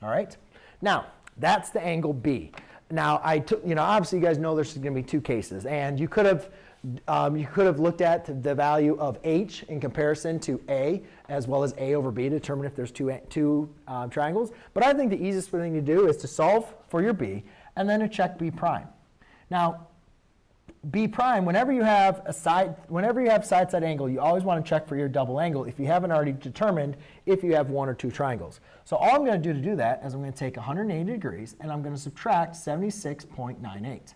Speaker 1: All right? Now, that's the angle B. Now, obviously you guys know there's going to be two cases, and you could have looked at the value of H in comparison to A, as well as A over B to determine if there's two triangles. But I think the easiest thing to do is to solve for your B, and then to check B prime. Now, B prime, whenever you have side-side angle, you always want to check for your double angle if you haven't already determined if you have one or two triangles. So all I'm going to do that is I'm going to take 180 degrees and I'm going to subtract 76.98.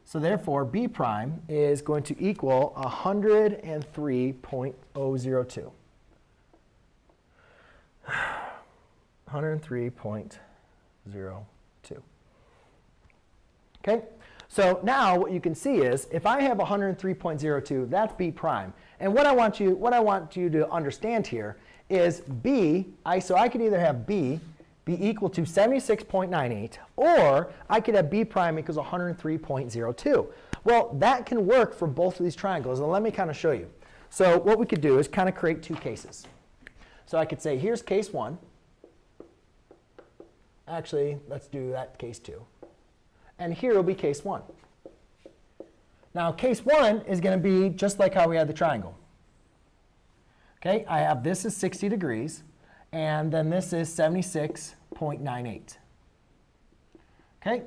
Speaker 1: So therefore, B prime is going to equal 103.002. 103.02. Okay? So now what you can see is if I have 103.02, that's B prime. And what I want you to understand here is so I could either have B be equal to 76.98, or I could have B prime equals 103.02. Well, that can work for both of these triangles, and let me kind of show you. So what we could do is kind of create two cases. So I could say, here's case 1. Actually, let's do that case 2. And here will be case 1. Now, case 1 is going to be just like how we had the triangle. Okay, I have this is 60 degrees, and then this is 76.98. Okay,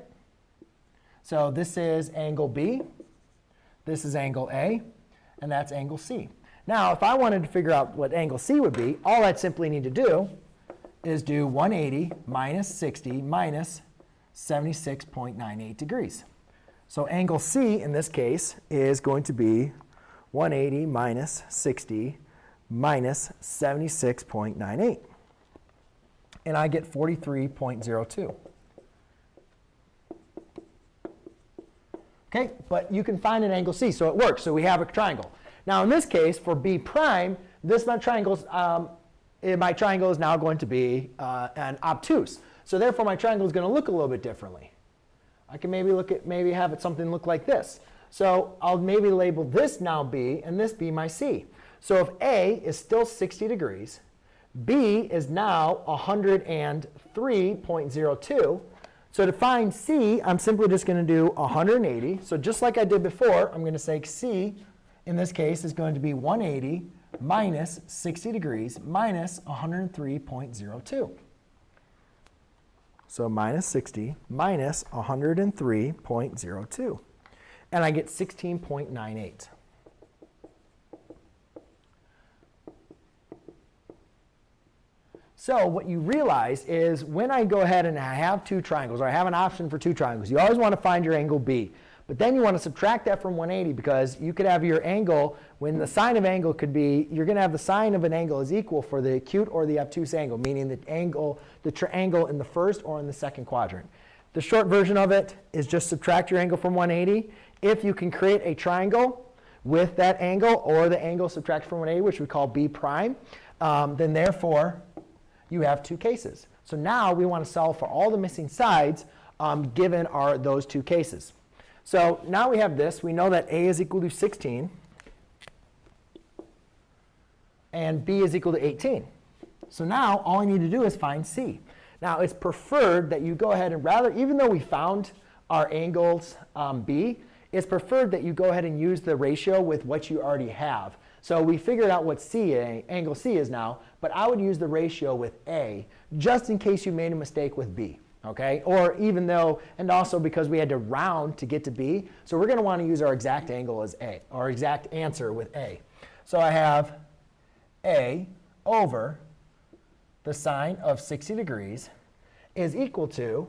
Speaker 1: so this is angle B, this is angle A, and that's angle C. Now, if I wanted to figure out what angle C would be, all I'd simply need to do is do 180 minus 60 minus 76.98 degrees. So angle C in this case is going to be 180 minus 60 minus 76.98. And I get 43.02. Okay, but you can find an angle C, so it works. So we have a triangle. Now in this case, for B prime, my triangle is now going to be an obtuse. So therefore, my triangle is going to look a little bit differently. I can maybe have something look like this. So I'll maybe label this now B, and this be my C. So if A is still 60 degrees, B is now 103.02. So to find C, I'm simply just going to do 180. So just like I did before, I'm going to say C, in this case, is going to be 180 minus 60 degrees minus 103.02. So minus 60 minus 103.02. And I get 16.98. So what you realize is when I go ahead and I have two triangles, or I have an option for two triangles, you always want to find your angle B. But then you want to subtract that from 180 because you could have your angle, when the sign of angle could be, you're going to have the sign of an angle is equal for the acute or the obtuse angle, meaning the triangle in the first or in the second quadrant. The short version of it is just subtract your angle from 180. If you can create a triangle with that angle or the angle subtracted from 180, which we call B prime, then therefore you have two cases. So now we want to solve for all the missing sides given those two cases. So now we have this. We know that A is equal to 16 and B is equal to 18. So now all I need to do is find C. Now it's preferred that you go ahead and even though we found our angles B, it's preferred that you go ahead and use the ratio with what you already have. So we figured out what angle C is now, but I would use the ratio with A just in case you made a mistake with B. Okay? Or even though, and also because we had to round to get to B, so we're going to want to use our exact angle as A, or exact answer with A. So I have A over the sine of 60 degrees is equal to,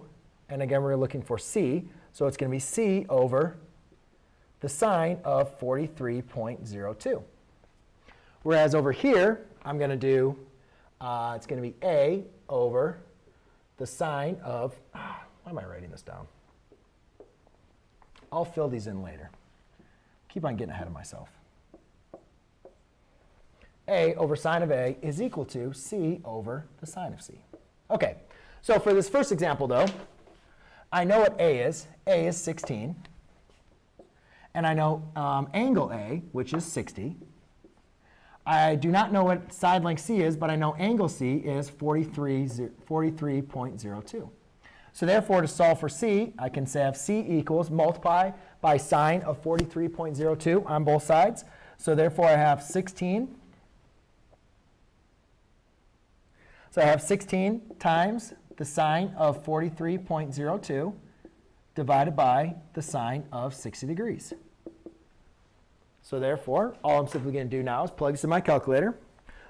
Speaker 1: and again we're looking for C, so it's going to be C over the sine of 43.02. Whereas over here, I'm going to do, it's going to be A over the sine of, why am I writing this down? I'll fill these in later. Keep on getting ahead of myself. A over sine of A is equal to C over the sine of C. OK, so for this first example, though, I know what A is. A is 16. And I know angle A, which is 60. I do not know what side length C is, but I know angle C is 43.02. So therefore, to solve for C, I can have C equals multiply by sine of 43.02 on both sides. So therefore, I have 16. So I have 16 times the sine of 43.02 divided by the sine of 60 degrees. So therefore, all I'm simply going to do now is plug this in my calculator.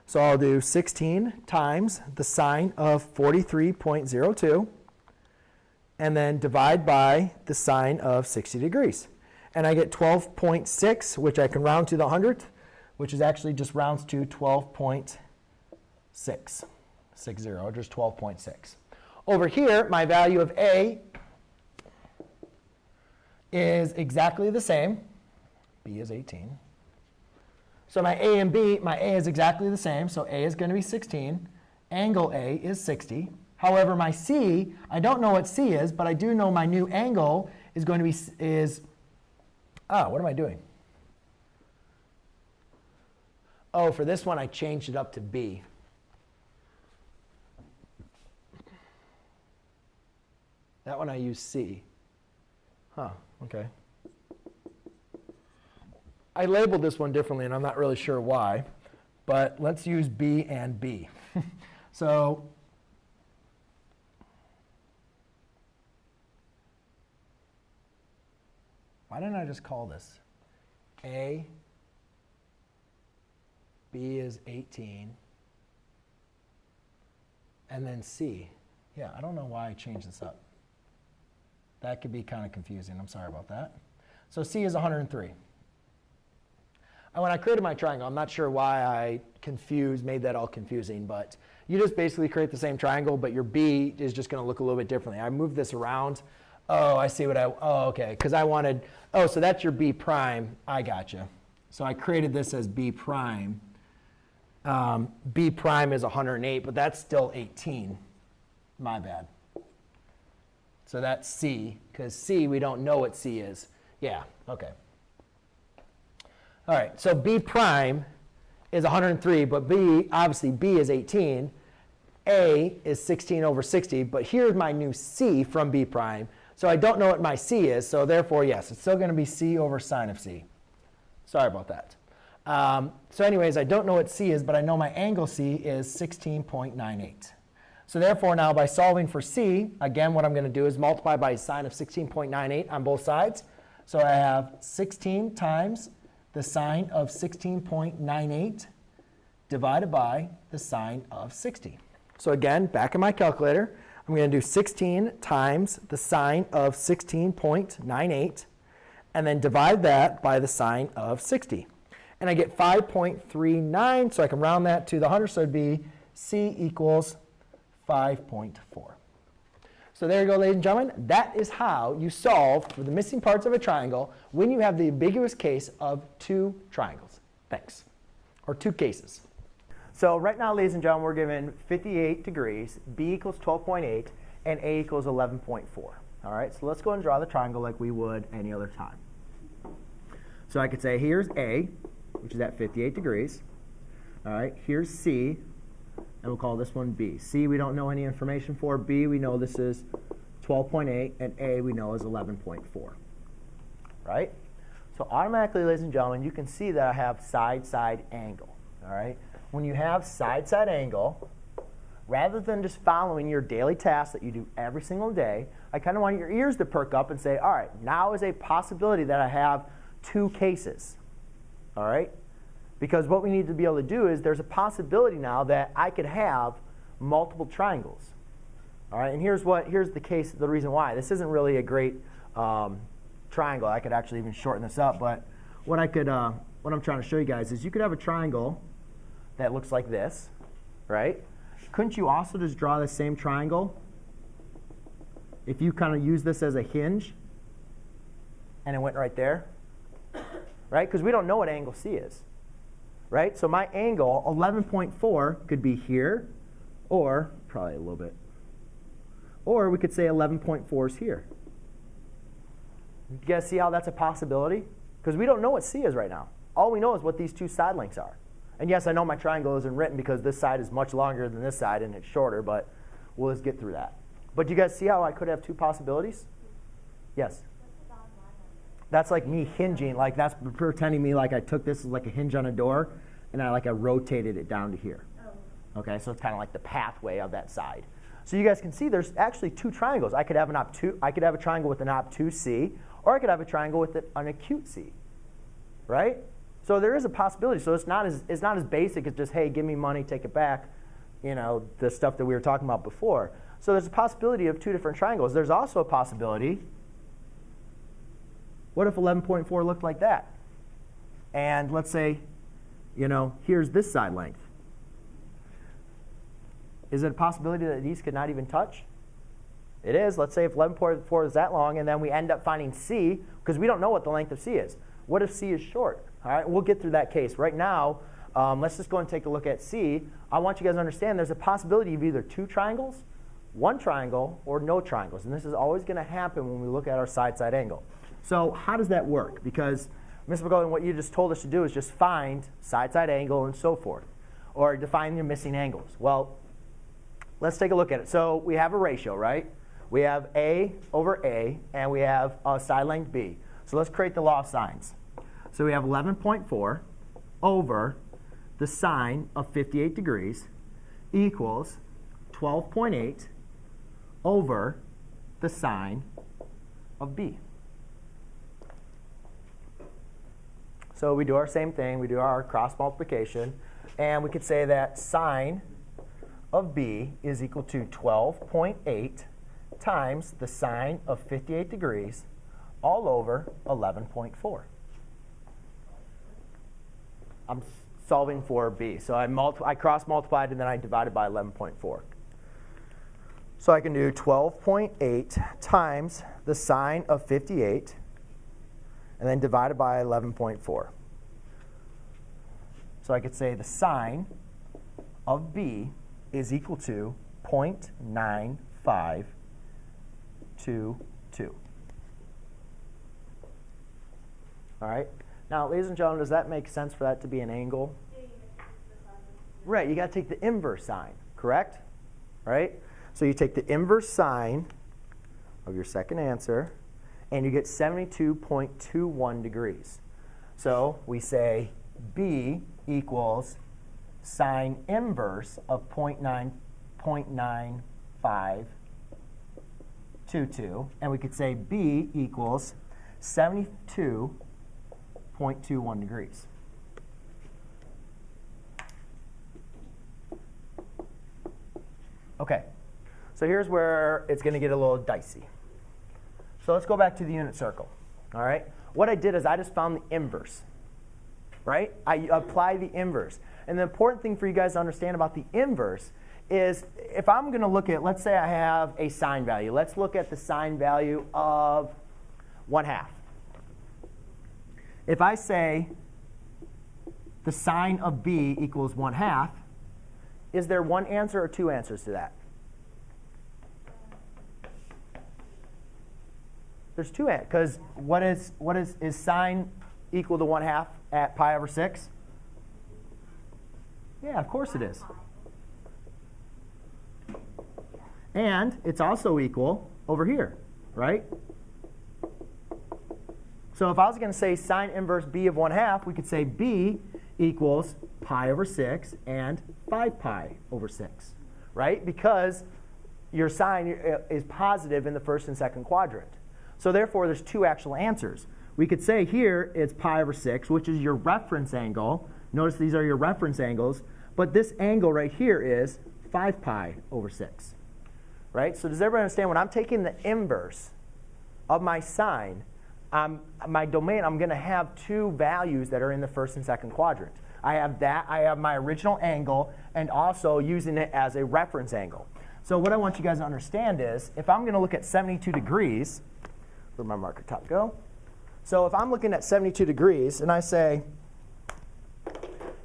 Speaker 1: So I'll do 16 times the sine of 43.02 and then divide by the sine of 60 degrees. And I get 12.6, which I can round to the 100th, which is actually just rounds to 12.6. 60, just 12.6. Over here, my value of A is exactly the same. B is 18. So my A and B, my A is exactly the same. So A is going to be 16. Angle A is 60. However, my C, I don't know what C is, but I do know my new angle is going to be, what am I doing? Oh, for this one, I changed it up to B. That one I use C. Huh, okay. I labeled this one differently, and I'm not really sure why, but let's use B and B. So why didn't I just call this A, B is 18, and then C? Yeah, I don't know why I changed this up. That could be kind of confusing. I'm sorry about that. So C is 103. And when I created my triangle, I'm not sure why I made that all confusing, but you just basically create the same triangle, but your B is just going to look a little bit differently. I moved this around. Oh, I see okay, because I wanted, so that's your B prime. I gotcha. So I created this as B prime. B prime is 108, but that's still 18. My bad. So that's C, because C, we don't know what C is. Yeah, okay. All right, so B prime is 103, but B, obviously B is 18. A is 16 over 60, but here's my new C from B prime. So I don't know what my C is, so therefore, yes, it's still going to be C over sine of C. Sorry about that. So anyways, I don't know what C is, but I know my angle C is 16.98. So therefore, now by solving for C, again, what I'm going to do is multiply by sine of 16.98 on both sides. So I have 16 times the sine of 16.98 divided by the sine of 60. So again, back in my calculator, I'm going to do 16 times the sine of 16.98 and then divide that by the sine of 60. And I get 5.39, so I can round that to the 100, so it would be C equals 5.4. So there you go, ladies and gentlemen. That is how you solve for the missing parts of a triangle when you have the ambiguous case of two triangles. Thanks. Or two cases. So right now, ladies and gentlemen, we're given 58 degrees, B equals 12.8, and A equals 11.4. All right, so let's go and draw the triangle like we would any other time. So I could say here's A, which is at 58 degrees. All right, here's C, and we'll call this one B. C we don't know any information for. B we know this is 12.8, and A we know is 11.4. Right? So automatically, ladies and gentlemen, you can see that I have side-side angle. All right? When you have side-side angle, rather than just following your daily tasks that you do every single day, I kind of want your ears to perk up and say, all right, now is a possibility that I have two cases. All right? Because what we need to be able to do is there's a possibility now that I could have multiple triangles. All right, and here's the case, the reason why. This isn't really a great triangle. I could actually even shorten this up, but what I'm trying to show you guys is you could have a triangle that looks like this, right? Couldn't you also just draw the same triangle if you kind of use this as a hinge and it went right there, right? Because we don't know what angle C is. Right? So my angle, 11.4, could be here, or probably a little bit. Or we could say 11.4 is here. You guys see how that's a possibility? Because we don't know what C is right now. All we know is what these two side lengths are. And yes, I know my triangle isn't written because this side is much longer than this side and it's shorter, but we'll just get through that. But do you guys see how I could have two possibilities? Yes? That's like me hinging, like that's pretending me like I took this as like a hinge on a door and I rotated it down to here. Oh. Okay, so it's kind of like the pathway of that side. So you guys can see there's actually two triangles. I could have a triangle with an obtuse C, or I could have a triangle with an acute C. Right? So there is a possibility. So it's not as basic as just, hey, give me money, take it back, the stuff that we were talking about before. So there's a possibility of two different triangles. There's also a possibility, what if 11.4 looked like that? And let's say, here's this side length. Is it a possibility that these could not even touch? It is. Let's say if 11.4 is that long, and then we end up finding C, because we don't know what the length of C is. What if C is short? All right, we'll get through that case. Right now, let's just go and take a look at C. I want you guys to understand there's a possibility of either 2 triangles, 1 triangle, or no triangles. And this is always going to happen when we look at our side-side angle. So how does that work? Because, Ms. McLogan, what you just told us to do is just find side-side angle and so forth, or define your missing angles. Well, let's take a look at it. So we have a ratio, right? We have A over A, and we have a side length B. So let's create the law of sines. So we have 11.4 over the sine of 58 degrees equals 12.8 over the sine of B. So we do our same thing. We do our cross multiplication. And we could say that sine of B is equal to 12.8 times the sine of 58 degrees all over 11.4. I'm solving for B. So I cross multiplied and then I divided by 11.4. So I can do 12.8 times the sine of 58 and then divided by 11.4. So I could say the sine of B is equal to 0.9522. All right. Now, ladies and gentlemen, does that make sense for that to be an angle? Right. You got to take the inverse sine, correct? Right? So you take the inverse sine of your second answer, and you get 72.21 degrees. So we say B equals sine inverse of 0.9522, and we could say B equals 72.21 degrees. Okay, so here's where it's going to get a little dicey. So let's go back to the unit circle. All right, what I did is I just found the inverse. Right? I apply the inverse. And the important thing for you guys to understand about the inverse is if I'm going to look at, let's say I have a sine value. Let's look at the sine value of 1/2. If I say the sine of B equals 1/2, is there one answer or two answers to that? There's two answers. Because what is sine equal to 1/2 at pi over 6? Yeah, of course it is. And it's also equal over here, right? So if I was going to say sine inverse B of 1/2, we could say B equals pi over 6 and 5 pi over 6, right? Because your sine is positive in the first and second quadrant. So therefore, there's two actual answers. We could say here it's pi over 6, which is your reference angle. Notice these are your reference angles. But this angle right here is 5 pi over 6. Right? So does everybody understand when I'm taking the inverse of my sine, my domain, I'm going to have two values that are in the first and second quadrant. I have my original angle and also using it as a reference angle. So what I want you guys to understand is if I'm going to look at 72 degrees, where'd my marker top go? So if I'm looking at 72 degrees and I say,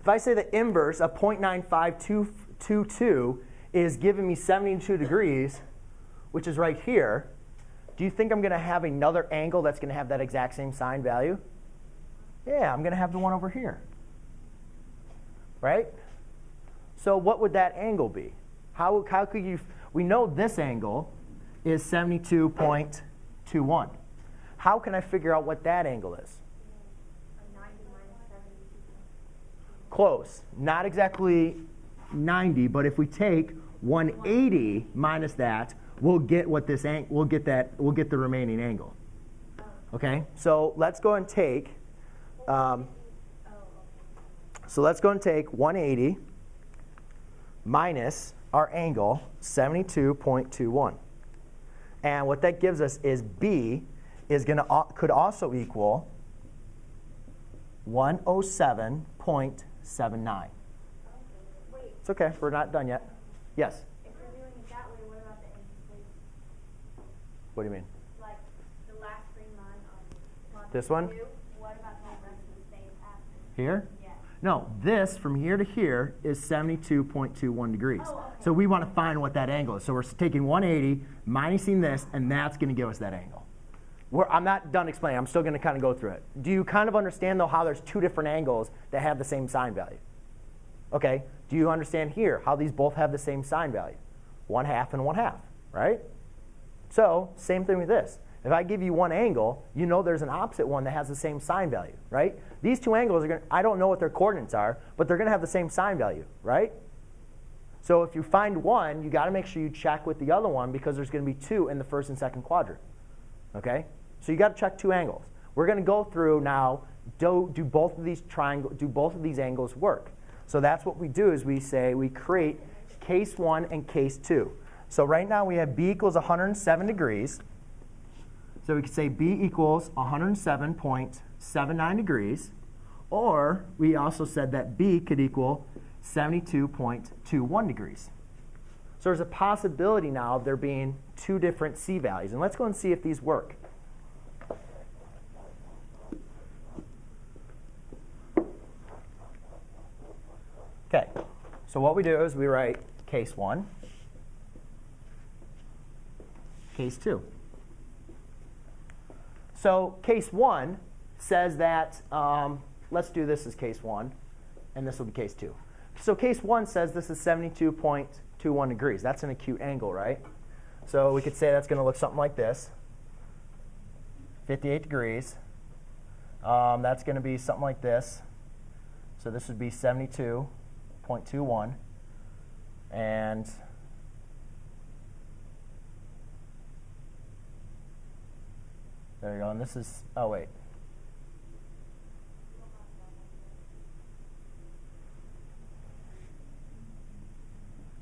Speaker 1: if I say the inverse of 0.9522 is giving me 72 degrees, which is right here, do you think I'm going to have another angle that's going to have that exact same sine value? Yeah, I'm going to have the one over here. Right? So what would that angle be? How could you, we know this angle is 72.21. How can I figure out what that angle is?
Speaker 3: 90 minus 72.
Speaker 1: Close. Not exactly 90, but if we take 180 minus that, we'll get what this we'll get the remaining angle. Okay? So let's go and take so let's go and take 180 minus our angle 72.21. And what that gives us is B is could also equal 107.79.
Speaker 3: Wait,
Speaker 1: It's okay, we're not done yet. Yes?
Speaker 3: if we're doing it that way, what about the incomplete?
Speaker 9: What do you mean?
Speaker 3: Like the last green line on quadrant
Speaker 9: This one?
Speaker 3: 2, what about the rest of the stays after?
Speaker 1: Here?
Speaker 3: Yeah.
Speaker 1: No, this from here to here is 72.21 degrees.
Speaker 3: Oh, okay.
Speaker 1: So we want to find what that angle is. So we're taking 180, minusing this, and that's going to give us that angle. I'm not done explaining. I'm still going to kind of go through it. Do you kind of understand, though, how there's two different angles that have the same sine value? Okay. Do you understand here how these both have the same sine value? 1/2 and 1/2, right? So same thing with this. If I give you one angle, you know there's an opposite one that has the same sine value, right? These two angles are going to, I don't know what their coordinates are, but they're going to have the same sine value, right? So if you find one, you got to make sure you check with the other one because there's going to be two in the first and second quadrant, okay? So you got to check two angles. We're going to go through now, do both of these angles work? So that's what we do is we say we create case 1 and case 2. So right now we have b equals 107 degrees. So we could say b equals 107.79 degrees. Or we also said that b could equal 72.21 degrees. So there's a possibility now of there being two different c values. And let's go and see if these work. Okay, so what we do is we write case 1, case 2. So case 1 says that, let's do this as case 1, and this will be case 2. So case 1 says this is 72.21 degrees. That's an acute angle, right? So we could say that's going to look something like this, 58 degrees. That's going to be something like this. So this would be 72.21, and there you go. And this is, oh wait.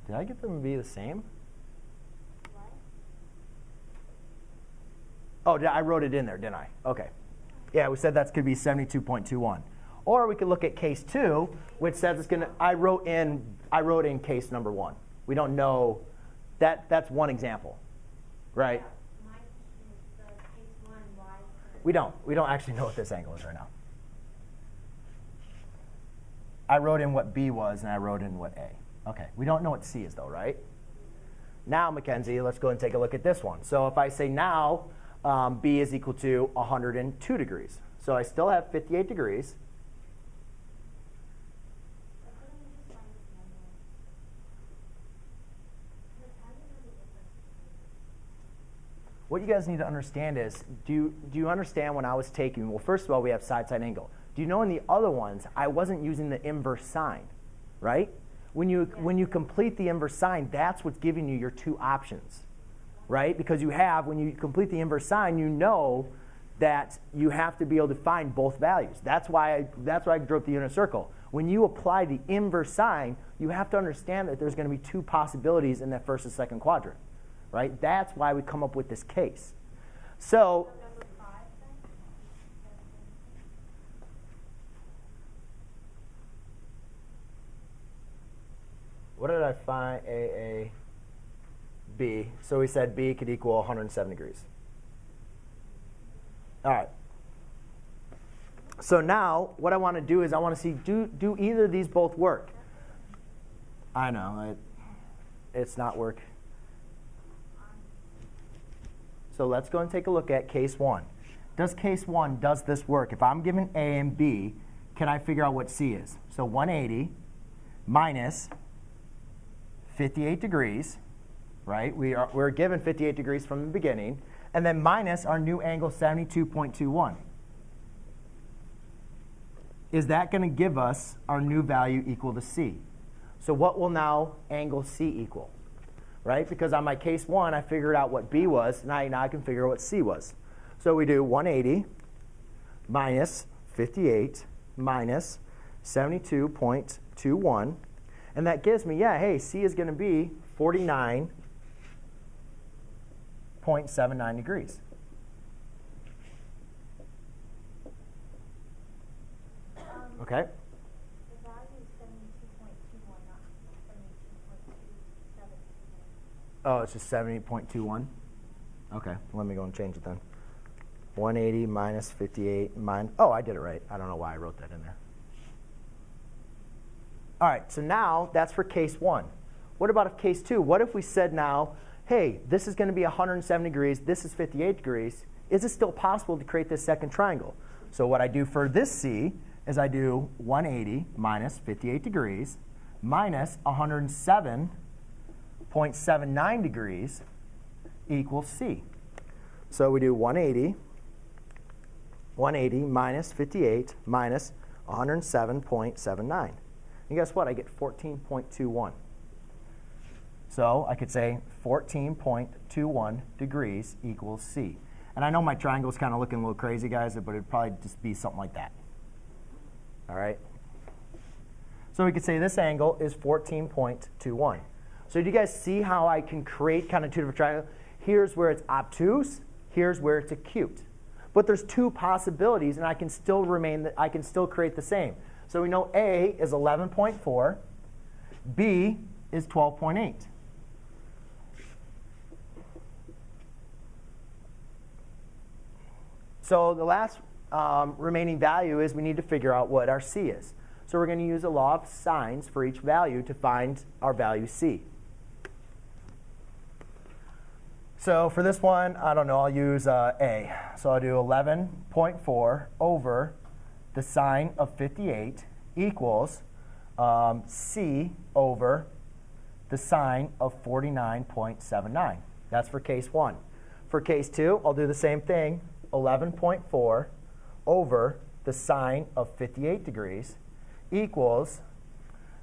Speaker 1: Did I get them to be the same?
Speaker 3: What?
Speaker 1: Oh, I wrote it in there, didn't I? Okay. Yeah, we said that could be 72.21. Or we could look at case 2, which says it's going to, I wrote in case number 1. We don't know, that's one example, right?
Speaker 3: My question is the case 1, why is the
Speaker 1: We don't actually know what this angle is right now. I wrote in what B was, and I wrote in what A. Okay, we don't know what C is, though, right? Now, Mackenzie, let's go and take a look at this one. So if I say now B is equal to 102 degrees. So I still have 58 degrees. What you guys need to understand is, do you understand when I was taking, well, first of all, we have side-side angle. Do you know in the other ones, I wasn't using the inverse sine, right? When you complete the inverse sine, that's what's giving you your two options, right? Because you have, when you complete the inverse sine, you know that you have to be able to find both values. That's why I drew up the unit circle. When you apply the inverse sine, you have to understand that there's going to be two possibilities in that first and second quadrant. Right? That's why we come up with this case. So,
Speaker 3: number 5 then?
Speaker 1: what did I find? A, B. So we said B could equal 107 degrees. All right. So now what I want to do is I want to see, do either of these both work? I know. It's not work. So let's go and take a look at case 1. Does case 1, does this work? If I'm given A and B, can I figure out what C is? So 180 minus 58 degrees, right? We're given 58 degrees from the beginning. And then minus our new angle 72.21. Is that going to give us our new value equal to C? So what will now angle C equal? Right? Because on my case 1, I figured out what B was. Now I can figure out what C was. So we do 180 minus 58 minus 72.21. And that gives me, yeah, hey, C is going to be 49.79 degrees. Okay?
Speaker 3: The value is 72.21, not 72.27.
Speaker 1: Oh, it's just 70.21. Okay, let me go and change it then. 180 minus 58 minus, oh, I did it right. I don't know why I wrote that in there. All right, so now that's for case 1. What about if case 2? What if we said now, hey, this is going to be 170 degrees, this is 58 degrees. Is it still possible to create this second triangle? So what I do for this C is I do 180 minus 58 degrees minus 107.79 degrees equals C. So we do 180 minus 58 minus 107.79. And guess what? I get 14.21. So I could say 14.21 degrees equals C. And I know my triangle's kind of looking a little crazy, guys, but it'd probably just be something like that. All right? So we could say this angle is 14.21. So do you guys see how I can create kind of two different triangles? Here's where it's obtuse. Here's where it's acute. But there's two possibilities, and I can still create the same. So we know A is 11.4. B is 12.8. So the last remaining value is we need to figure out what our C is. So we're going to use a law of sines for each value to find our value C. So for this one, I don't know, I'll use A. So I'll do 11.4 over the sine of 58 equals C over the sine of 49.79. That's for case 1. For case 2, I'll do the same thing, 11.4 over the sine of 58 degrees equals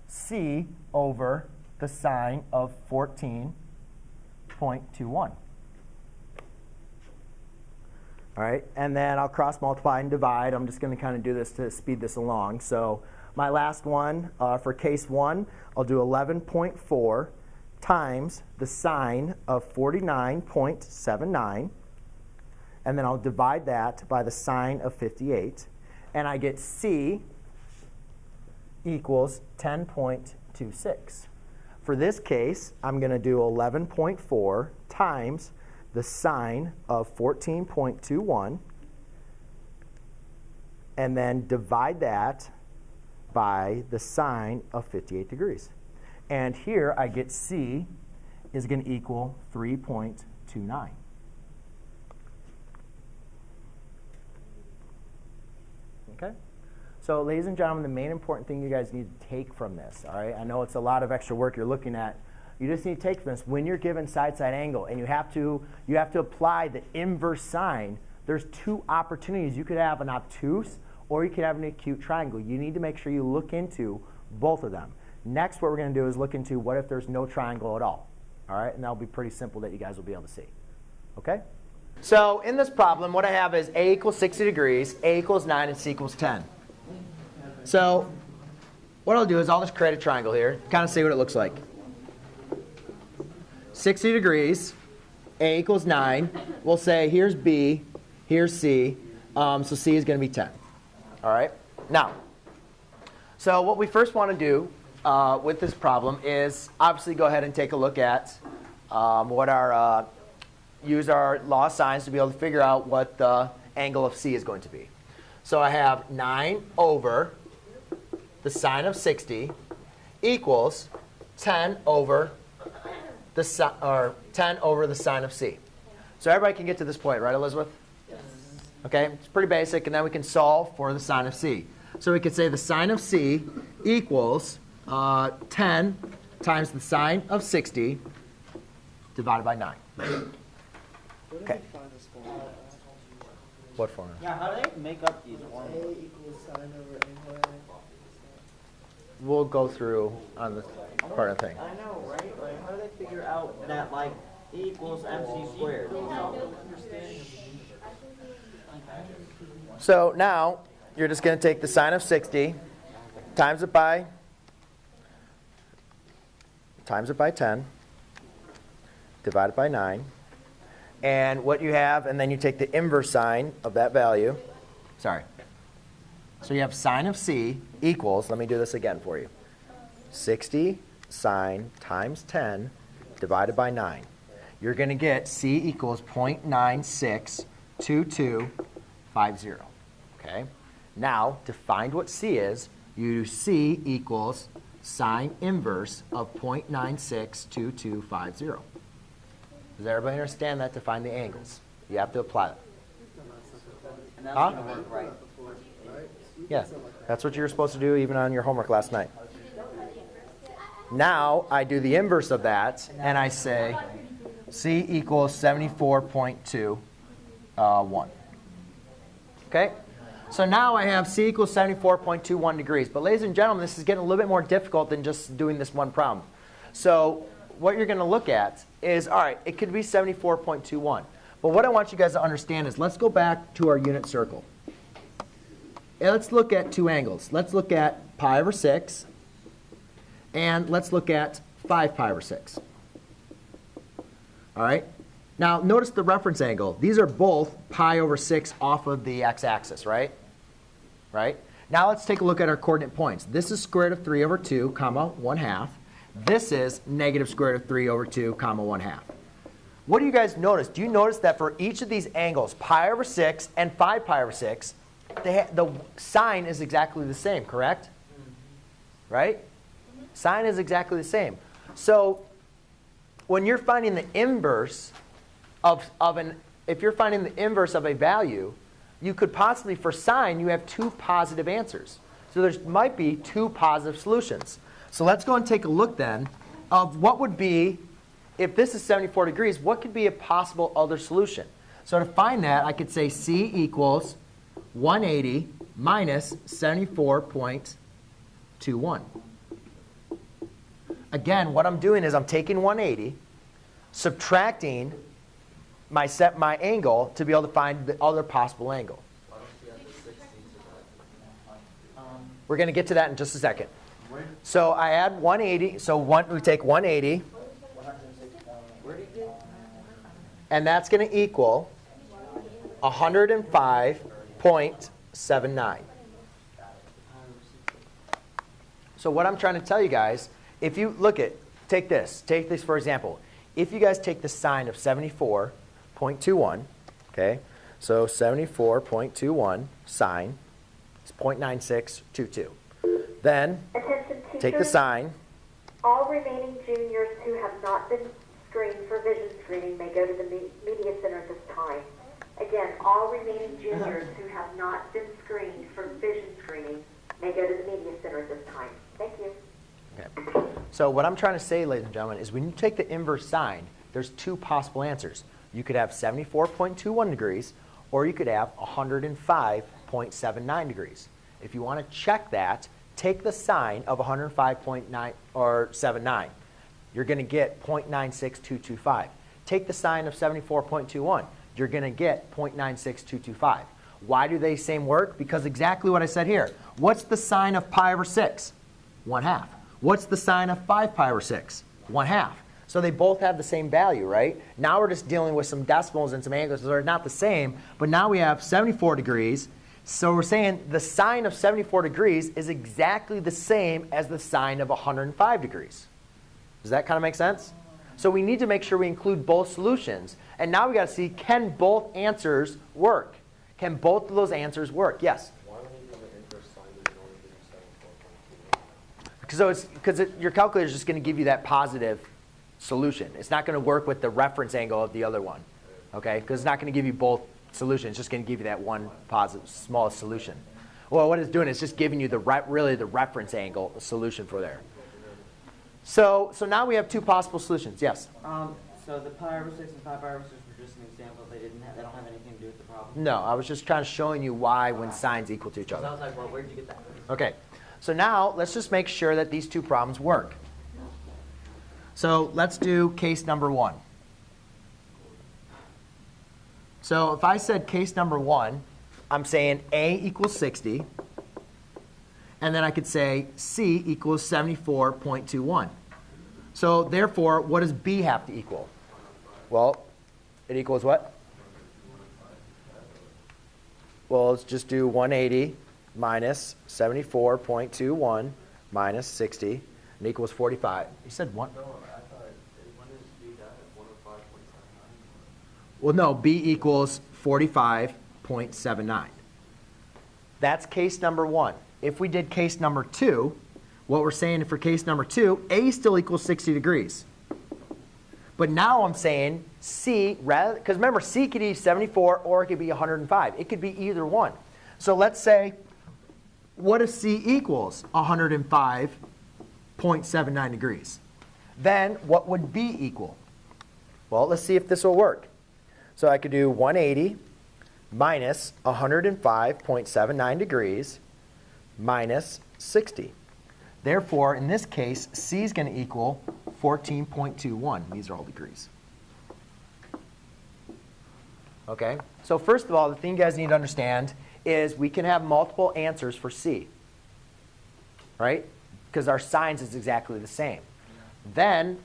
Speaker 1: C over the sine of 14.21. All right, and then I'll cross multiply and divide. I'm just going to kind of do this to speed this along. So my last one, for case 1, I'll do 11.4 times the sine of 49.79. And then I'll divide that by the sine of 58. And I get C equals 10.26. For this case, I'm going to do 11.4 times the sine of 14.21, and then divide that by the sine of 58 degrees. And here I get C is going to equal 3.29. Okay? So ladies and gentlemen, the main important thing you guys need to take from this, all right? I know it's a lot of extra work you're looking at. You just need to take from this, when you're given side-side angle and you have to apply the inverse sine, there's two opportunities. You could have an obtuse or you could have an acute triangle. You need to make sure you look into both of them. Next, what we're going to do is look into what if there's no triangle at all. All right? And that'll be pretty simple that you guys will be able to see. Okay? So in this problem, what I have is A equals 60 degrees, A equals 9, and C equals 10. So what I'll do is I'll just create a triangle here, kind of see what it looks like. 60 degrees, A equals 9. We'll say here's B, here's C. So C is going to be 10. All right? Now, so what we first want to do with this problem is obviously go ahead and take a look at use our law of sines to be able to figure out what the angle of C is going to be. So I have 9 over the sine of 60 equals 10 over the sine of C. So everybody can get to this point, right, Elizabeth? Yes. Okay, it's pretty basic, and then we can solve for the sine of C. So we could say the sine of C equals 10 times the sine of 60 divided by 9. Okay. What formula?
Speaker 9: Yeah, how do they make up these formulas?
Speaker 6: A equals sine over A.
Speaker 1: We'll go through on the part of the thing.
Speaker 9: I know, right? Like, how do they figure out that, like, E equals MC squared? You know?
Speaker 1: So now you're just going to take the sine of 60, times it by 10, divide it by 9. And what you have, and then you take the inverse sine of that value. Sorry. So you have sine of C equals, let me do this again for you, 60 sine times 10 divided by 9. you're going to get C equals 0.962250. Okay? Now, to find what C is, you do C equals sine inverse of 0.962250. Does everybody understand that to find the angles? You have to apply it.
Speaker 9: And that's
Speaker 1: Huh?
Speaker 9: gonna work right.
Speaker 1: Yeah, that's what you were supposed to do even on your homework last night. Now, I do the inverse of that, and I say C equals 74.21. Okay? So now I have C equals 74.21 degrees. But ladies and gentlemen, this is getting a little bit more difficult than just doing this one problem. So what you're going to look at is, all right, it could be 74.21. But what I want you guys to understand is, let's go back to our unit circle. And let's look at two angles. Let's look at pi over 6, and let's look at 5 pi over 6. All right? Now, notice the reference angle. These are both pi over 6 off of the x-axis, right? Right? Now let's take a look at our coordinate points. This is square root of 3 over 2, comma, 1/2. This is negative square root of 3 over 2, comma, 1/2. What do you guys notice? Do you notice that for each of these angles, pi over 6 and 5 pi over 6, the sign is exactly the same, correct? Right? Sign is exactly the same. So when you're finding the inverse if you're finding the inverse of a value, you could possibly, for sine, you have two positive answers. So there might be two positive solutions. So let's go and take a look then of what would be, if this is 74 degrees, what could be a possible other solution? So to find that, I could say C equals 180 minus 74.21. Again, what I'm doing is I'm taking 180, subtracting my angle to be able to find the other possible angle. We're going to get to that in just a second. So I add 180. So we take 180. And that's going to equal 105.79. So what I'm trying to tell you guys, if you look at, take this for example. If you guys take the sine of 74.21, okay, so 74.21 sine is 0.9622. Then
Speaker 10: Attention teachers,
Speaker 1: take the sine.
Speaker 10: all remaining juniors who have not been screened for vision screening may go to the media center at this time. Again, all remaining juniors who have not been screened for vision screening may go to the media center at this time. Thank you.
Speaker 1: Okay. So what I'm trying to say, ladies and gentlemen, is when you take the inverse sine, there's two possible answers. You could have 74.21 degrees, or you could have 105.79 degrees. If you want to check that, take the sine of 105.9 or 79. You're going to get 0.96225. Take the sine of 74.21. You're going to get 0.96225. Why do they same work? Because exactly what I said here. What's the sine of pi over 6? 1/2. What's the sine of 5 pi over 6? 1/2. So they both have the same value, right? Now we're just dealing with some decimals and some angles that are not the same, but now we have 74 degrees. So we're saying the sine of 74 degrees is exactly the same as the sine of 105 degrees. Does that kind of make sense? So we need to make sure we include both solutions. And now we got to see, can both answers work? Can both of those answers work? Yes?
Speaker 8: Why don't you do the inverse sign when you only give 74.21?
Speaker 1: Because your calculator is just going to give you that positive solution. It's not going to work with the reference angle of the other one, okay? Because it's not going to give you both solutions. It's just going to give you that one positive, smallest solution. Well, what it's doing is just giving you really the reference angle solution for there. So now we have two possible solutions. Yes?
Speaker 9: So the pi over 6 and 5 pi over 6 were just an example. They don't have anything to do with the problem.
Speaker 1: No, I was just trying to showing you why when signs equal to each
Speaker 9: So I
Speaker 1: other.
Speaker 9: was like, well, where did you get that?
Speaker 1: Okay, so now let's just make sure that these two problems work. So let's do case number 1. So if I said case number 1, I'm saying A equals 60, and then I could say C equals 74.21. So therefore, what does B have to equal? Well, it equals what? Well, let's just do 180 minus 74.21 minus 60, and equals 45. You said one?
Speaker 8: No, I thought, when is B done at 105.79?
Speaker 1: Well, no, B equals 45.79. That's case number 1. If we did case number 2, what we're saying for case number 2, A still equals 60 degrees. But now I'm saying C, rather, because remember, C could be 74 or it could be 105. It could be either one. So let's say, what if C equals 105.79 degrees? Then what would B equal? Well, let's see if this will work. So I could do 180 minus 105.79 degrees minus 60. Therefore, in this case, C is going to equal 14.21. These are all degrees. Okay? So first of all, the thing you guys need to understand is we can have multiple answers for C. Right? Because our signs is exactly the same. Then,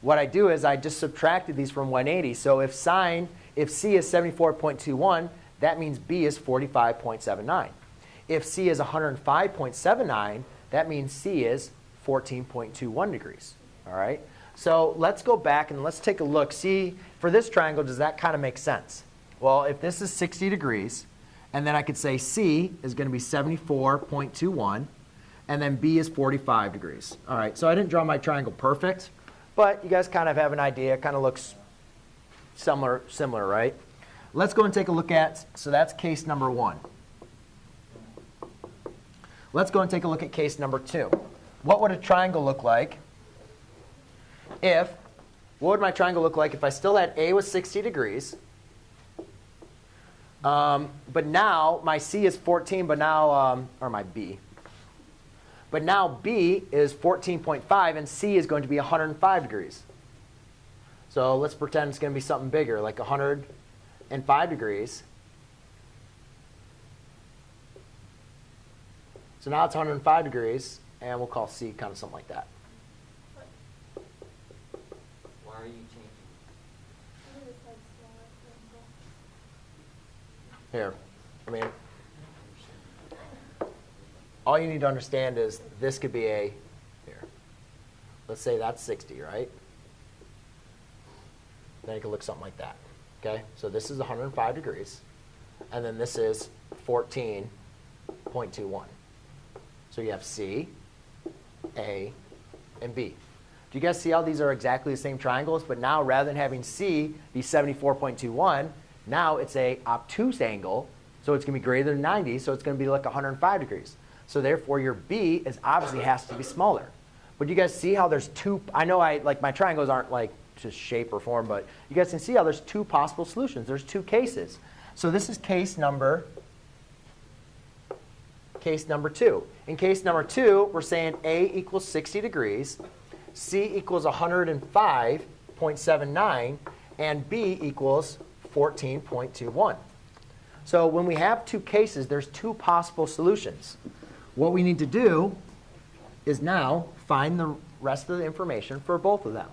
Speaker 1: what I do is I just subtracted these from 180. So if C is 74.21, that means B is 45.79. If C is 105.79, that means C is 14.21 degrees. All right? So let's go back and let's take a look. See, for this triangle, does that kind of make sense? Well, if this is 60 degrees, and then I could say C is going to be 74.21, and then B is 45 degrees. All right, so I didn't draw my triangle perfect, but you guys kind of have an idea. It kind of looks similar, right? Let's go and take a look at, so that's case number 1. Let's go and take a look at case number 2. What would a triangle look like what would my triangle look like if I still had A was 60 degrees, but now my C is 14, but now, or my B. But now B is 14.5, and C is going to be 105 degrees. So let's pretend it's going to be something bigger, like 105 degrees. So now it's 105 degrees, and we'll call C kind of something like that.
Speaker 9: Why are you changing?
Speaker 1: Here, I mean, all you need to understand is this could be here. Let's say that's 60, right? Then it could look something like that. Okay, so this is 105 degrees, and then this is 14.21. So you have C, A, and B. Do you guys see how these are exactly the same triangles? But now, rather than having C be 74.21, now it's a obtuse angle, so it's going to be greater than 90, so it's going to be like 105 degrees. So therefore, your B is obviously has to be smaller. But you guys see how there's two, I know like my triangles aren't like just shape or form, but you guys can see how there's two possible solutions. There's two cases. So this is case number 2. In case number 2, we're saying A equals 60 degrees, C equals 105.79, and B equals 14.21. So when we have two cases, there's two possible solutions. What we need to do is now find the rest of the information for both of them.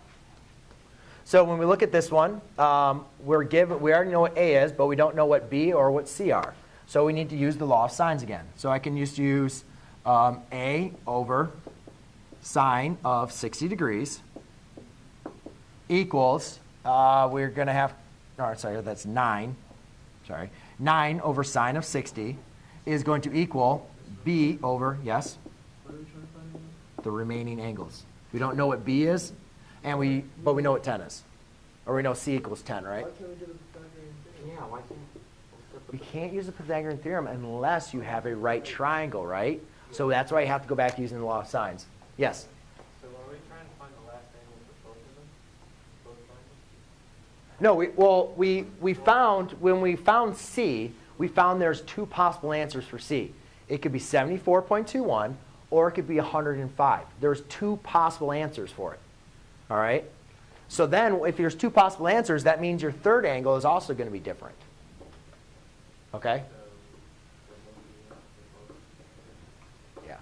Speaker 1: So when we look at this one, we already know what A is, but we don't know what B or what C are. So we need to use the law of sines again. So I can just use A over sine of 60 degrees equals, we're going to have, that's 9. 9 over sine of 60 is going to equal B over, yes?
Speaker 6: What are we trying to find again?
Speaker 1: The remaining angles. We don't know what B is, but we know what 10 is. Or we know C equals 10, right?
Speaker 6: Why can't we do the Pythagorean theorem?
Speaker 9: Yeah, why can't
Speaker 1: We can't use the Pythagorean theorem unless you have a right triangle, right? So that's why you have to go back using the law of sines. Yes?
Speaker 4: So are we trying to find the last angle for both of them? Both triangles?
Speaker 1: No, when we found C, we found there's two possible answers for C. It could be 74.21 or it could be 105. There's two possible answers for it. All right? So then if there's two possible answers, that means your third angle is also going to be different. Okay? Yeah.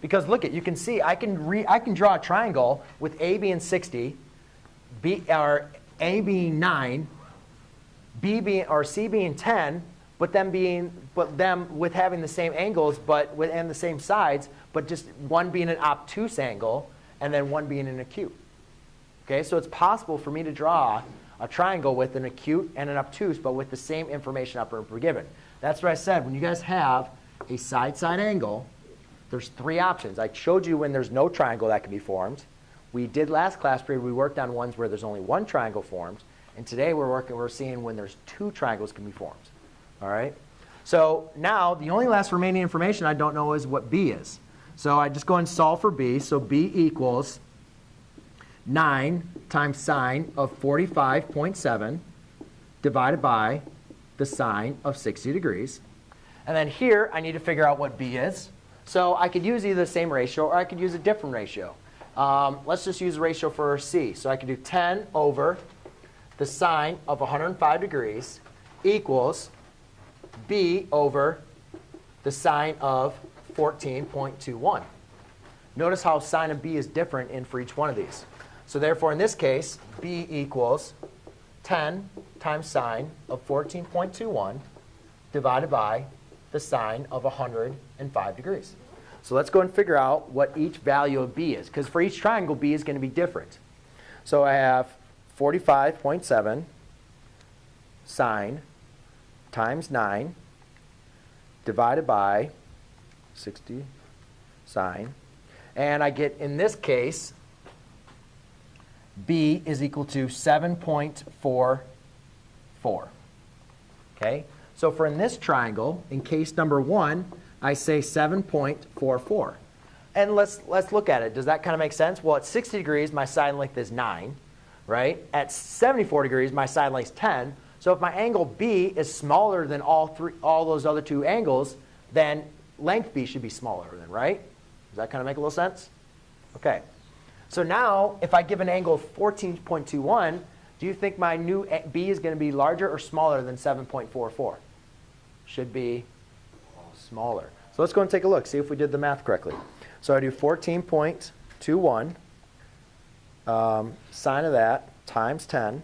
Speaker 1: Because look you can see I can draw a triangle with A being 60, A being 9, B being or C being 10, but them with having the same angles and the same sides, but just one being an obtuse angle and then one being an acute. Okay, so it's possible for me to draw a triangle with an acute and an obtuse, but with the same information upper and upper given. That's what I said. When you guys have a side-side angle, there's three options. I showed you when there's no triangle that can be formed. We did last class period, we worked on ones where there's only one triangle formed. And today we're seeing when there's two triangles can be formed. All right? So now the only last remaining information I don't know is what B is. So I just go and solve for B. So B equals 9 times sine of 45.7 divided by the sine of 60 degrees. And then here I need to figure out what B is. So I could use either the same ratio or I could use a different ratio. Let's just use a ratio for C. So I could do 10 over the sine of 105 degrees equals B over the sine of 14.21. Notice how sine of B is different in for each one of these. So therefore, in this case, B equals 10 times sine of 14.21 divided by the sine of 105 degrees. So let's go and figure out what each value of B is, because for each triangle, B is going to be different. So I have 45.7 sine times 9 divided by 60 sine. And I get, in this case, B is equal to 7.44. Okay? So for in this triangle, in case number 1, I say 7.44. And let's look at it. Does that kind of make sense? Well, at 60 degrees, my side length is 9. Right? At 74 degrees, my side length is 10. So if my angle B is smaller than all those other two angles, then length B should be smaller then, right? Does that kind of make a little sense? Okay. So now, if I give an angle of 14.21, do you think my new B is going to be larger or smaller than 7.44? Should be smaller. So let's go and take a look, see if we did the math correctly. So I do 14.21. Sine of that times 10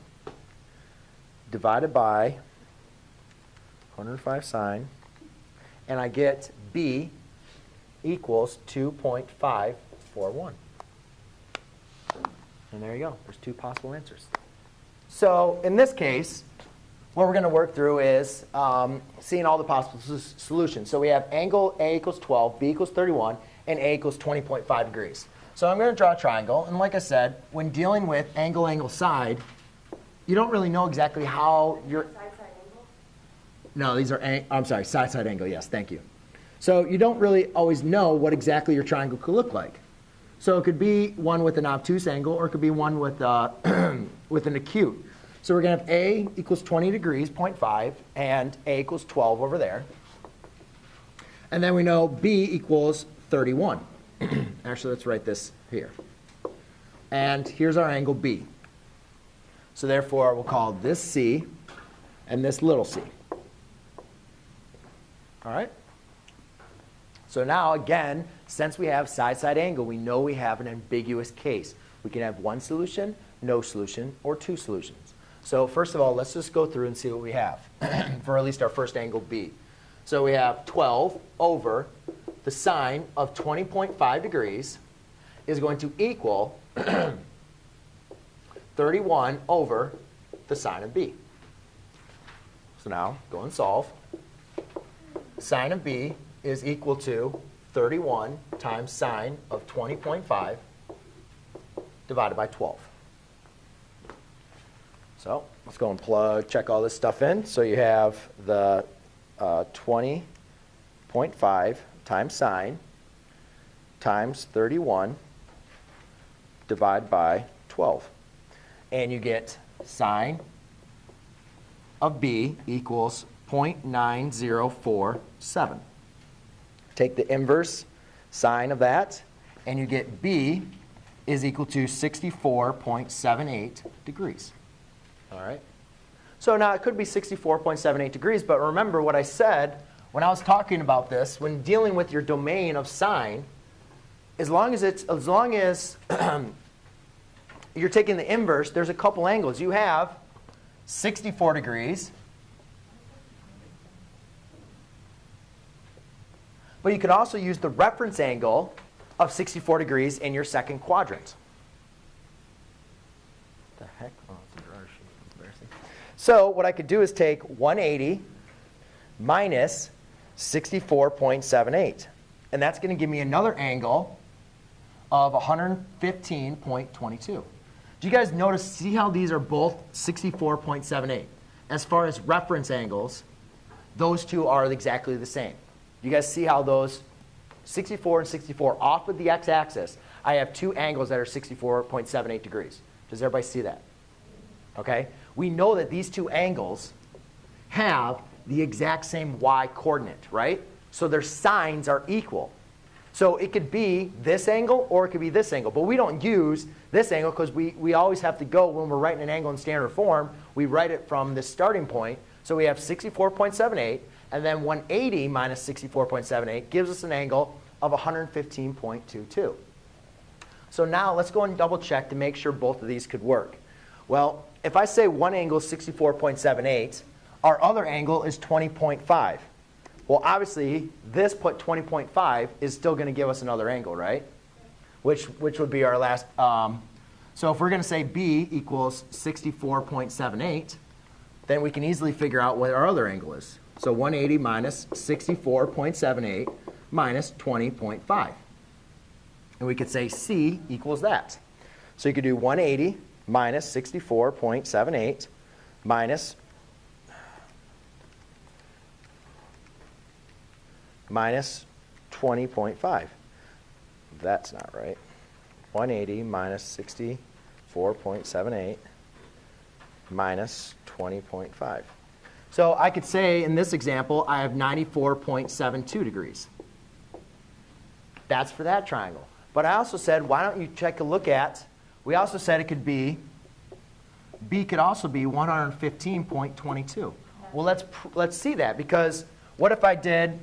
Speaker 1: divided by 105 sine, and I get B equals 2.541. And there you go. There's two possible answers. So in this case, what we're going to work through is seeing all the possible solutions. So we have angle A equals 12, B equals 31, and A equals 20.5 degrees. So I'm going to draw a triangle. And like I said, when dealing with angle, angle, side, you don't really know exactly how you're... No, these are, I'm sorry, side, side angle. Yes, thank you. So you don't really always know what exactly your triangle could look like. So it could be one with an obtuse angle, or it could be one with, with an acute. So we're going to have A equals 20 degrees, 0.5, and A equals 12 over there. And then we know B equals 31. Actually, let's write this here. And here's our angle B. So therefore, we'll call this C and this little c. All right? So now, again, since we have side-side angle, we know we have an ambiguous case. We can have one solution, no solution, or two solutions. So first of all, let's just go through and see what we have for at least our first angle B. So we have 12 over the sine of 20.5 degrees is going to equal 31 over the sine of B. So now, go and solve. Sine of B is equal to 31 times sine of 20.5 divided by 12. So let's go and check all this stuff in. So you have the 20.5 times sine times 31 divided by 12. And you get sine of B equals 0.9047. Take the inverse sine of that, and you get B is equal to 64.78 degrees. All right? So now it could be 64.78 degrees, but remember what I said when I was talking about this. When dealing with your domain of sine, as long as you're taking the inverse, there's a couple angles. You have 64 degrees. But you could also use the reference angle of 64 degrees in your second quadrant. The heck? Oh, it's a drawer sheet. So what I could do is take 180 minus 64.78. And that's going to give me another angle of 115.22. Do you guys notice, see how these are both 64.78? As far as reference angles, those two are exactly the same. You guys see how those 64 and 64 off of the x-axis, I have two angles that are 64.78 degrees. Does everybody see that? Okay? We know that these two angles have the exact same y coordinate, right? So their sines are equal. So it could be this angle or it could be this angle. But we don't use this angle because we always have to go, when we're writing an angle in standard form, we write it from this starting point. So we have 64.78, and then 180 minus 64.78 gives us an angle of 115.22. So now let's go and double check to make sure both of these could work. Well, if I say one angle is 64.78, our other angle is 20.5. Well, obviously, this put 20.5 is still going to give us another angle, right? Which would be our last. So if we're going to say B equals 64.78, then we can easily figure out what our other angle is. So 180 minus 64.78 minus 20.5. And we could say C equals that. So you could do 180 minus 64.78 minus 20.5. That's not right. 180 minus 64.78 minus 20.5. So I could say in this example, I have 94.72 degrees. That's for that triangle. But I also said, why don't you take a look at, we also said it could be, B could also be 115.22. Well, let's see that, because what if I did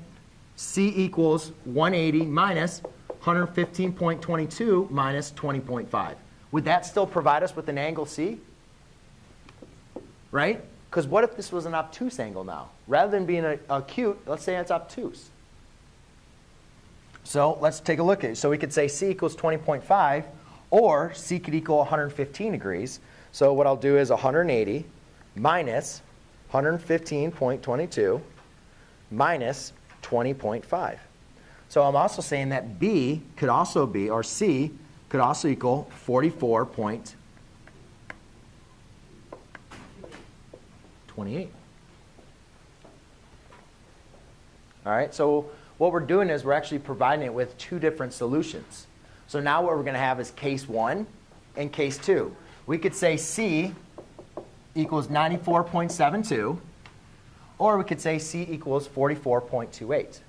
Speaker 1: C equals 180 minus 115.22 minus 20.5? Would that still provide us with an angle C? Right? Because what if this was an obtuse angle now? Rather than being acute, let's say it's obtuse. So let's take a look at it. So we could say C equals 20.5, or C could equal 115 degrees. So what I'll do is 180 minus 115.22 minus 20.5. So I'm also saying that B could also be, or C could also equal 44.28. All right, so what we're doing is we're actually providing it with two different solutions. So now what we're going to have is case 1 and case 2. We could say C equals 94.72, or we could say C equals 44.28.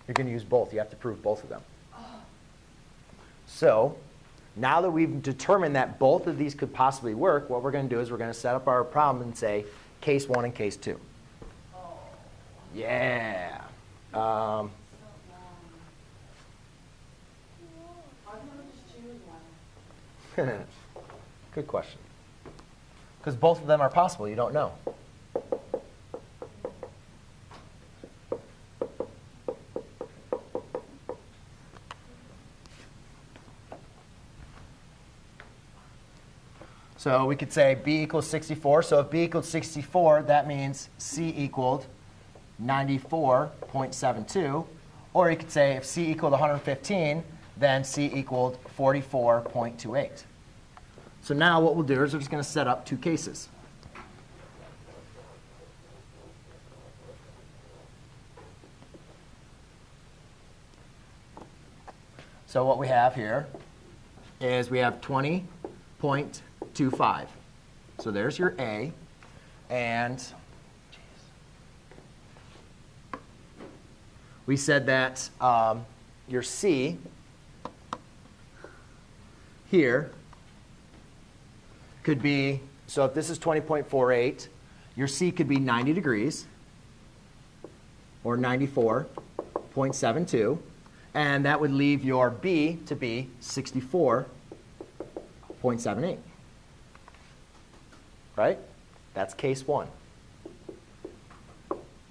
Speaker 1: You're going to use both. You have to prove both of them. So now that we've determined that both of these could possibly work, what we're going to do is we're going to set up our problem and say case 1 and case 2. Yeah. Good question. Because both of them are possible. You don't know. So we could say B equals 64. So if B equals 64, that means C equaled 94.72. Or you could say if C equaled 115, then C equaled 44.28. So now what we'll do is we're just going to set up two cases. So what we have here is we have 20.25. So there's your A. And we said that your C here could be, so if this is 20.48, your C could be 90 degrees, or 94.72. And that would leave your B to be 64.78. Right? That's case 1.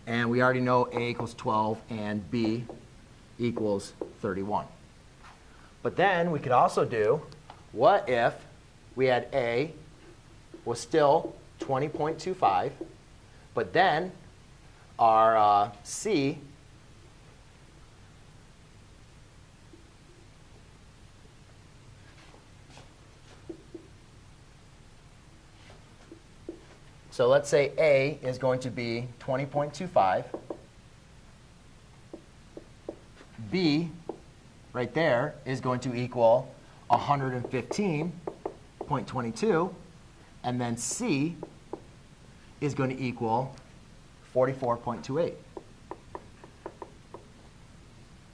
Speaker 1: And we already know A equals 12 and B equals 31. But then we could also do, what if we had A was still 20.25, but then our C so let's say A is going to be 20.25. B, right there, is going to equal 115.22. And then C is going to equal 44.28.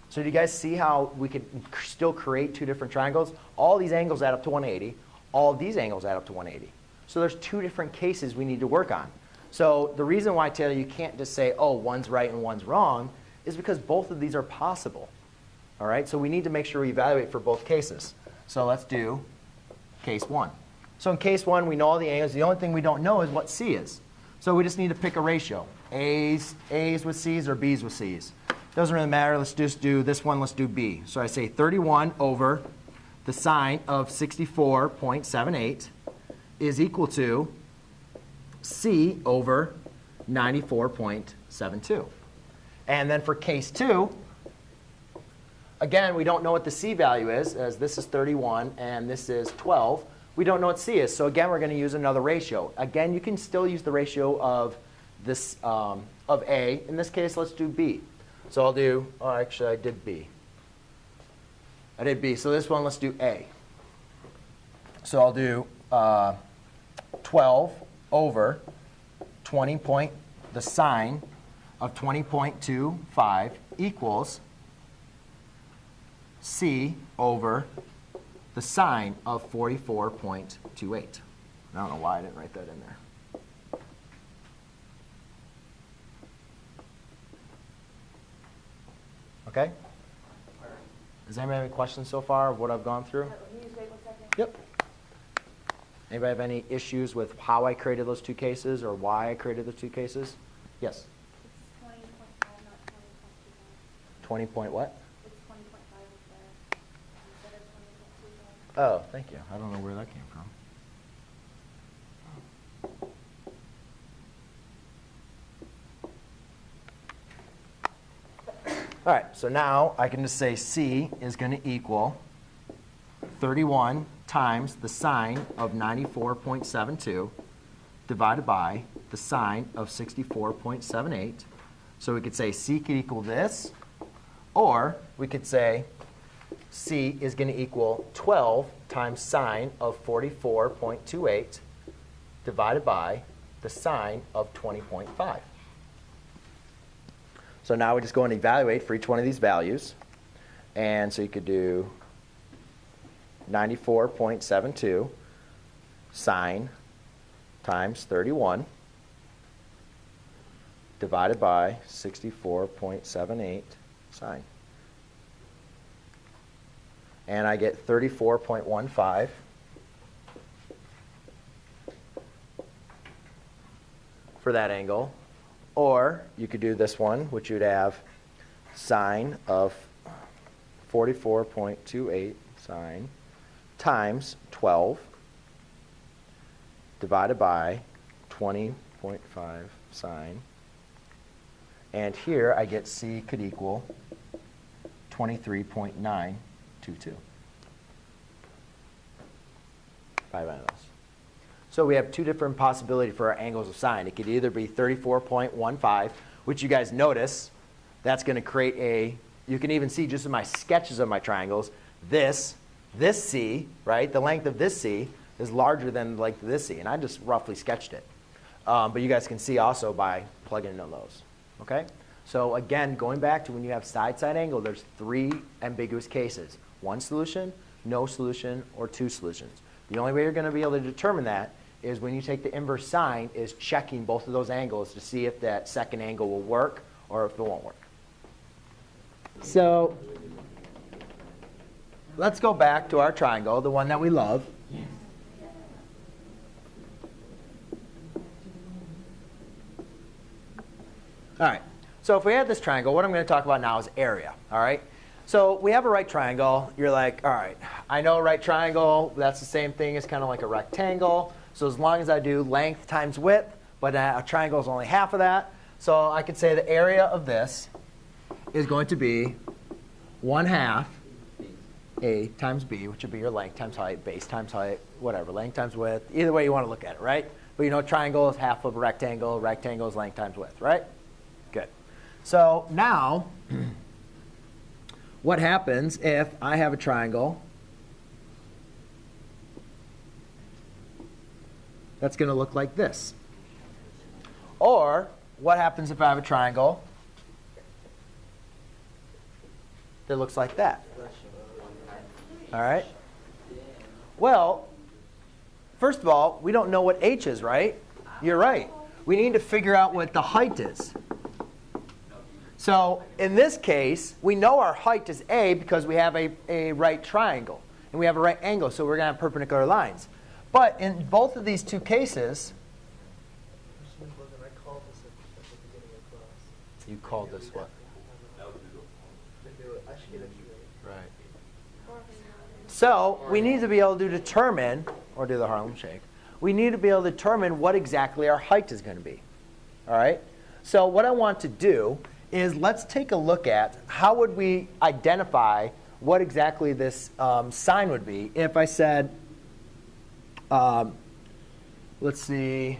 Speaker 1: So do you guys see how we could still create two different triangles? All these angles add up to 180. All of these angles add up to 180. So there's two different cases we need to work on. So the reason why, Taylor, you can't just say, oh, one's right and one's wrong, is because both of these are possible. All right? So we need to make sure we evaluate for both cases. So let's do case 1. So in case 1, we know all the angles. The only thing we don't know is what C is. So we just need to pick a ratio. A's with C's or B's with C's. Doesn't really matter. Let's just do this one. Let's do B. So I say 31 over the sine of 64.78 is equal to C over 94.72. And then for case 2, again, we don't know what the C value is, as this is 31 and this is 12. We don't know what C is. So again, we're going to use another ratio. Again, you can still use the ratio of this of A. In this case, let's do B. So I'll do, oh, actually, I did B. I did B. So this one, let's do A. So I'll do 12 over 20 point, the sine of 20.25 equals C over the sine of 44.28. I don't know why I didn't write that in there. Okay? Does anybody have any questions so far of what I've gone through? Yep. Anybody have any issues with how I created those two cases or why I created the two cases? Yes?
Speaker 3: It's 20.5, not 20.25.
Speaker 1: 20 point what?
Speaker 3: It's 20.5 instead of 20.25.
Speaker 1: Oh, thank you. I don't know where that came from. All right, so now I can just say C is going to equal 31 times the sine of 94.72 divided by the sine of 64.78. So we could say C could equal this, or we could say C is going to equal 12 times sine of 44.28 divided by the sine of 20.5. So now we just go and evaluate for each one of these values. And so you could do 94.72 sine times 31 divided by 64.78 sine. And I get 34.15 for that angle. Or you could do this one, which you'd have sine of 44.28 sine times 12 divided by 20.5 sine. And here I get C could equal 23.922. 5 angles. So we have two different possibilities for our angles of sine. It could either be 34.15, which you guys notice, that's going to create a, you can even see just in my sketches of my triangles, this C, right, the length of this C is larger than the length of this C. And I just roughly sketched it. But you guys can see also by plugging in those. Okay? So again, going back to when you have side-side angle, there's 3 ambiguous cases. 1 solution, no solution, or 2 solutions. The only way you're going to be able to determine that is when you take the inverse sine is checking both of those angles to see if that second angle will work or if it won't work. So let's go back to our triangle, the one that we love. All right. So if we had this triangle, what I'm going to talk about now is area. All right. So we have a right triangle. You're like, all right, I know a right triangle. That's the same thing as kind of like a rectangle. So as long as I do length times width, but a triangle is only half of that, so I could say the area of this is going to be 1/2 A times B, which would be your length times height, base times height, whatever, length times width, either way you want to look at it, right? But you know, triangle is half of a rectangle, rectangle is length times width, right? Good. So now, what happens if I have a triangle that's going to look like this? Or what happens if I have a triangle that looks like that? All right? Well, first of all, we don't know what h is, right? You're right. We need to figure out what the height is. So in this case, we know our height is a because we have a right triangle. And we have a right angle, so we're going to have perpendicular lines. But in both of these two cases,
Speaker 6: Mr. McLogan, I called this at the beginning of class.
Speaker 1: you called this what?
Speaker 6: I should get it straight.
Speaker 1: Right. So we need to be able to determine, or do the Harlem Shake, we need to be able to determine what exactly our height is going to be. All right? So what I want to do is let's take a look at how would we identify what exactly this sign would be if I said, let's see,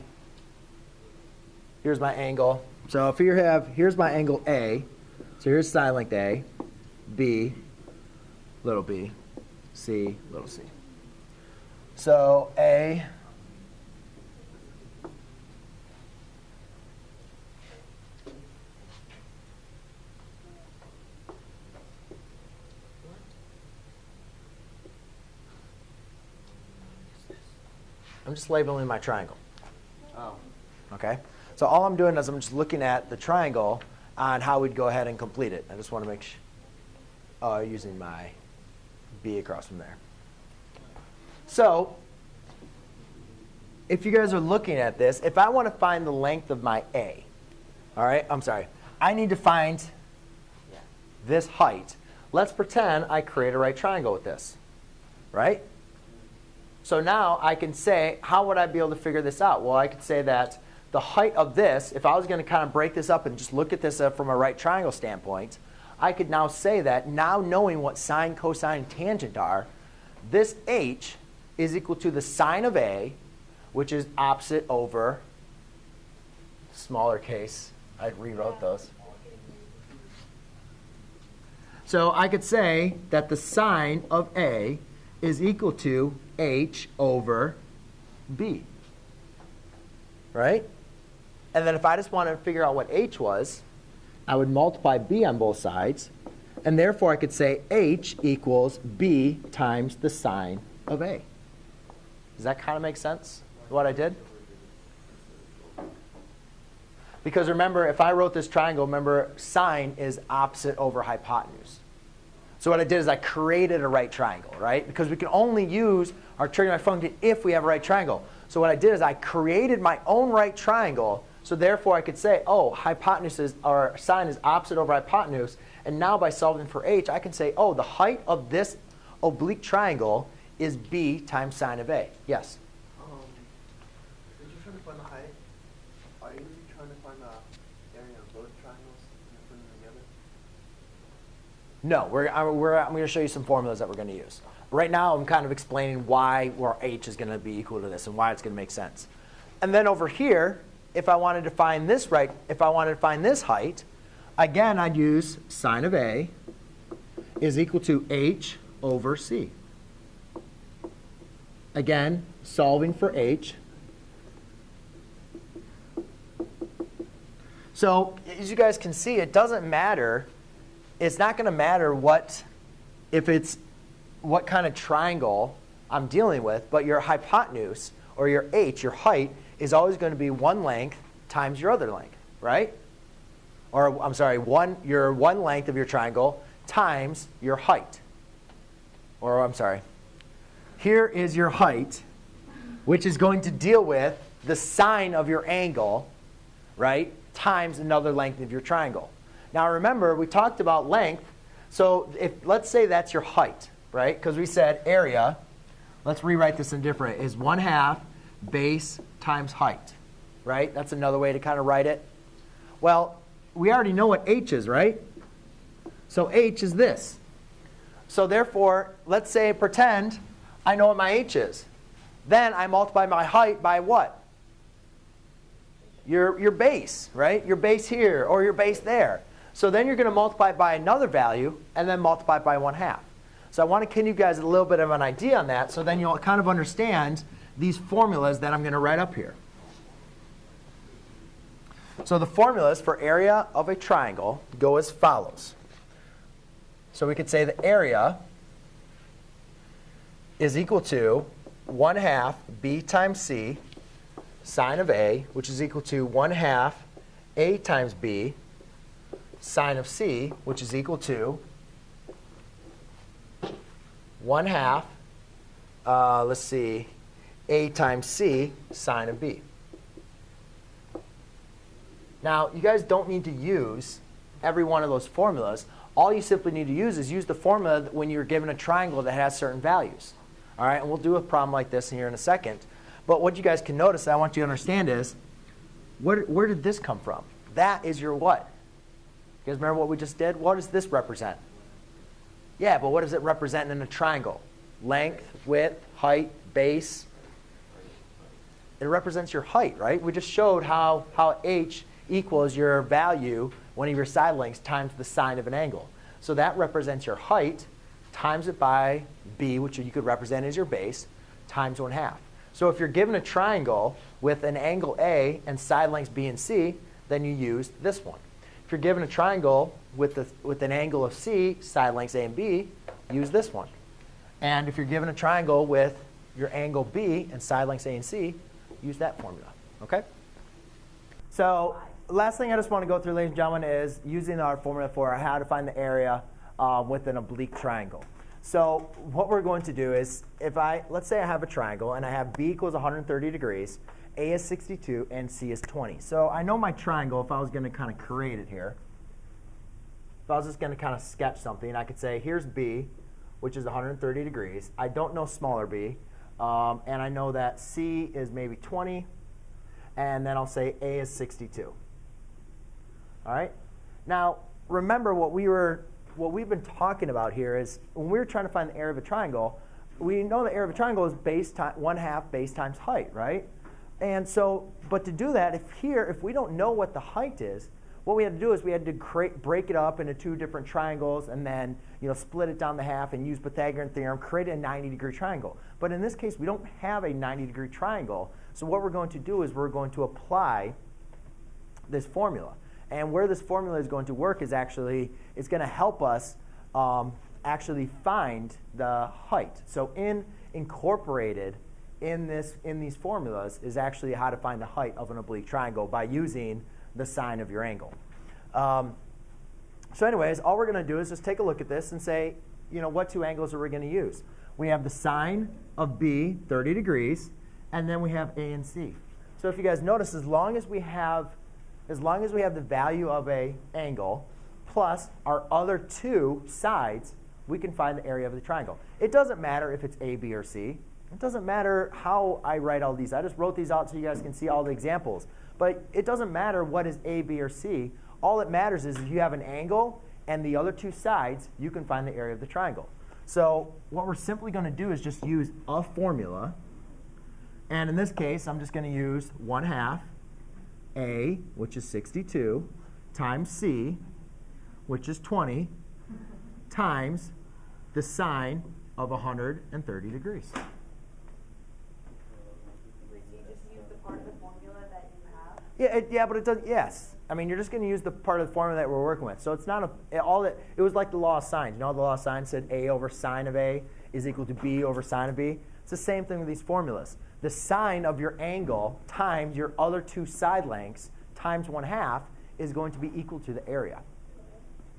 Speaker 1: here's my angle. So if here's my angle A, so here's side length A, B, little b, C, little c. So A, I'm just labeling my triangle.
Speaker 9: Oh.
Speaker 1: Okay? So all I'm doing is I'm just looking at the triangle on how we'd go ahead and complete it. I just want to make sure, using my B across from there. So if you guys are looking at this, if I want to find the length of my A, all right, I'm sorry, I need to find this height. Let's pretend I create a right triangle with this, right? So now I can say, how would I be able to figure this out? Well, I could say that the height of this, if I was going to kind of break this up and just look at this from a right triangle standpoint, I could now say that now knowing what sine, cosine, and tangent are, this h is equal to the sine of A, which is opposite over, smaller case, I rewrote those. So I could say that the sine of A is equal to h over b, right? And then if I just wanted to figure out what h was, I would multiply b on both sides, and therefore I could say h equals b times the sine of a. Does that kind of make sense, what I did? Because remember, if I wrote this triangle, remember, sine is opposite over hypotenuse. So what I did is I created a right triangle, right? Because we can only use our trigonometric function if we have a right triangle. So what I did is I created my own right triangle. So therefore I could say, oh, hypotenuse is, or sine is opposite over hypotenuse. And now by solving for h, I can say, oh, the height of this oblique triangle is b times sine of a. Yes?
Speaker 6: Did you trying to find the height? Are you trying to find the area of both triangles and put them together?
Speaker 1: No, I'm going to show you some formulas that we're going to use. Right now, I'm kind of explaining why our h is going to be equal to this and why it's going to make sense. And then over here, if I wanted to find this height, again, I'd use sine of a is equal to h over c. Again, solving for h. So as you guys can see, it doesn't matter. It's not going to matter what kind of triangle I'm dealing with, but your hypotenuse, or your h, your height, is always going to be one length times your other length, right? Or I'm sorry, your one length of your triangle times your height. Or I'm sorry, here is your height, which is going to deal with the sine of your angle, right, times another length of your triangle. Now remember, we talked about length. So let's say that's your height, right? Because we said area, let's rewrite this in different, is 1/2 base times height, right? That's another way to kind of write it. Well, we already know what h is, right? So h is this. So therefore, let's say, pretend I know what my h is. Then I multiply my height by what? Your base, right? Your base here or your base there. So then you're going to multiply it by another value and then multiply it by 1/2. So I want to give you guys a little bit of an idea on that, so then you'll kind of understand these formulas that I'm going to write up here. So the formulas for area of a triangle go as follows. So we could say the area is equal to 1/2 b times c sine of a, which is equal to 1/2 a times b sine of c, which is equal to 1/2, let's see, a times c sine of b. Now, you guys don't need to use every one of those formulas. All you simply need to use is use the formula when you're given a triangle that has certain values. All right, and we'll do a problem like this here in a second. But what you guys can notice that I want you to understand is, where did this come from? That is your what? You guys remember what we just did? What does this represent? Yeah, but what does it represent in a triangle? Length, width, height, base. It represents your height, right? We just showed how h equals your value, one of your side lengths, times the sine of an angle. So that represents your height, times it by b, which you could represent as your base, times 1/2. So if you're given a triangle with an angle A and side lengths b and c, then you use this one. If you're given a triangle with an angle of c, side lengths a and b, use this one. And if you're given a triangle with your angle b and side lengths a and c, use that formula. Okay? So last thing I just want to go through, ladies and gentlemen, is using our formula for how to find the area with an oblique triangle. So what we're going to do is, let's say I have a triangle and I have b equals 130 degrees, a is 62, and c is 20. So I know my triangle, if I was going to kind of create it here. If I was just going to kind of sketch something, I could say here's b, which is 130 degrees. I don't know smaller b, and I know that c is maybe 20, and then I'll say a is 62. All right? Now, remember what we've been talking about here is when we were trying to find the area of a triangle, we know the area of a triangle is 1/2 base times height, right? And so, but to do that, if we don't know what the height is, what we had to do is we had to break it up into two different triangles and then split it down to half and use Pythagorean theorem, create a 90-degree triangle. But in this case, we don't have a 90-degree triangle. So what we're going to do is we're going to apply this formula. And where this formula is going to work is it's going to help us actually find the height. So incorporated in these formulas is actually how to find the height of an oblique triangle by using the sine of your angle. So anyways, all we're going to do is just take a look at this and say, what two angles are we going to use? We have the sine of b, 30 degrees, and then we have a and c. So if you guys notice, as long as we have the value of a angle plus our other two sides, we can find the area of the triangle. It doesn't matter if it's a, b, or c. It doesn't matter how I write all these. I just wrote these out so you guys can see all the examples. But it doesn't matter what is a, b, or c. All that matters is if you have an angle and the other two sides, you can find the area of the triangle. So what we're simply going to do is just use a formula. And in this case, I'm just going to use 1/2 a, which is 62, times c, which is 20, times the sine of 130 degrees. Yeah, but it does. Yes, I mean you're just going to use the part of the formula that we're working with. So it's not it was like the law of sine. The law of sine said a over sine of a is equal to b over sine of b. It's the same thing with these formulas. The sine of your angle times your other two side lengths times 1/2 is going to be equal to the area.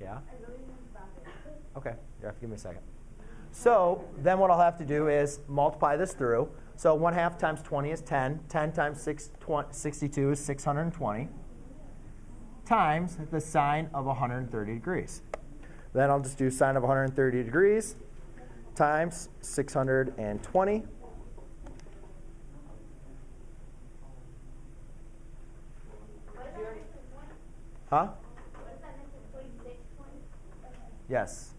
Speaker 1: Yeah. Okay. You have to give me a second. So then what I'll have to do is multiply this through. So 1/2 times 20 is 10. 10 times 62 is 620 times the sine of 130 degrees. Then I'll just do sine of 130 degrees times 620 Huh? Yes.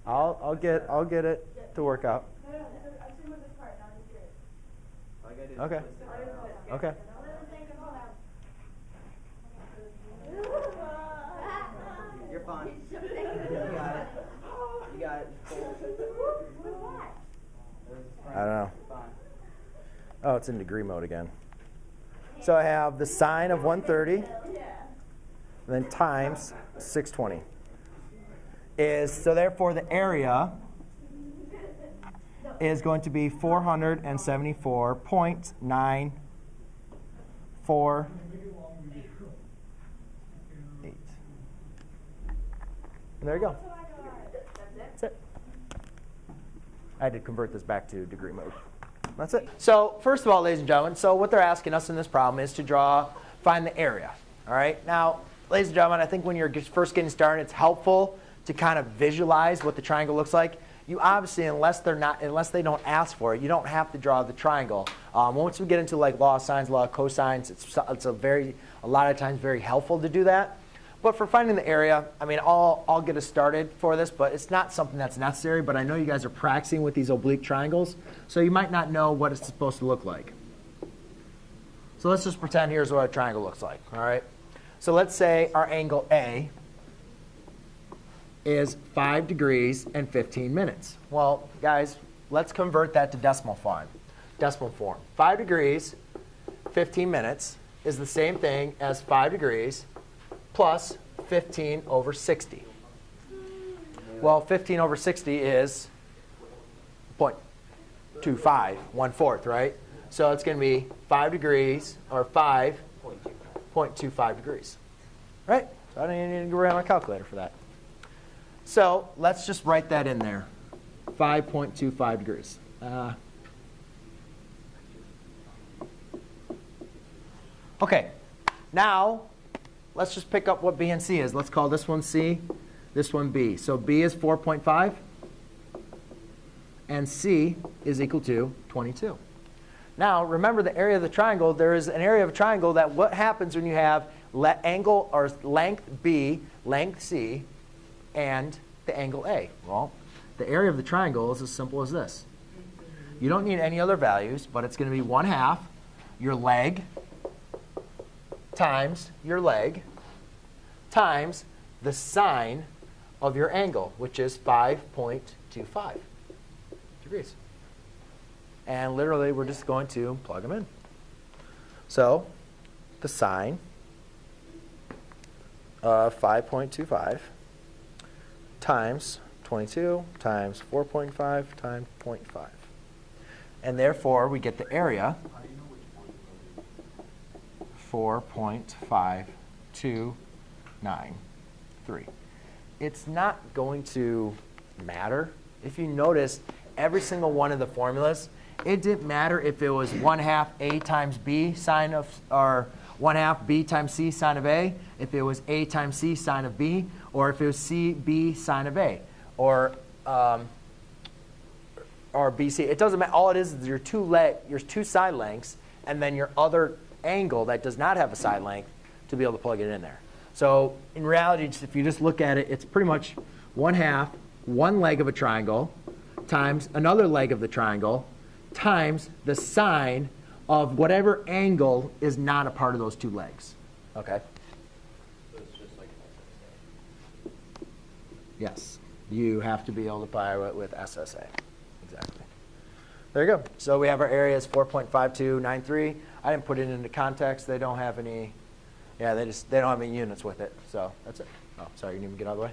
Speaker 1: I'll get it to work out. Okay. Okay.
Speaker 9: You're fine. You got it. You got it.
Speaker 1: I don't know. Oh, it's in degree mode again. So I have the sine of 130, and then times 620. So therefore the area is going to be 474.948. And there you go. That's it. I had to convert this back to degree mode. That's it. So first of all, ladies and gentlemen, so what they're asking us in this problem is to find the area. All right. Now, ladies and gentlemen, I think when you're first getting started, it's helpful to kind of visualize what the triangle looks like. You obviously, unless they don't ask for it, you don't have to draw the triangle. Once we get into like law of sines, law of cosines, it's a lot of times very helpful to do that. But for finding the area, I mean, I'll get us started for this, but it's not something that's necessary. But I know you guys are practicing with these oblique triangles, so you might not know what it's supposed to look like. So let's just pretend here's what a triangle looks like. All right. So let's say our angle A is 5 degrees and 15 minutes. Well, guys, let's convert that to decimal form. 5 degrees, 15 minutes is the same thing as 5 degrees plus 15 over 60. Well, 15 over 60 is 0.25, 1/4, right? So it's going to be 5 degrees, or 5.25 degrees. Right? So I don't even need to go around my calculator for that. So let's just write that in there. 5.25 degrees. OK. Now, let's just pick up what B and C is. Let's call this one C, this one B. So B is 4.5, and C is equal to 22. Now, remember the area of the triangle. There is an area of a triangle that what happens when you have angle or length B, length C, and the angle A? Well, the area of the triangle is as simple as this. You don't need any other values, but it's going to be 1/2 your leg times your leg times the sine of your angle, which is 5.25 degrees. And literally, we're just going to plug them in. So the sine of 5.25 times 22 times 4.5 times 0.5. And therefore, we get the area 4.5293. It's not going to matter. If you notice, every single one of the formulas, it didn't matter if it was 1/2 A times B sine of, or 1/2 B times C sine of A, if it was A times C sine of B, or if it was C B sine of A, or BC. It doesn't matter. All it is your two side lengths, and then your other angle that does not have a side length to be able to plug it in there. So in reality, if you just look at it, it's pretty much 1/2 one leg of a triangle times another leg of the triangle times the sine of whatever angle is not a part of those two legs. Okay?
Speaker 8: So it's just like
Speaker 1: Yes. You have to be able to apply it with SSA. Exactly. There you go. So we have our area is 4.5293. I didn't put it into context. They don't have any, they don't have any units with it. So that's it. Oh, sorry, you need me to get out of the way?